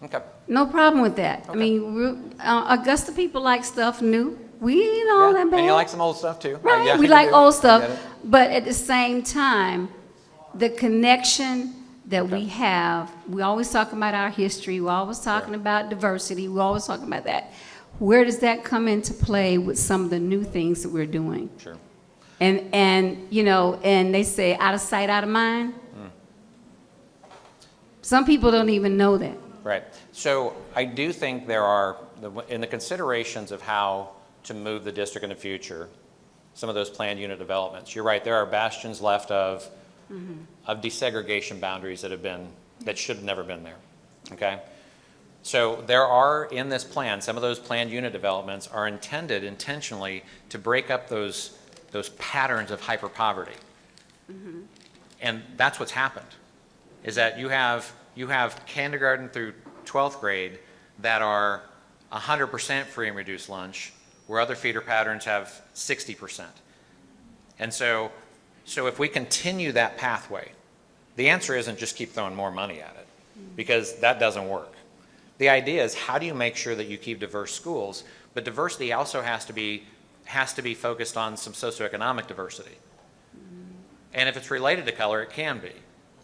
Okay. no problem with that. I mean, Augusta people like stuff new. We ain't all that bad. And you like some old stuff too. Right, Yeah, we you like do. old I stuff, get it. but at the same time, the connection that we have, we always talk about our history, we're always talking about diversity, we're always talking about that. Where does that come into play with some of the new things that we're doing? Sure. And you know, and they say out of sight, out of mind. Some people don't even know that. Right. So I do think there are, in the considerations of how to move the district in the future, some of those planned unit developments, you're right, there are bastions left of desegregation boundaries that should have never been there, okay? So there are, in this plan, some of those planned unit developments are intended intentionally to break up those patterns of hyper-poverty. And that's what's happened, is that you have kindergarten through 12th grade that are 100% free and reduced lunch, where other feeder patterns have 60%. And so if we continue that pathway, the answer isn't just keep throwing more money at it, because that doesn't work. The idea is, how do you make sure that you keep diverse schools, but diversity also has to be focused on some socioeconomic diversity. And if it's related to color, it can be.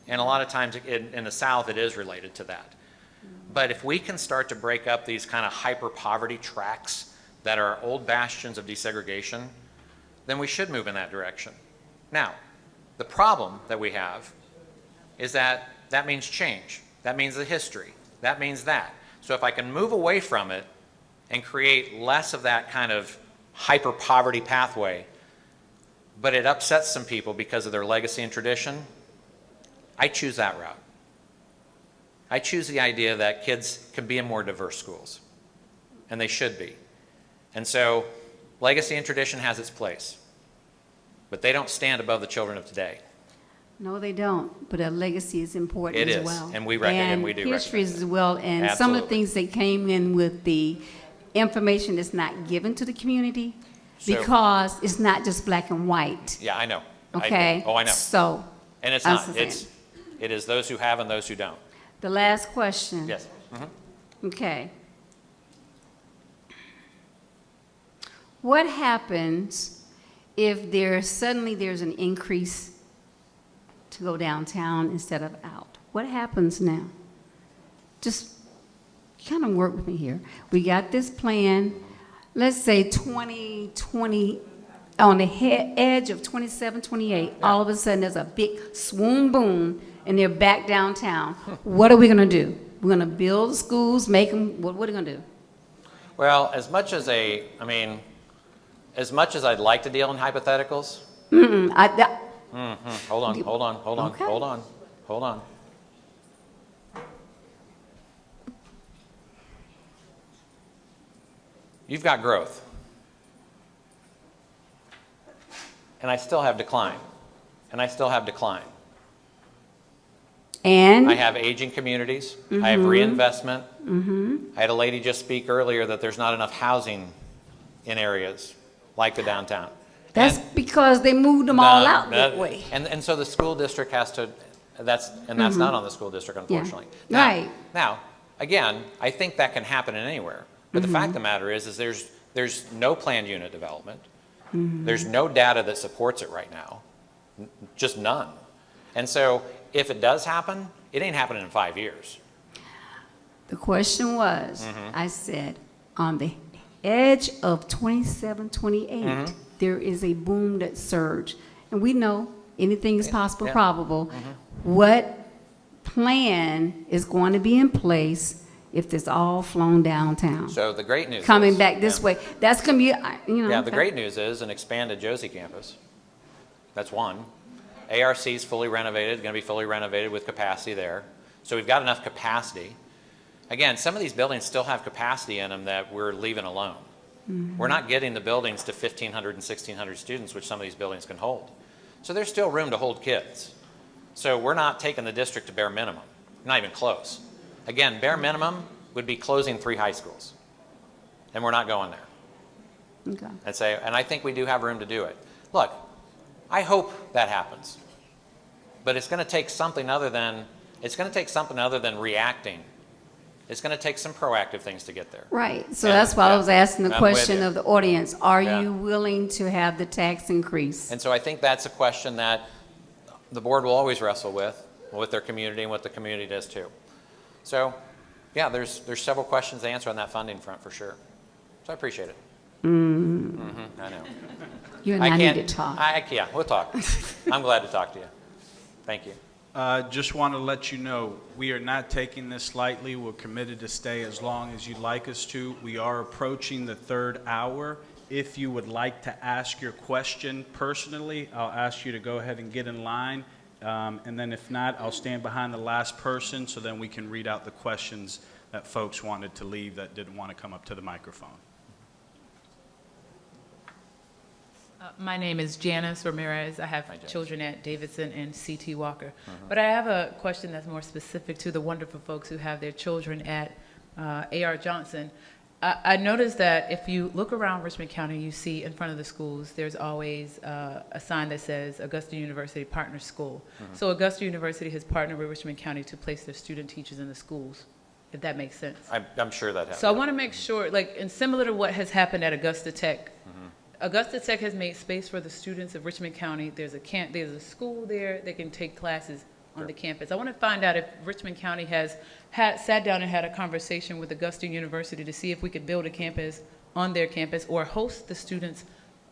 And a lot of times in the South, it is related to that. But if we can start to break up these kind of hyper-poverty tracks that are old bastions of desegregation, then we should move in that direction. Now, the problem that we have is that that means change. That means the history. That means that. So if I can move away from it and create less of that kind of hyper poverty pathway, but it upsets some people because of their legacy and tradition, I choose that route. I choose the idea that kids can be in more diverse schools, and they should be. And so legacy and tradition has its place, but they don't stand above the children of today. No, they don't, but a legacy is important It as is, well. and we recognize, and we do history recognize as well, and some of the Absolutely. things that came in with the information that's not given to the community, So- because it's not just black and white, Yeah, I know. okay? Oh, I know. So, And it's that's not. the It's, thing. it is those who have and those who don't. The last question. Yes. Mhm. Okay. What happens if suddenly there's an increase to go downtown instead of out? What happens now? Just kind of work with me here. We got this plan, let's say 2020, on the edge of 27, 28, all of a sudden there's a big swoon boom and they're back downtown. What are we going to do? We're going to build schools, make them, what are we going to do? Well, as much as I'd like to deal in hypotheticals, hold on. You've got growth. And I still have decline. And? I have aging communities. I have reinvestment. I had a lady just speak earlier that there's not enough housing in areas like the downtown. That's because they moved them all out that way. And so the school district has to, that's not on the school district, unfortunately. Yeah. Now, Right. Now, again, I think that can happen in anywhere. But the fact of the matter is there's no planned unit development. There's no data that supports it right now. Just none. And so if it does happen, it ain't happening in 5 years. The question was, I said, on the edge of 27, 28, there is a boom that surged. And we know anything is possible, probable. What plan is going to be in place if it's all flown downtown? So the great news Coming is, back this way. That's going to be, Yeah, the great news is an expanded Josie campus. That's one. ARC is fully renovated, going to be fully renovated with capacity there. So we've got enough capacity. Again, some of these buildings still have capacity in them that we're leaving alone. We're not getting the buildings to 1,500 and 1,600 students, which some of these buildings can hold. So there's still room to hold kids. So we're not taking the district to bare minimum, not even close. Again, bare minimum would be closing 3 high schools, and we're not going there. Okay. And I think we do have room to do it. Look, I hope that happens, but it's going to take something other than reacting. It's going to take some proactive things to get there. Right. So that's why I was asking the I'm with question you. of the audience. Are Yeah. you willing to have the tax increase? And so I think that's a question that the board will always wrestle with their community and what the community does too. So, yeah, there's several questions to answer on that funding front for sure. So I appreciate it. I know. You and I need to talk. Yeah, we'll talk. I'm glad to talk to you. Thank you. Just want to let you know, we are not taking this lightly. We're committed to stay as long as you'd like us to. We are approaching the 3rd hour. If you would like to ask your question personally, I'll ask you to go ahead and get in line. And then if not, I'll stand behind the last person so then we can read out the questions that folks wanted to leave that didn't want to come up to the microphone. My name is Janice Ramirez. I have children at Davidson and C.T. Walker. But I have a question that's more specific to the wonderful folks who have their children at A.R. Johnson. I noticed that if you look around Richmond County, you see in front of the schools, there's always a sign that says Augusta University Partner School. So Augusta University has partnered with Richmond County to place their student teachers in the schools, if that makes sense. I'm sure that happens. So I want to make sure, and similar to what has happened at Augusta Tech, Augusta Tech has made space for the students of Richmond County. There's a school there that can take classes on the campus. I want to find out if Richmond County has sat down and had a conversation with Augusta University to see if we could build a campus on their campus or host the students,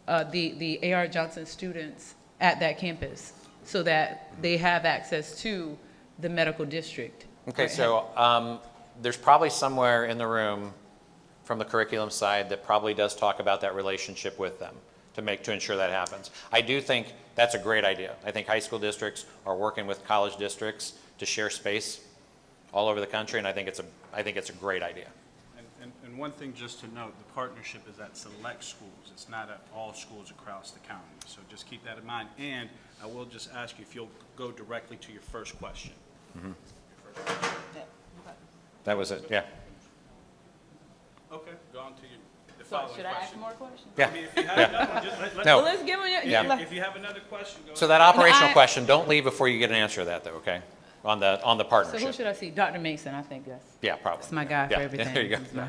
the A.R. Johnson students at that campus so that they have access to the medical district? Okay, so there's probably somewhere in the room from the curriculum side that probably does talk about that relationship with them to ensure that happens. I do think that's a great idea. I think high school districts are working with college districts to share space all over the country, and I think it's a great idea. And one thing just to note, the partnership is at select schools. It's not at all schools across the county. So just keep that in mind. And I will just ask you if you'll go directly to your first question. That was it, yeah. Okay, go on to the So following should I ask question. more questions? Yeah. I mean, if you have Yeah. another one, just No. Well, let's give them Yeah. If you have another question, go So ahead. that operational I- question, don't leave before you get an answer to that, though, okay? On the So who partnership. should I see? Dr. Mason, I think that's. Yeah, probably. That's my guy for Yeah, everything. there you go. He's my-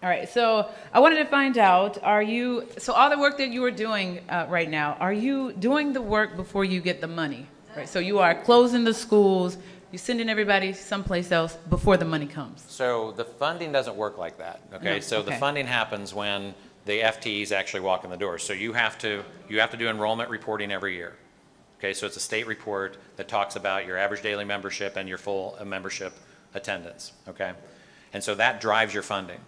All right, so I wanted to find out, so all the work that you are doing right now, are you doing the work before you get the money? Right, so you are closing the schools, you're sending everybody someplace else before the money comes? So the funding doesn't work like that, okay? No, So the okay. funding happens when the FTEs actually walk in the door. So you have to do enrollment reporting every year. Okay, so it's a state report that talks about your average daily membership and your full membership attendance, okay? And so that drives your funding,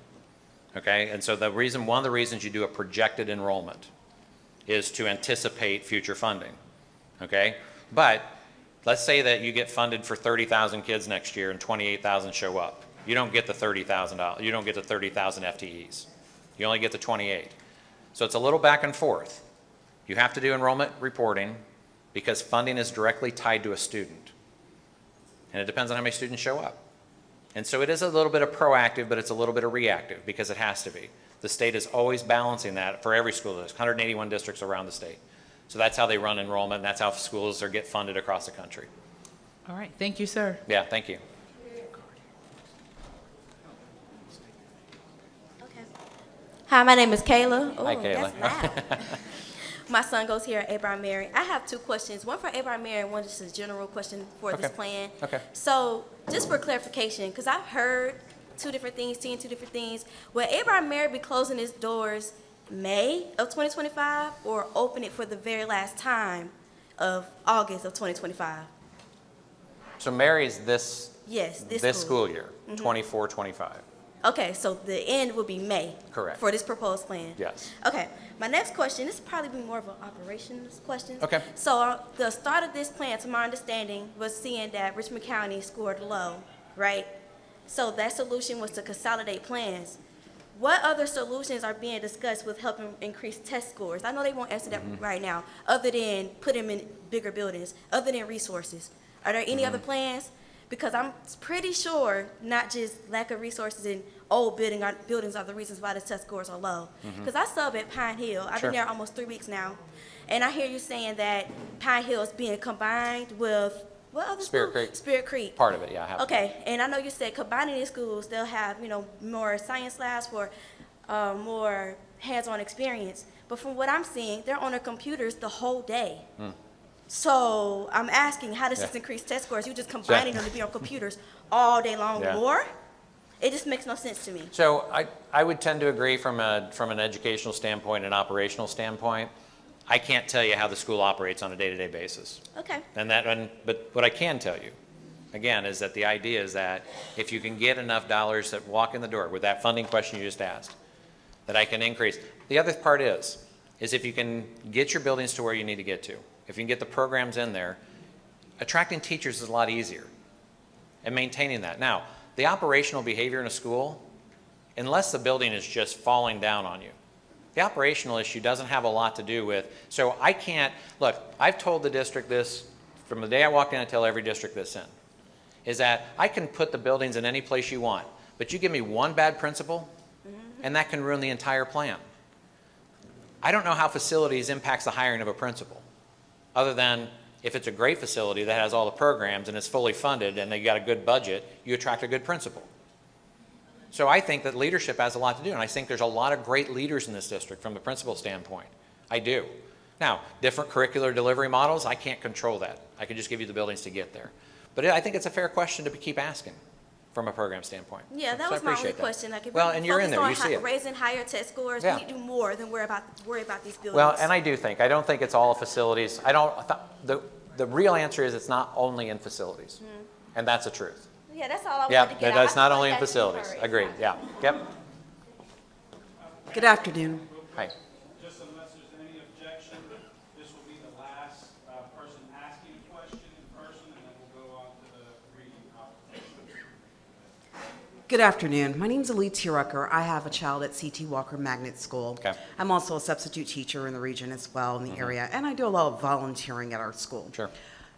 okay? And so one of the reasons you do a projected enrollment is to anticipate future funding, okay? But let's say that you get funded for 30,000 kids next year and 28,000 show up. You don't get the $30,000, you don't get the 30,000 FTEs. You only get the 28. So it's a little back and forth. You have to do enrollment reporting because funding is directly tied to a student. And it depends on how many students show up. And so it is a little bit of proactive, but it's a little bit of reactive because it has to be. The state is always balancing that for every school district, 181 districts around the state. So that's how they run enrollment, and that's how schools get funded across the country. All right, thank you, sir. Yeah, thank you. Hi, my name is Kayla. Hi, Ooh, Kayla. that's loud. My son goes here at Abraham Mary. I have two questions, one for Abraham Mary and one just a general question for this Okay. plan. Okay. So just for clarification, because I've heard two different things, seen two different things. Will Abraham Mary be closing its doors May of 2025 or open it for the very last time of August of 2025? So Mary's this Yes, this school year, Mhm. 24-25. Okay, so the end will be May. Correct. For this proposed plan. Yes. Okay, my next question, this will probably be more of an operations question. Okay. So the start of this plan, to my understanding, was seeing that Richmond County scored low, right? So that solution was to consolidate plans. What other solutions are being discussed with helping increase test scores? I know they won't answer that right now, other than put them in bigger buildings, other than resources. Are there any other plans? Because I'm pretty sure not just lack of resources in old buildings are the reasons why the test scores are low. Because I sub at Pine Hill. I've Sure. been there almost 3 weeks now. And I hear you saying that Pine Hill is being combined with, what other Spirit school? Creek. Spirit Creek. Part of it, yeah. I have. Okay, and I know you said combining these schools, they'll have, more science labs for more hands-on experience. But from what I'm seeing, they're on their computers the whole day. So I'm asking, how does this Yeah. increase test scores? You just combining them to be on computers all day long Yeah. more? It just makes no sense to me. So I would tend to agree from an educational standpoint and operational standpoint. I can't tell you how the school operates on a day-to-day basis. Okay. But what I can tell you, again, is that the idea is that if you can get enough dollars that walk in the door with that funding question you just asked, that I can increase. The other part is if you can get your buildings to where you need to get to, if you can get the programs in there, attracting teachers is a lot easier and maintaining that. Now, the operational behavior in a school, unless the building is just falling down on you, the operational issue doesn't have a lot to do with, so I can't, look, I've told the district this from the day I walked in, I tell every district this in, is that I can put the buildings in any place you want, but you give me one bad principal, and that can ruin the entire plan. I don't know how facilities impacts the hiring of a principal, other than if it's a great facility that has all the programs and is fully funded and they got a good budget, you attract a good principal. So I think that leadership has a lot to do, and I think there's a lot of great leaders in this district from the principal standpoint. I do. Now, different curricular delivery models, I can't control that. I can just give you the buildings to get there. But I think it's a fair question to keep asking from a program standpoint. Yeah, that So I was my only appreciate that. question. Like, if Well, we're and you're in there, you focused on see it. raising higher test scores, Yeah. we need to do more than worry about these buildings. Well, and I don't think it's all facilities. the real answer is it's not only in facilities. And that's the truth. Yeah, that's all I Yeah, wanted to get out. it's not only in facilities. Agreed, yeah. Yep. Good afternoon. Hi. Just unless there's any objection, this will be the last person asking a question in person, and then we'll go on to the reading comprehension. Good afternoon. My name's Alicia Rucker. I have a child at C.T. Walker Magnet School. Okay. I'm also a substitute teacher in the region as well, in the area, and I do a lot of volunteering at our school. Sure.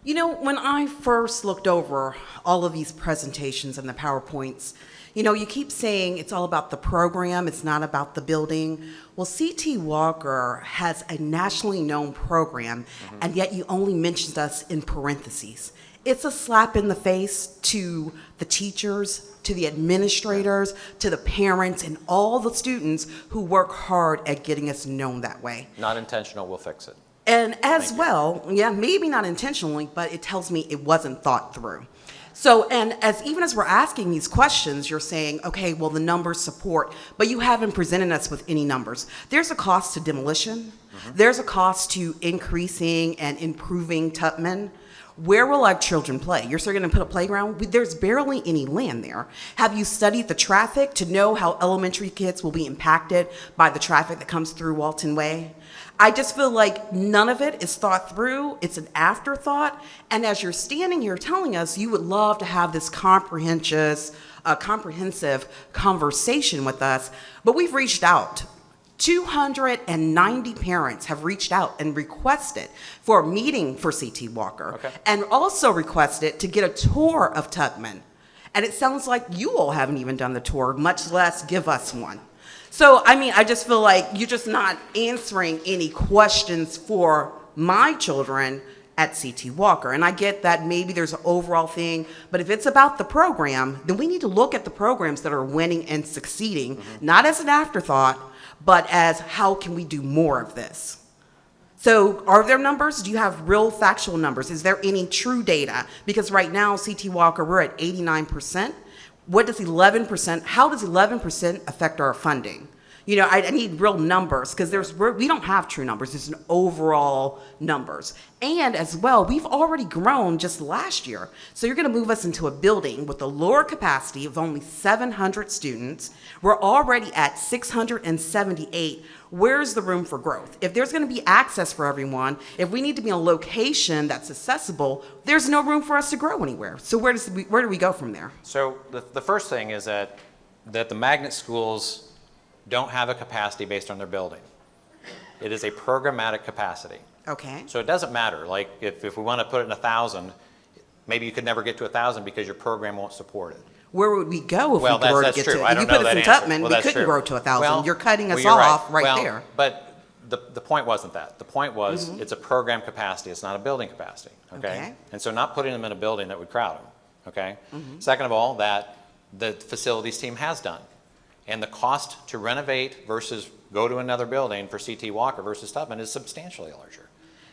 You know, when I first looked over all of these presentations and the PowerPoints, you know, you keep saying it's all about the program, it's not about the building. Well, C.T. Walker has a nationally known program, and yet you only mentioned us in parentheses. It's a slap in the face to the teachers, to the administrators, to the parents, and all the students who work hard at getting us known that way. Not intentional, we'll fix it. And as well, yeah, maybe not intentionally, but it tells me it wasn't thought through. So, and even as we're asking these questions, you're saying, okay, well, the numbers support, but you haven't presented us with any numbers. There's a cost to demolition. There's a cost to increasing and improving Tubman. Where will our children play? You're still going to put a playground? There's barely any land there. Have you studied the traffic to know how elementary kids will be impacted by the traffic that comes through Walton Way? I just feel like none of it is thought through. It's an afterthought. And as you're standing here telling us you would love to have this comprehensive conversation with us, but we've reached out. 290 parents have reached out and requested for a meeting for C.T. Walker, and also requested to get a tour of Tubman. And it sounds like you all haven't even done the tour, much less give us one. So, I mean, I just feel like you're just not answering any questions for my children at C.T. Walker. And I get that maybe there's an overall thing, but if it's about the program, then we need to look at the programs that are winning and succeeding, not as an afterthought, but as how can we do more of this? So are there numbers? Do you have real factual numbers? Is there any true data? Because right now, C.T. Walker, we're at 89%. What does 11%, how does 11% affect our funding? You know, I need real numbers because we don't have true numbers. It's an overall numbers. And as well, we've already grown just last year. So you're going to move us into a building with a lower capacity of only 700 students. We're already at 678. Where's the room for growth? If there's going to be access for everyone, if we need to be in a location that's accessible, there's no room for us to grow anywhere. So where do we go from there? So the first thing is that the magnet schools don't have a capacity based on their building. It is a programmatic capacity. Okay. So it doesn't matter. Like if we want to put it in 1,000, maybe you could never get to 1,000 because your program won't support it. Where would we go if we that's were to get true. to? I If don't you know put us that in answer. Tubman, Well, we that's couldn't true. grow to 1,000. Well, You're cutting us you're right. off right Well, there. But the point wasn't that. The point was it's a program capacity. It's not a building capacity. Okay? And so not putting them in a building that would crowd them. Okay? Second of all, that the facilities team has done. And the cost to renovate versus go to another building for C.T. Walker versus Tubman is substantially larger.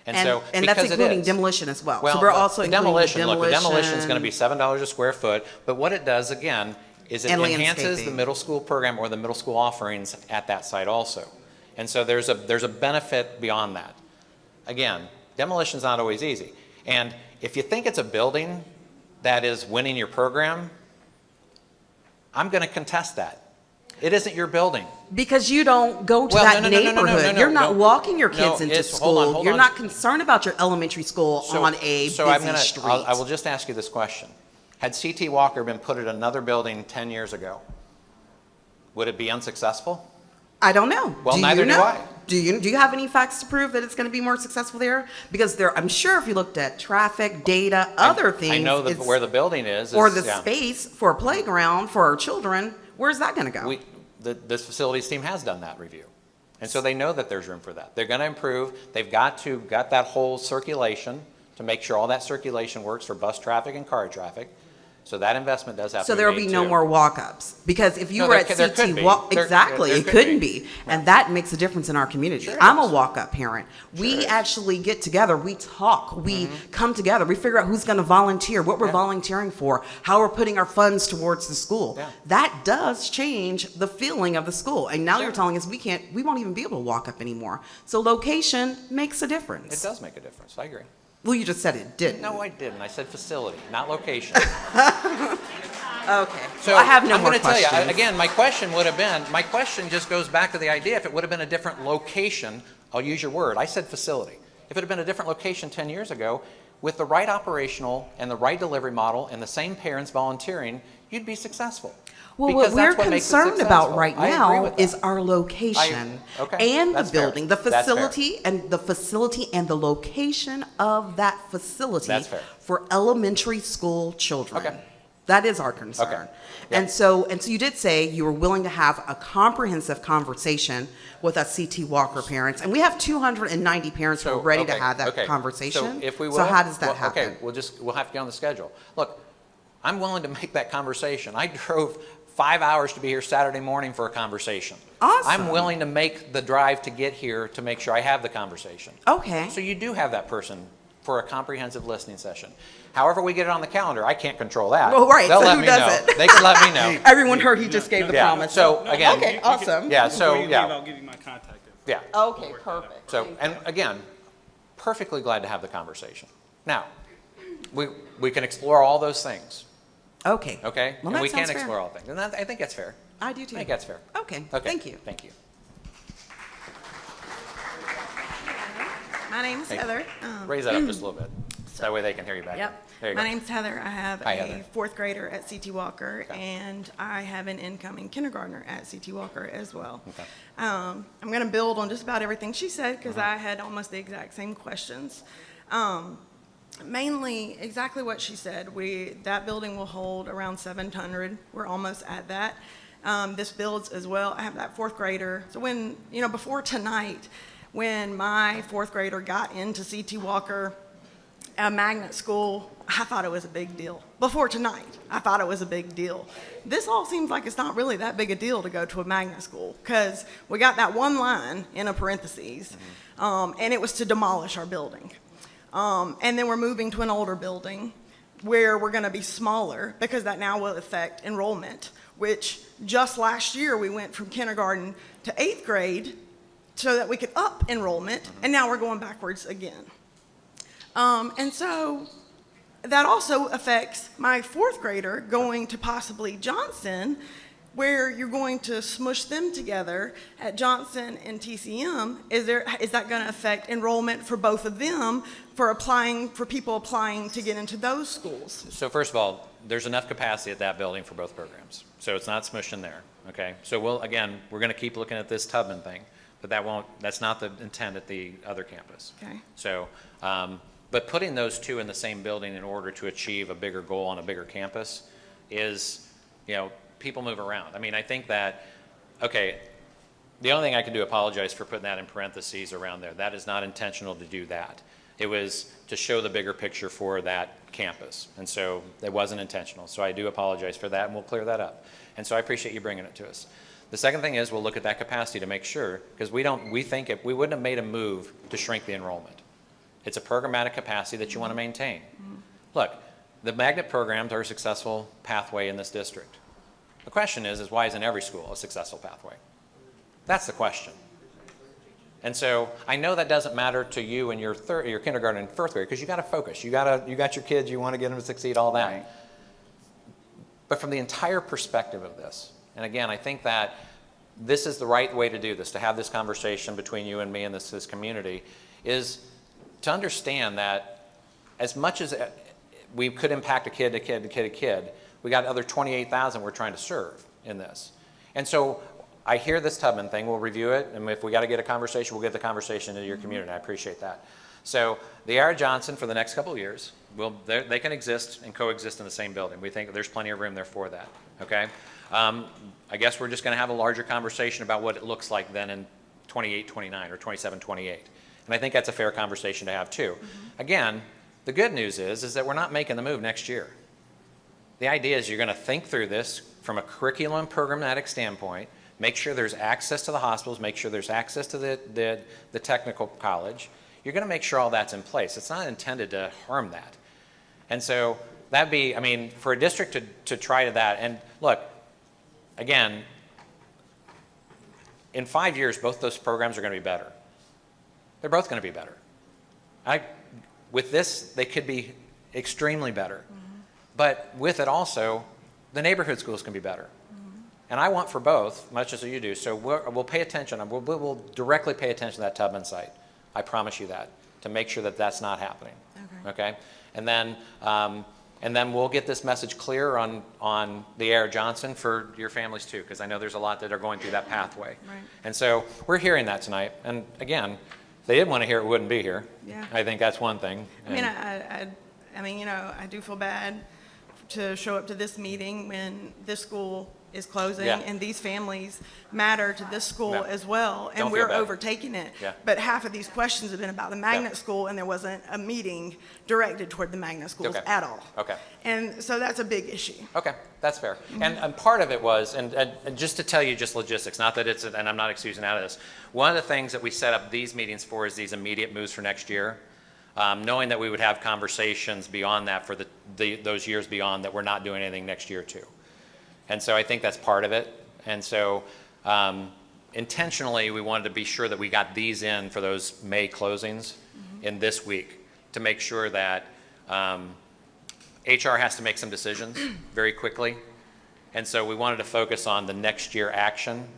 And that's including demolition as well. Well, So we're also including demolition. Look, the demolition is going to be $7 a square foot. But what it does, again, is it And enhances the landscaping. middle school program or the middle school offerings at that site also. And so there's a benefit beyond that. Again, demolition's not always easy. And if you think it's a building that is winning your program, I'm going to contest that. It isn't your building. Because you don't go to Well, that no, neighborhood. You're not walking your kids into it's- school. hold on. You're not concerned about your elementary school on a busy street. I will just ask you this question. Had C.T. Walker been put in another building 10 years ago, would it be unsuccessful? I don't know. Well, neither do I. Do you have any facts to prove that it's going to be more successful there? Because I'm sure if you looked at traffic, data, other things. I know where the building is. Or the space for a playground for our children, where's that going to go? This facilities team has done that review. And so they know that there's room for that. They're going to improve. They've got that whole circulation to make sure all that circulation works for bus traffic and car traffic. So that investment does have to be made. So there will be no more walk-ups? Because if you were at there could CT, be. exactly, There it couldn't be. And that makes a difference in our community. Sure I'm a is. walk-up parent. We actually get together, we talk, we come together, we figure out who's going to volunteer, what we're volunteering for, how we're putting our funds towards the school. That does change the feeling of the school. And now you're telling us we won't even be able to walk up anymore. So location makes a difference. It does make a difference. I agree. Well, you just said it didn't. No, I didn't. I said facility, not location. Okay. So Well, I have no I'm more going to tell you, questions. again, my question just goes back to the idea, if it would have been a different location, I'll use your word, I said facility. If it had been a different location 10 years ago, with the right operational and the right delivery model and the same parents volunteering, you'd be successful. Well, Because what we're that's what makes it concerned about successful. right I agree now with is that. our location Okay, and the that's fair. building, the That's fair. facility and the location of that facility That's fair. for elementary school children. Okay. That is our concern. Okay. And so you did say you were willing to have a comprehensive conversation with us CT Walker parents, and we have 290 parents who are ready to have that conversation. So if we will, So how does that well, happen? Okay, we'll have to get on the schedule. Look, I'm willing to make that conversation. I drove 5 hours to be here Saturday morning for a conversation. Awesome. I'm willing to make the drive to get here to make sure I have the conversation. Okay. So you do have that person for a comprehensive listening session. However we get it on the calendar, I can't control that. Well, right, They'll so let who me does know. it? They can let me know. Everyone heard he just gave the promise. So again. Okay, awesome. Yeah, so, Before you leave, yeah. I'll give you my contact info. Yeah. Okay, perfect. So, and again, perfectly glad to have the conversation. Now, we can explore all those things. Okay. Okay? Well, and that we can sounds fair. explore all things. And I think that's fair. I do too. I think that's fair. Okay, Okay. thank you. Thank you. My name's Hey, Heather. Raise that up just a little bit. So that way they can hear you back. Yep. There you My go. name's Heather. I have Hi, a Heather. fourth grader at CT Walker, and I have an incoming kindergartner at CT Walker as well. Okay. I'm going to build on just about everything she said because I had almost the exact same questions. Mainly exactly what she said. That building will hold around 700. We're almost at that. This builds as well. I have that fourth grader. So before tonight, when my fourth grader got into CT Walker, a magnet school, I thought it was a big deal. Before tonight, I thought it was a big deal. This all seems like it's not really that big a deal to go to a magnet school because we got that one line in a parentheses, and it was to demolish our building. And then we're moving to an older building where we're going to be smaller because that now will affect enrollment, which just last year we went from kindergarten to 8th grade so that we could up enrollment, and now we're going backwards again. And so that also affects my fourth grader going to possibly Johnson, where you're going to smush them together at Johnson and TCM. Is that going to affect enrollment for both of them for people applying to get into those schools? So first of all, there's enough capacity at that building for both programs. So it's not smushed in there, okay? So we're going to keep looking at this Tubman thing, but that's not the intent at the other campus. Okay. So, but putting those two in the same building in order to achieve a bigger goal on a bigger campus is, people move around. I mean, I think that, okay, the only thing I can do, apologize for putting that in parentheses around there. That is not intentional to do that. It was to show the bigger picture for that campus. And so it wasn't intentional. So I do apologize for that, and we'll clear that up. And so I appreciate you bringing it to us. The second thing is we'll look at that capacity to make sure, because we think we wouldn't have made a move to shrink the enrollment. It's a programmatic capacity that you want to maintain. Look, the magnet programs are a successful pathway in this district. The question is why isn't every school a successful pathway? That's the question. And so I know that doesn't matter to you in your kindergarten and first grade because you got to focus. You got your kids. You want to get them to succeed. All that. Right. But from the entire perspective of this, and again, I think that this is the right way to do this, to have this conversation between you and me and this community, is to understand that as much as we could impact a kid, we got other 28,000 we're trying to serve in this. And so I hear this Tubman thing, we'll review it, and if we got to get a conversation, we'll get the conversation into your community. I appreciate that. So the R. Johnson for the next couple of years, they can exist and coexist in the same building. We think there's plenty of room there for that, okay? I guess we're just going to have a larger conversation about what it looks like then in 28, 29, or 27, 28. And I think that's a fair conversation to have too. Again, the good news is that we're not making the move next year. The idea is you're going to think through this from a curriculum programmatic standpoint, make sure there's access to the hospitals, make sure there's access to the technical college. You're going to make sure all that's in place. It's not intended to harm that. And so that'd be, I mean, for a district to try to that, and look, again, in 5 years, both those programs are going to be better. They're both going to be better. With this, they could be extremely better. But with it also, the neighborhood schools can be better. And I want for both, much as you do, so we'll pay attention, we'll directly pay attention to that Tubman site. I promise you that, to make sure that that's not happening. Okay? And then we'll get this message clear on the A.R. Johnson for your families too, because I know there's a lot that are going through that pathway. Right. And so we're hearing that tonight. And again, if they didn't want to hear it, we wouldn't be here. Yeah. I think that's one thing. I mean, I mean, you know, I do feel bad to show up to this meeting when this school is closing, Yeah. and these families matter to this school No. as well, and Don't feel we're bad. overtaking it. Yeah. But half of these questions have been about the magnet Yeah. school, and there wasn't a meeting directed toward the magnet schools Okay. at all. Okay. And so that's a big issue. Okay, that's fair. And part of it was, and just to tell you just logistics, not that it's, and I'm not excusing out of this, one of the things that we set up these meetings for is these immediate moves for next year, knowing that we would have conversations beyond that for those years beyond that we're not doing anything next year too. And so I think that's part of it. And so intentionally, we wanted to be sure that we got these in for those May closings in this week to make sure that HR has to make some decisions very quickly. And so we wanted to focus on the next year action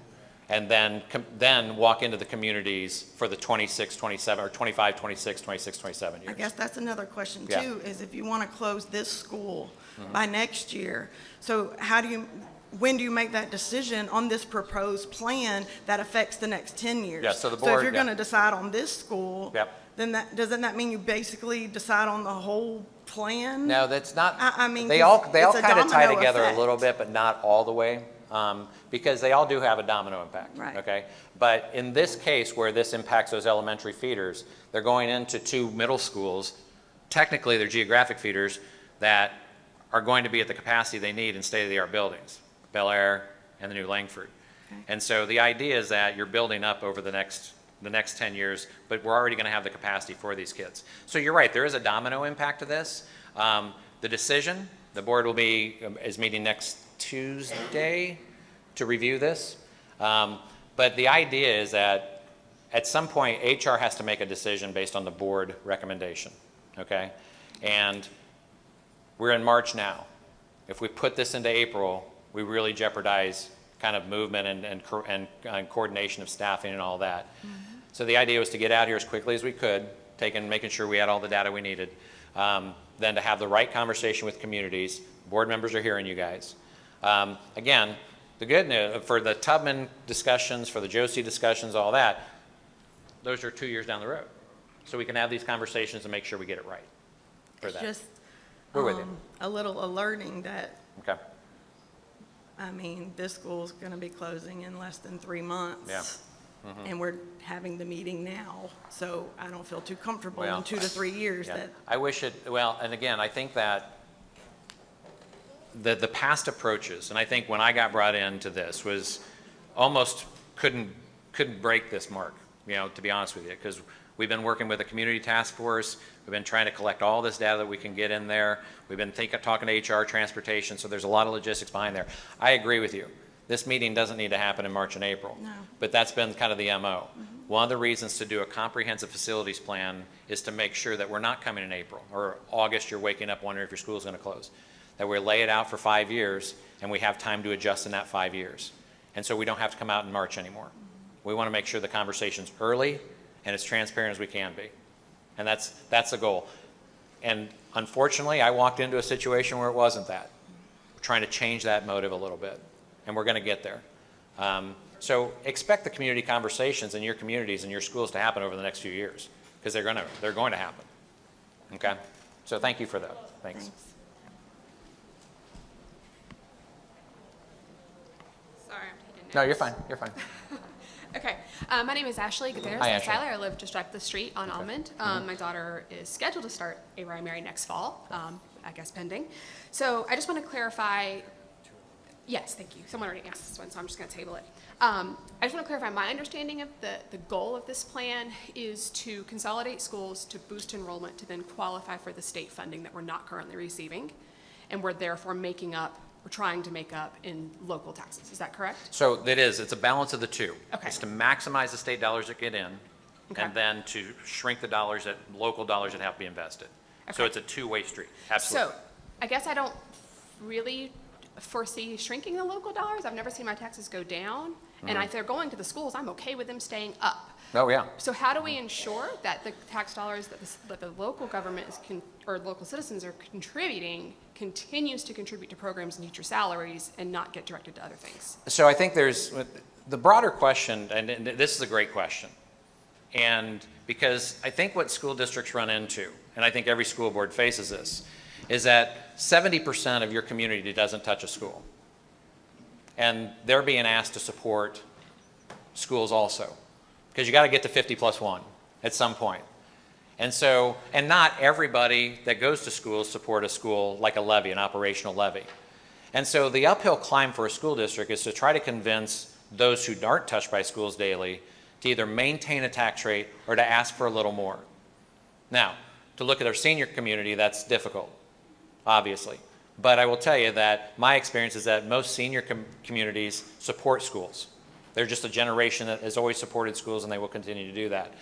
and then walk into the communities for the 26, 27, or 25, 26, 26, 27 years. I guess that's another question Yeah. too, is if you want to close this school by next year, so when do you make that decision on this proposed plan that affects the next 10 years? Yeah, so the if board- you're yeah. going to decide on this school, Yep. then doesn't that mean you basically decide on the whole plan? No, that's not. I mean, they all 'cause kind it's a of tie domino together effect. a little bit, but not all the way, because they all do have a domino impact. Right. Okay, but in this case, where this impacts those elementary feeders, they're going into 2 middle schools. Technically, they're geographic feeders that are going to be at the capacity they need in state-of-the-art buildings, Bel Air and the new Langford. And so the idea is that you're building up over the next 10 years, but we're already going to have the capacity for these kids. So you're right, there is a domino impact to this. The decision, the board is meeting next Tuesday to review this. But the idea is that at some point, HR has to make a decision based on the board recommendation, okay? And we're in March now. If we put this into April, we really jeopardize kind of movement and coordination of staffing and all that. So the idea was to get out here as quickly as we could, making sure we had all the data we needed, then to have the right conversation with communities. Board members are hearing you guys. Again, the good news, for the Tubman discussions, for the Josie discussions, all that, those are 2 years down the road. So we can have these conversations and make sure we get it right for It's that. just We're with you. a little alerting that, Okay. I mean, this school's going to be closing in less than 3 months. Yeah. And we're having the meeting now, so I don't feel too comfortable Well, in 2 to 3 years Yeah. that, I wish it, well, and again, I think that the past approaches, and I think when I got brought into this, was almost couldn't break this mark, to be honest with you, because we've been working with a community task force. We've been trying to collect all this data that we can get in there. We've been talking to HR, transportation, so there's a lot of logistics behind there. I agree with you. This meeting doesn't need to happen in March and April. No. But that's been kind of the MO. One of the reasons to do a comprehensive facilities plan is to make sure that we're not coming in April or August, you're waking up wondering if your school is going to close. That we lay it out for 5 years and we have time to adjust in that 5 years. And so we don't have to come out in March anymore. We want to make sure the conversation's early and as transparent as we can be. And that's the goal. And unfortunately, I walked into a situation where it wasn't that. We're trying to change that motive a little bit, and we're going to get there. So expect the community conversations in your communities and your schools to happen over the next few years, because they're going to happen. Okay? So thank you for that. Thanks. Sorry, I'm taking notes. No, you're fine. You're fine. Okay. My name is Ashley Gutierrez. Hi, I'm Ashley. Tyler. I live just up the street on Almond. My daughter is scheduled to start a primary next fall, I guess pending. So I just want to clarify. Yes, thank you. Someone already asked this one, so I'm just going to table it. I just want to clarify my understanding of the goal of this plan is to consolidate schools to boost enrollment to then qualify for the state funding that we're not currently receiving, and we're therefore trying to make up in local taxes. Is that correct? So it's a balance of the two. Okay. It's to maximize the state dollars that get in, and then to shrink the dollars local dollars that have to be invested. So Okay. it's a two-way street, absolutely. So, I guess I don't really foresee shrinking the local dollars. I've never seen my taxes go down. And if they're going to the schools, I'm okay with them staying up. Oh, yeah. So how do we ensure that the tax dollars that the local government or local citizens are contributing continues to contribute to programs and teacher salaries and not get directed to other things? So I think there's the broader question, and this is a great question. And because I think what school districts run into, and I think every school board faces this, is that 70% of your community doesn't touch a school. And they're being asked to support schools also. Because you got to get to 50+1 at some point. And so, and not everybody that goes to schools support a school like a levy, an operational levy. And so the uphill climb for a school district is to try to convince those who aren't touched by schools daily to either maintain a tax rate or to ask for a little more. Now, to look at our senior community, that's difficult, obviously. But I will tell you that my experience is that most senior communities support schools. They're just a generation that has always supported schools, and they will continue to do that.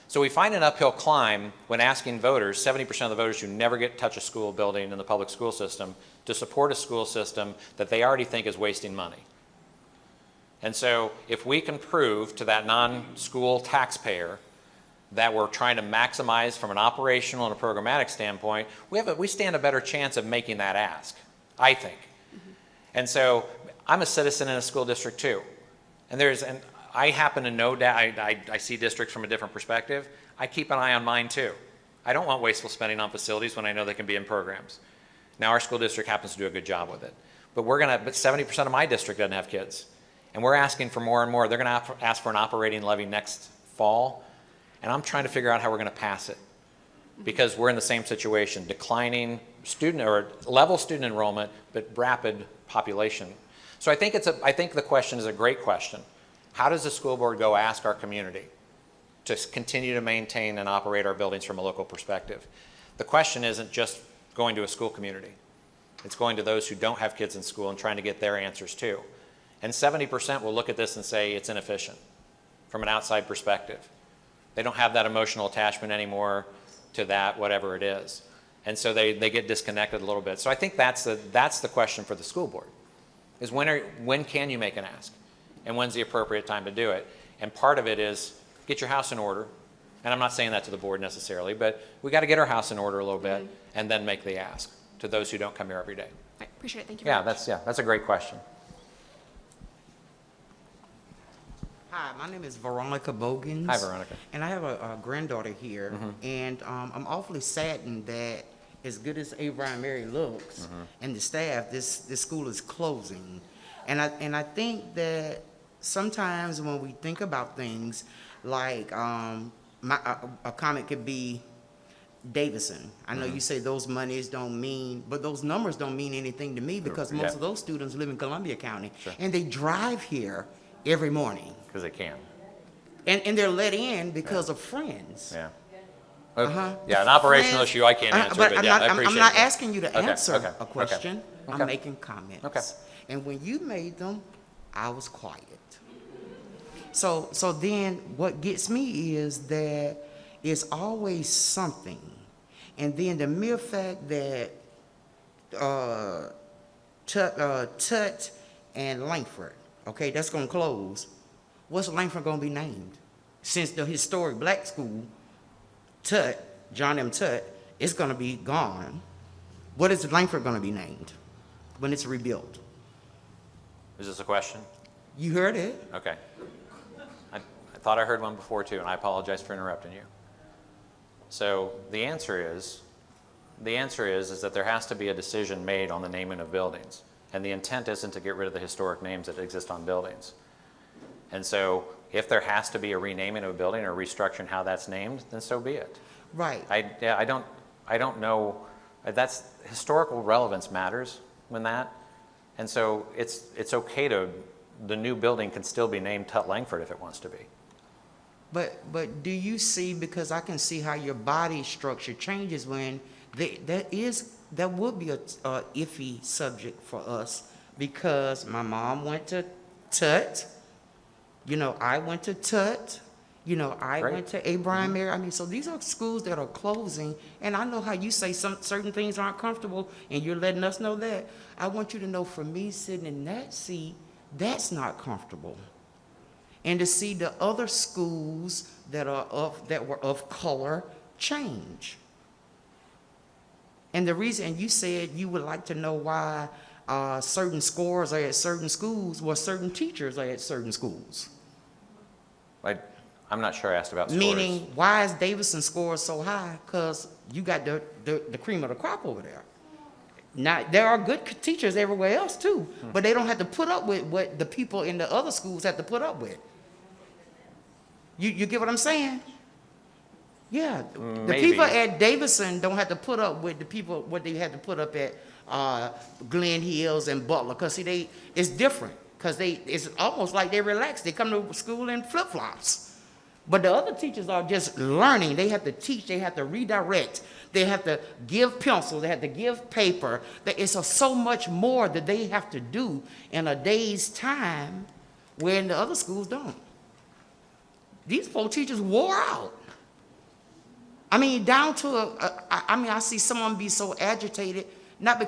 So we find an uphill climb when asking voters, 70% of the voters who never get to touch a school building in the public school system, to support a school system that they already think is wasting money. And so if we can prove to that non-school taxpayer that we're trying to maximize from an operational and a programmatic standpoint, we stand a better chance of making that ask, I think. And so I'm a citizen in a school district too. And I happen to know that I see districts from a different perspective. I keep an eye on mine too. I don't want wasteful spending on facilities when I know they can be in programs. Now our school district happens to do a good job with it. But 70% of my district doesn't have kids. And we're asking for more and more. They're going to ask for an operating levy next fall. And I'm trying to figure out how we're going to pass it. Because we're in the same situation, declining student or level student enrollment, but rapid population. So I think the question is a great question. How does the school board go ask our community to continue to maintain and operate our buildings from a local perspective? The question isn't just going to a school community. It's going to those who don't have kids in school and trying to get their answers too. And 70% will look at this and say it's inefficient from an outside perspective. They don't have that emotional attachment anymore to that, whatever it is. And so they get disconnected a little bit. So I think that's the question for the school board, is when can you make an ask? And when's the appropriate time to do it? And part of it is get your house in order. And I'm not saying that to the board necessarily, but we got to get our house in order a little bit and then make the ask to those who don't come here every day. I appreciate it. Thank you very much. That's a great question. Hi, my name is Veronica Bogans. Hi, Veronica. And I have a granddaughter here, and I'm awfully saddened that as good as Abraham Mary looks and the staff, this school is closing. And I think that sometimes when we think about things like a comment could be Davidson. I know you say those monies don't mean, but those numbers don't mean anything to me because most of those students live in Columbia County, and they drive here every morning. Because they can. And they're let in because of friends. Yeah. Yeah, an operational issue I can't answer, but yeah, I appreciate it. I'm not asking you to answer a Okay. question. Okay. I'm making comments. Okay. And when you made them, I was quiet. So then what gets me is that it's always something. And then the mere fact that Tut and Langford, okay, that's going to close. What's Langford going to be named? Since the historic black school, Tut, John M. Tut, is going to be gone, what is Langford going to be named when it's rebuilt? Is this a question? You heard it. Okay. I thought I heard one before too, and I apologize for interrupting you. So the answer is that there has to be a decision made on the naming of buildings. And the intent isn't to get rid of the historic names that exist on buildings. And so if there has to be a renaming of a building or restructuring how that's named, then so be it. Right. I don't know. That's historical relevance matters when that. And so it's okay the new building can still be named Tut Langford if it wants to be. But do you see, because I can see how your body structure changes when that would be a iffy subject for us, because my mom went to Tut, I went to Tut, You know, I Great. went to Abraham Mary. I mean, so these are schools that are closing, and I know how you say certain things aren't comfortable, and you're letting us know that. I want you to know, for me sitting in that seat, that's not comfortable. And to see the other schools that were of color change. And the reason you said you would like to know why certain scores are at certain schools, well, certain teachers are at certain schools. I'm not sure I asked about scores. Meaning, why is Davidson scores so high? Because you got the cream of the crop over there. Now, there are good teachers everywhere else too, but they don't have to put up with what the people in the other schools have to put up with. You get what I'm saying? Yeah, the Maybe. people at Davidson don't have to put up with the people, what they had to put up at Glen Hills and Butler, because see, it's different, because it's almost like they relax. They come to school in flip-flops. But the other teachers are just learning. They have to teach, they have to redirect, they have to give pencils, they have to give paper. It's so much more that they have to do in a day's time, where in the other schools don't. These 4 teachers wore out. I mean, down to I see someone be so agitated, not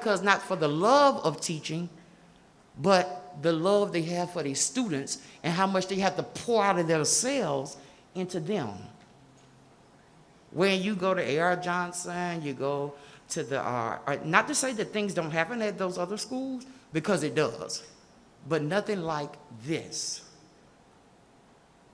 for the love of teaching, but the love they have for these students and how much they have to pour out of themselves into them. When you go to A.R. Johnson, you go to the, not to say that things don't happen at those other schools, because it does, but nothing like this.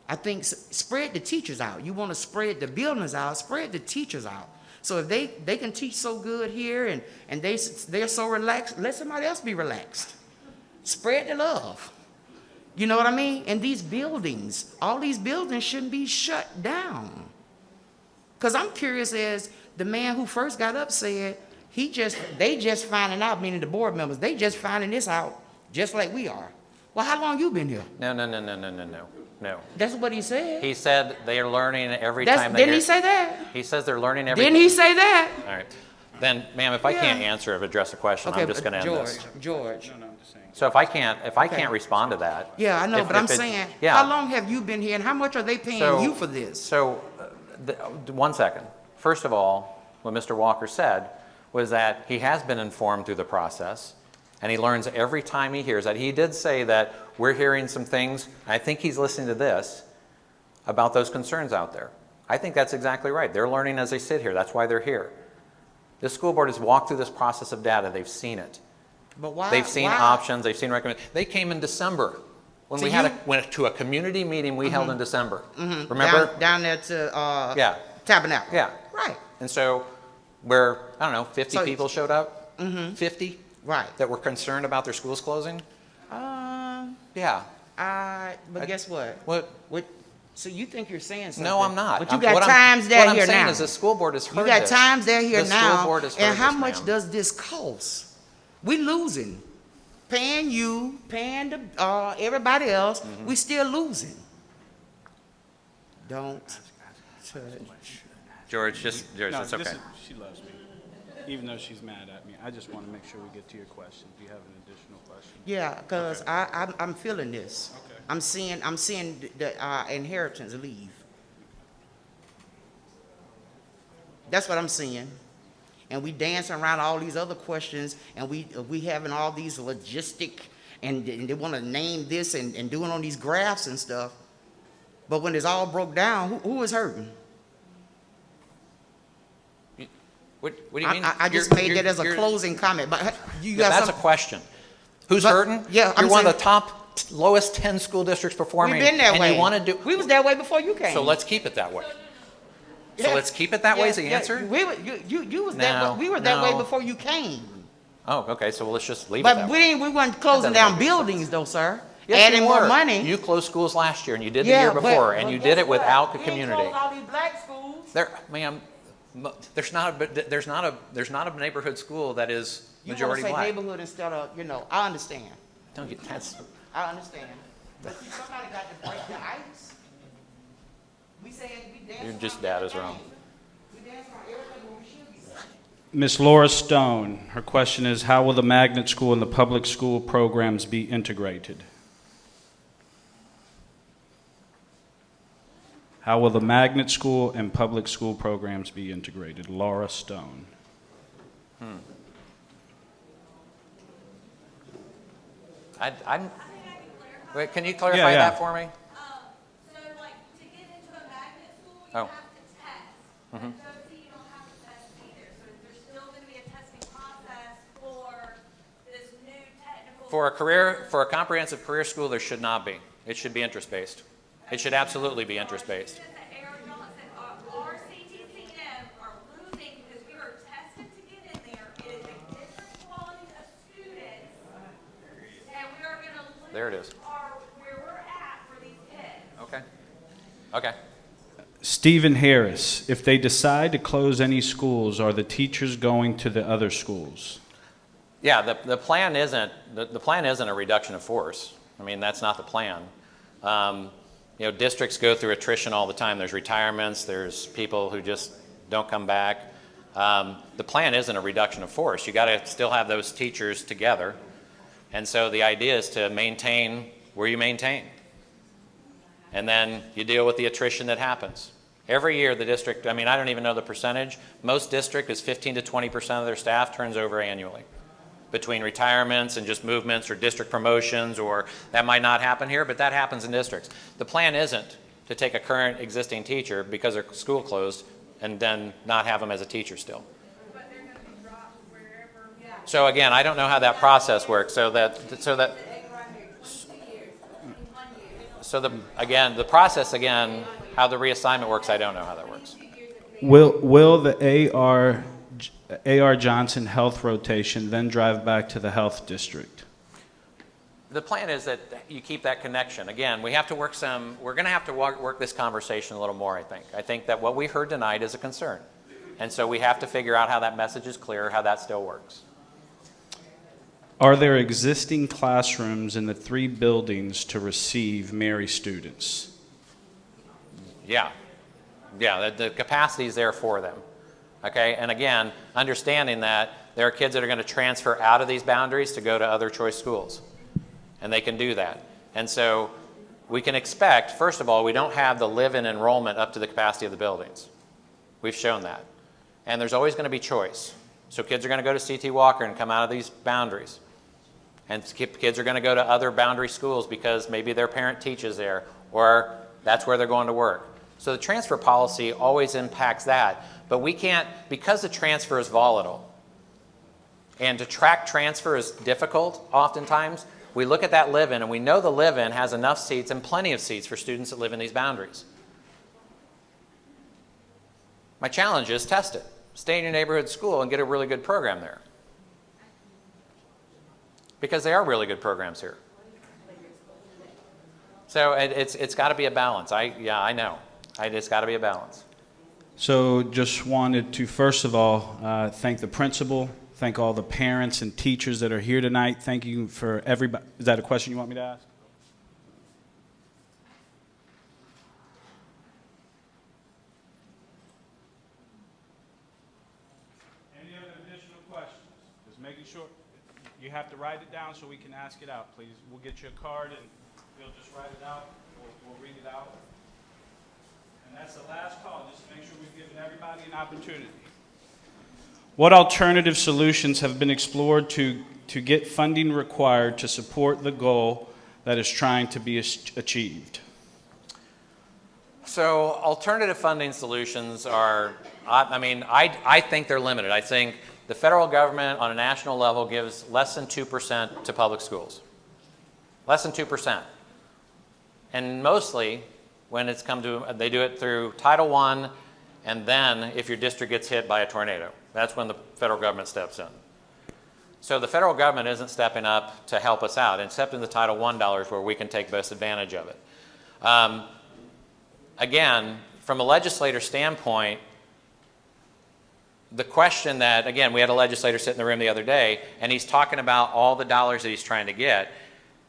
I think spread the teachers out. You want to spread the buildings out, spread the teachers out. So if they can teach so good here and they're so relaxed, let somebody else be relaxed. Spread the love. You know what I mean? And these buildings, all these buildings shouldn't be shut down. Because I'm curious, as the man who first got up said, they just finding out, meaning the board members, they just finding this out just like we are. Well, how long you been here? No. That's what he said. He said they are learning every time they Didn't he say that? He says they're learning every Didn't he say that? All right. Then, ma'am, if I can't answer or address a question, Okay, I'm just going to end this. George. So if I can't respond to that. Yeah, I know, but I'm saying, how long have you been here, and how much are they paying you for this? So, 1 second. First of all, what Mr. Walker said was that he has been informed through the process, and he learns every time he hears that. He did say that we're hearing some things, I think he's listening to this, about those concerns out there. I think that's exactly right. They're learning as they sit here. That's why they're here. This school board has walked through this process of data. They've seen it. But why? They've seen options. They've seen recommendations. They came in December when we went to a community meeting we held in December. Remember? Down there to Tabernacle. Yeah. Right. And so where, I don't know, 50 people showed up? 50? Right. That were concerned about their schools closing? Yeah. But guess what? What? So you think you're saying something? No, I'm not. But you got times there here now. What I'm saying is the school board has heard You got this. times there here The now. school board has heard And how this, much ma'am. does this cost? We losing. Paying you, paying everybody else. We still losing. Don't touch. George, it's okay. She loves me, even though she's mad at me. I just want to make sure we get to your question. Do you have an additional question? Yeah, because Okay. I'm feeling this. Okay. I'm seeing the inheritance leave. That's what I'm seeing. And we dancing around all these other questions, and we having all these logistic, and they want to name this and doing on these graphs and stuff. But when it's all broke down, who is hurting? What do you mean? I just made that as a closing comment, but you got that's some. a question. Who's hurting? Yeah, You're one of the top, lowest 10 school districts performing. We've been that and way. You want to do. We was that way before you came. So let's keep it that way. Yeah. So let's keep it that way is the answer? You was that way. We were that way before you came. Oh, okay. So let's just leave it But that way. we weren't closing down buildings though, sir. Yes, Adding you more were. money. You closed schools last year, and you did the Yeah, year before, but and you did it without the We community. closed all these black schools. Ma'am, there's not a neighborhood school that is You want majority to say black. neighborhood instead of, I understand. Don't get that's. I understand. But see, somebody got to break the ice. We saying we dance. Your just dad is wrong. We dance around everything where we should be. Ms. Laura Stone, her question is, how will the magnet school and the public school programs be integrated? How will the magnet school and public school programs be integrated? Laura Stone. Wait, can you clarify Yeah. that for me? So like, to get into a magnet school, you Oh. have to test. Mhm. At Josie, you don't have to test either. So there's still gonna be a testing process for this new technical. For a comprehensive career school, there should not be. It should be interest-based. It should absolutely be interest-based. RCTCM are losing because we are tested to get in there. It is a different quality of students. And we are gonna lose There it is. where we're at for these kids. Okay. Okay. Stephen Harris, if they decide to close any schools, are the teachers going to the other schools? Yeah, the plan isn't a reduction of force. I mean, that's not the plan. Districts go through attrition all the time. There's retirements. There's people who just don't come back. The plan isn't a reduction of force. You got to still have those teachers together. And so the idea is to maintain where you maintain. And then you deal with the attrition that happens. Every year the district, I mean, I don't even know the percentage. Most district is 15 to 20% of their staff turns over annually, between retirements and just movements or district promotions, or that might not happen here, but that happens in districts. The plan isn't to take a current existing teacher because their school closed and then not have them as a teacher still. So again, I don't know how that process works. Again, the process again, how the reassignment works, I don't know how that works. Will the A.R. Johnson health rotation then drive back to the health district? The plan is that you keep that connection. Again, we're going to have to work this conversation a little more, I think. I think that what we heard tonight is a concern. And so we have to figure out how that message is clear, how that still works. Are there existing classrooms in the 3 buildings to receive Mary students? Yeah. Yeah, the capacity is there for them. Okay, and again, understanding that there are kids that are going to transfer out of these boundaries to go to other choice schools. And they can do that. And so we can expect, first of all, we don't have the live-in enrollment up to the capacity of the buildings. We've shown that. And there's always going to be choice. So kids are going to go to C.T. Walker and come out of these boundaries. And kids are going to go to other boundary schools because maybe their parent teaches there, or that's where they're going to work. So the transfer policy always impacts that. But we can't, because the transfer is volatile, and to track transfer is difficult oftentimes, we look at that live-in and we know the live-in has enough seats and plenty of seats for students that live in these boundaries. My challenge is test it. Stay in your neighborhood school and get a really good program there. Because they are really good programs here. So it's got to be a balance. I know. It's got to be a balance. So just wanted to, first of all, thank the principal, thank all the parents and teachers that are here tonight. Thank you for everybody. Is that a question you want me to ask? Any other additional questions? Just making sure. You have to write it down so we can ask it out, please. We'll get you a card and you'll just write it out. We'll read it out. And that's the last call, just to make sure we've given everybody an opportunity. What alternative solutions have been explored to get funding required to support the goal that is trying to be achieved? So alternative funding solutions are, I think they're limited. I think the federal government on a national level gives less than 2% to public schools. Less than 2%. And mostly, when it's come to, they do it through Title I, and then if your district gets hit by a tornado. That's when the federal government steps in. So the federal government isn't stepping up to help us out, except in the Title I dollars where we can take best advantage of it. Again, from a legislator standpoint, the question that, again, we had a legislator sit in the room the other day, and he's talking about all the dollars that he's trying to get.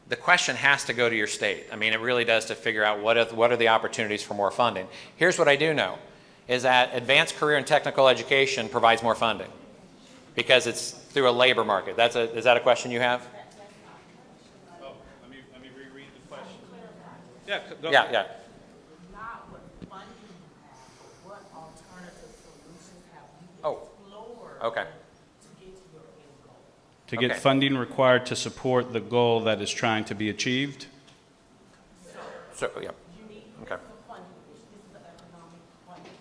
The question has to go to your state. I mean, it really does, to figure out what are the opportunities for more funding. Here's what I do know, is that advanced career and technical education provides more funding because it's through a labor market. Is that a question you have? Oh, let me reread the question. Yeah, go Yeah. Not with funding To get Okay. funding required to support the goal that is trying to be achieved? So, yeah. Okay.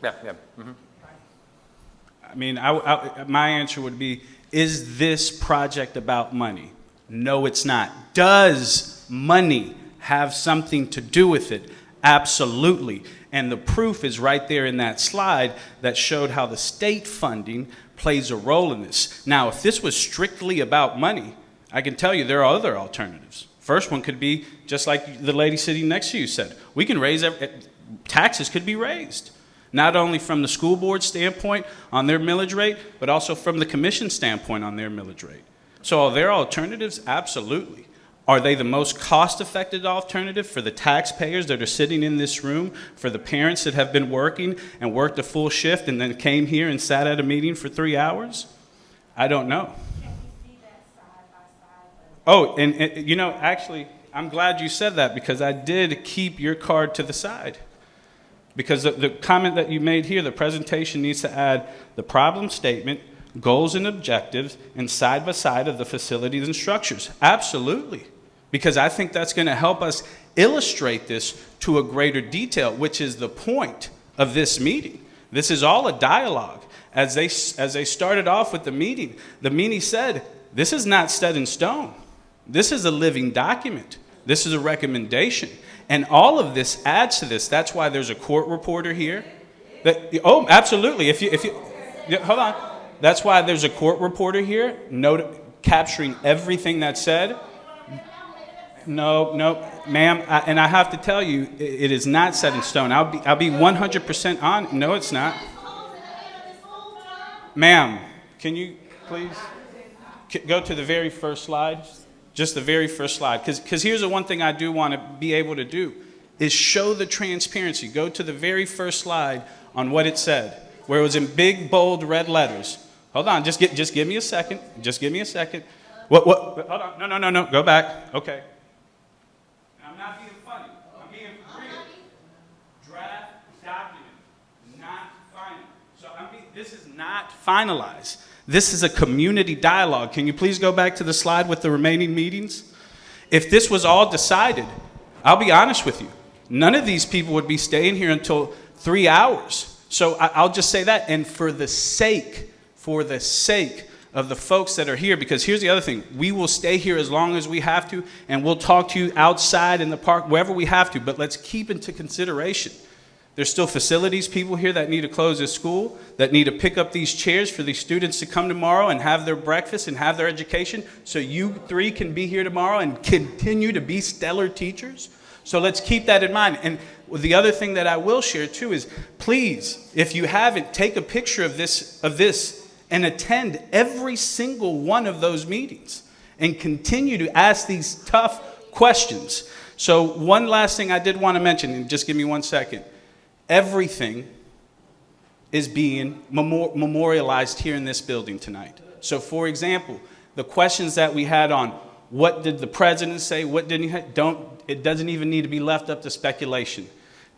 Yeah, yeah. Mhm. I mean, my answer would be, is this project about money? No, it's not. Does money have something to do with it? Absolutely. And the proof is right there in that slide that showed how the state funding plays a role in this. Now, if this was strictly about money, I can tell you there are other alternatives. First one could be, just like the lady sitting next to you said, we can raise, taxes could be raised. Not only from the school board standpoint on their millage rate, but also from the commission standpoint on their millage rate. So are there alternatives? Absolutely. Are they the most cost-effective alternative for the taxpayers that are sitting in this room, for the parents that have been working and worked a full shift and then came here and sat at a meeting for 3 hours? I don't know. Oh, and you know, actually, I'm glad you said that because I did keep your card to the side. Because the comment that you made here, the presentation needs to add the problem statement, goals and objectives, and side by side of the facilities and structures. Absolutely. Because I think that's going to help us illustrate this to a greater detail, which is the point of this meeting. This is all a dialogue. As they started off with the meeting said, this is not set in stone. This is a living document. This is a recommendation. And all of this adds to this. That's why there's a court reporter here. Oh, absolutely. If you yeah, hold on. That's why there's a court reporter here, capturing everything that's said. No, ma'am. And I have to tell you, it is not set in stone. I'll be 100% on. No, it's not. Ma'am, can you please go to the very first slide? Just the very first slide. Because here's the one thing I do want to be able to do is show the transparency. Go to the very first slide on what it said, where it was in big, bold, red letters. Hold on, just give me a second. Just give me a second. What? Hold on. No. Go back. Okay. I'm not being funny. I'm being real. Draft document, not final. So this is not finalized. This is a community dialogue. Can you please go back to the slide with the remaining meetings? If this was all decided, I'll be honest with you, none of these people would be staying here until 3 hours. So I'll just say that. And for the sake of the folks that are here, because here's the other thing, we will stay here as long as we have to, and we'll talk to you outside in the park, wherever we have to, but let's keep into consideration. There's still facilities people here that need to close this school, that need to pick up these chairs for these students to come tomorrow and have their breakfast and have their education, so you three can be here tomorrow and continue to be stellar teachers. So let's keep that in mind. And the other thing that I will share too is, please, if you haven't, take a picture of this and attend every single one of those meetings and continue to ask these tough questions. So one last thing I did want to mention, and just give me 1 second. Everything is being memorialized here in this building tonight. So for example, the questions that we had on what did the president say, what didn't he, it doesn't even need to be left up to speculation.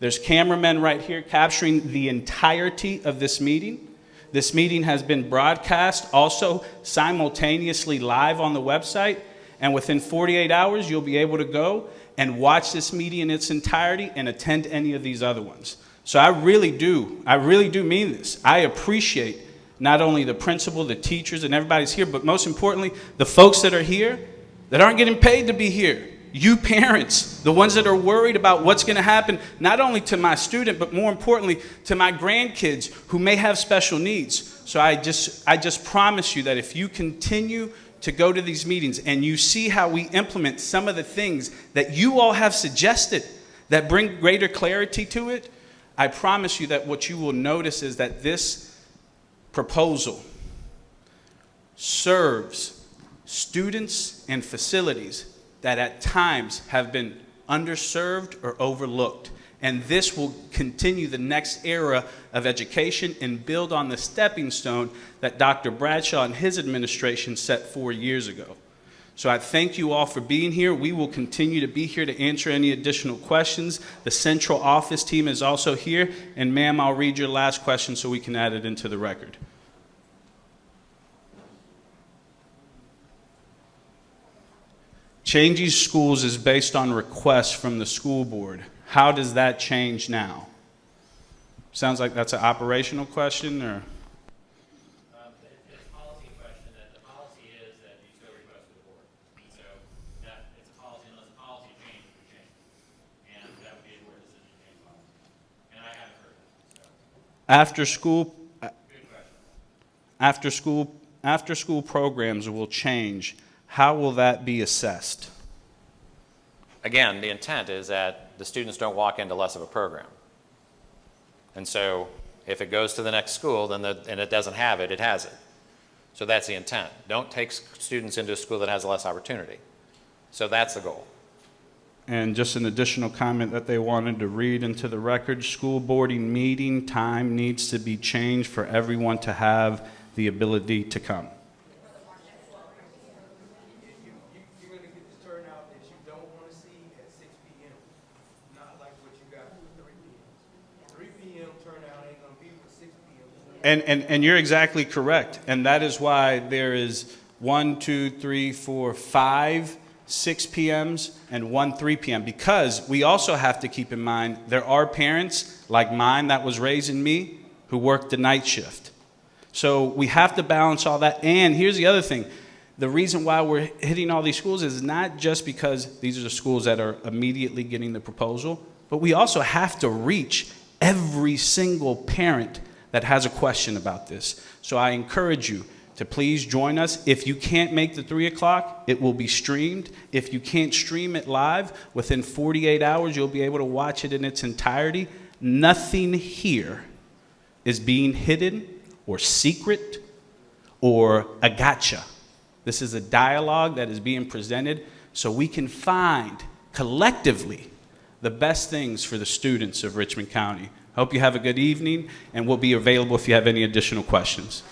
There's cameramen right here capturing the entirety of this meeting. This meeting has been broadcast also simultaneously live on the website, and within 48 hours you'll be able to go and watch this meeting in its entirety and attend any of these other ones. So I really do mean this. I appreciate not only the principal, the teachers, and everybody's here, but most importantly, the folks that are here that aren't getting paid to be here. You parents, the ones that are worried about what's going to happen, not only to my student, but more importantly, to my grandkids who may have special needs. So I just promise you that if you continue to go to these meetings and you see how we implement some of the things that you all have suggested that bring greater clarity to it, I promise you that what you will notice is that this proposal serves students and facilities that at times have been underserved or overlooked. And this will continue the next era of education and build on the stepping stone that Dr. Bradshaw and his administration set 4 years ago. So I thank you all for being here. We will continue to be here to answer any additional questions. The central office team is also here. And ma'am, I'll read your last question so we can add it into the record. changing schools is based on requests from the school board. How does that change now? Sounds like that's an operational question, or? It's a policy question. That the policy is that you still request to the board. And so that it's a policy, unless the policy changes, we change. And that would be a board decision to change policy. And I haven't heard that. So. After school, Good question. after school programs will change. How will that be assessed? Again, the intent is that the students don't walk into less of a program. And so if it goes to the next school and it doesn't have it, it has it. So that's the intent. Don't take students into a school that has less opportunity. So that's the goal. And just an additional comment that they wanted to read into the record, school boarding meeting time needs to be changed for everyone to have the ability to come. You're going to get the turnout that you don't want to see at 6 p.m., not like what you got for 3 p.m. 3 p.m. turnout ain't going to be for 6 p.m. And you're exactly correct. And that is why there is 1, 2, 3, 4, 5 6 p.m.s and 1 3 p.m. Because we also have to keep in mind there are parents like mine that was raising me who worked the night shift. So we have to balance all that. And here's the other thing. The reason why we're hitting all these schools is not just because these are the schools that are immediately getting the proposal, but we also have to reach every single parent that has a question about this. So I encourage you to please join us. If you can't make the 3 o'clock, it will be streamed. If you can't stream it live, within 48 hours, you'll be able to watch it in its entirety. Nothing here is being hidden or secret or a gotcha. This is a dialogue that is being presented so we can find collectively the best things for the students of Richmond County. Hope you have a good evening, and we'll be available if you have any additional questions.